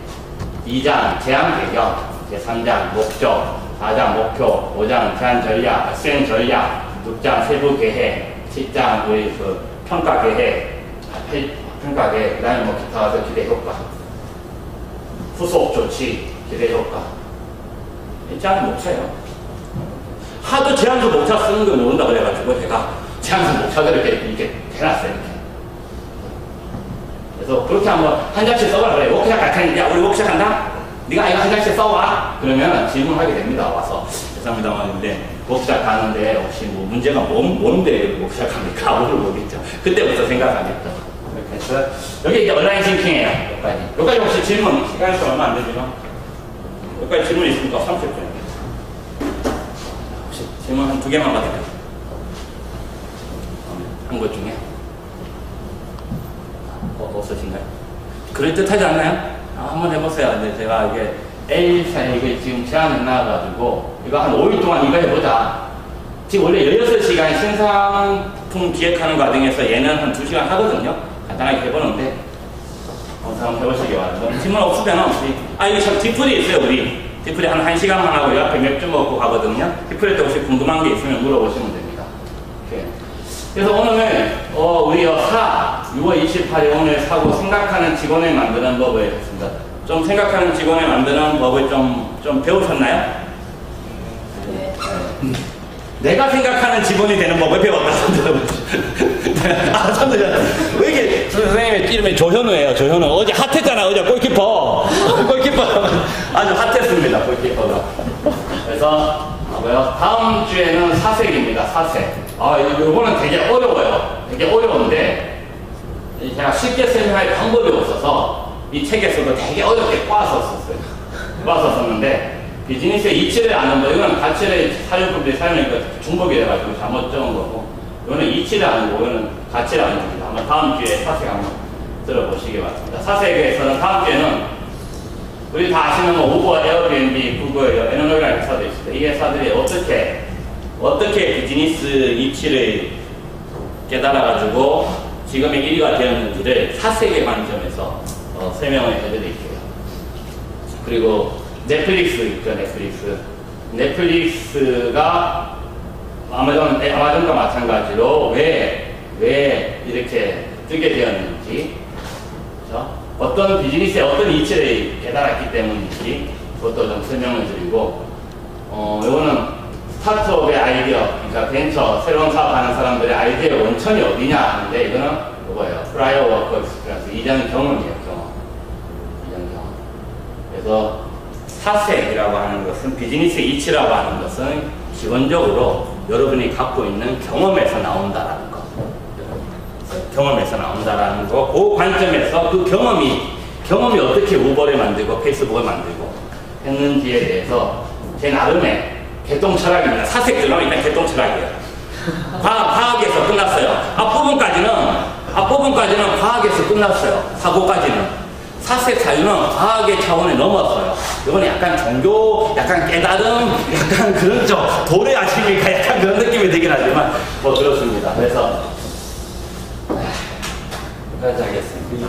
2장 제안 배경, 제3장 목적, 4장 목표, 5장 제안 전략, 수행 전략, 6장 세부 계획, 7장 우리 그 평가 계획, 그 다음에 뭐 기타 가서 기대 효과, 후속 조치, 기대 효과. 제안서 목차예요. 하도 제안서 목차 쓰는 걸 모른다 그래가지고 제가 제안서 목차들을 이렇게 해놨어요. 이렇게. 그래서 그렇게 한번 한 장씩 써봐라 그래. 워크샵 갈 테니까 야 우리 워크샵 간다? 네가 이거 한 장씩 써와. 그러면 질문하게 됩니다. 와서 죄송합니다만 근데 워크샵 가는데 혹시 뭐 문제가 뭔데 워크샵 갑니까? 물어보겠죠. 그때부터 생각하겠죠. 그래서 여기 이제 온라인 싱킹이에요. 여기까지 혹시 질문 시간이 얼마 안 되지만 여기까지 질문 있으니까 30분. 혹시 질문 한 2개만 받을까요? 한 것 중에 없으신가요? 그럴듯하지 않나요? 한번 해보세요. 근데 제가 이게 A사에 이게 지금 제안을 나와가지고 이거 한 5일 동안 이거 해보자. 지금 원래 16시간 신상품 기획하는 과정에서 얘는 한 2시간 하거든요. 간단하게 해보는데 한번 해보시기 바랍니다. 질문 없으면 여기 참 뒤풀이 있어요. 우리 뒤풀이 한 1시간만 하고 옆에 맥주 먹고 가거든요. 뒤풀이 때 혹시 궁금한 게 있으면 물어보시면 됩니다. 이렇게. 그래서 오늘 우리 6월 28일 오늘 사고 생각하는 직원을 만드는 법을 했습니다. 좀 생각하는 직원을 만드는 법을 좀 배우셨나요?
네.
내가 생각하는 직원이 되는 법을 배웠다. 왜 이렇게 선생님의 이름이 조현우예요. 조현우. 어제 핫했잖아. 어제 골키퍼. 골키퍼 아주 핫했습니다. 골키퍼가. 그래서 다음 주에는 사색입니다. 사색. 요거는 되게 어려워요. 되게 어려운데 제가 쉽게 설명할 방법이 없어서 이 책에서도 되게 어렵게 꼬았었는데 비즈니스의 이치를 아는 거, 이거는 가치를 사용법들이 사용하니까 중복이 돼가지고 잘못 적은 거고, 이거는 이치를 아는 거, 이거는 가치를 아는 겁니다. 한번 다음 주에 사색 한번 들어보시기 바랍니다. 사색에서는 다음 주에는 우리 다 아시는 우버, 에어비앤비, 구글, 에너노라는 회사도 있습니다. 이 회사들이 어떻게 비즈니스 이치를 깨달아가지고 지금의 1위가 되었는지를 사색의 관점에서 설명을 해드릴게요. 그리고 넷플릭스 있죠, 넷플릭스가 아마존과 마찬가지로 왜 이렇게 뜨게 되었는지, 그렇죠? 어떤 비즈니스의 어떤 이치를 깨달았기 때문인지 그것도 좀 설명을 드리고, 이거는 스타트업의 아이디어, 그러니까 벤처, 새로운 사업하는 사람들의 아이디어의 원천이 어디냐 하는데, 이거는 이거예요. 프라이어 워커 익스피리언스, 이전 경험이에요, 이전 경험. 그래서 사색이라고 하는 것은, 비즈니스의 이치라고 하는 것은 기본적으로 여러분이 갖고 있는 경험에서 나온다라는 거. 경험에서 나온다라는 거. 그 관점에서 그 경험이 어떻게 우버를 만들고 페이스북을 만들고 했는지에 대해서 제 나름의 개똥 철학입니다. 사색 들어가면 일단 개똥 철학이에요. 과학에서 끝났어요. 앞부분까지는 과학에서 끝났어요. 사고까지는. 사색 사유는 과학의 차원에 넘었어요. 이거는 약간 종교, 약간 깨달음, 약간 그런 도래 아십니까? 약간 그런 느낌이 되긴 하지만 그렇습니다. 그래서 여기까지 하겠습니다.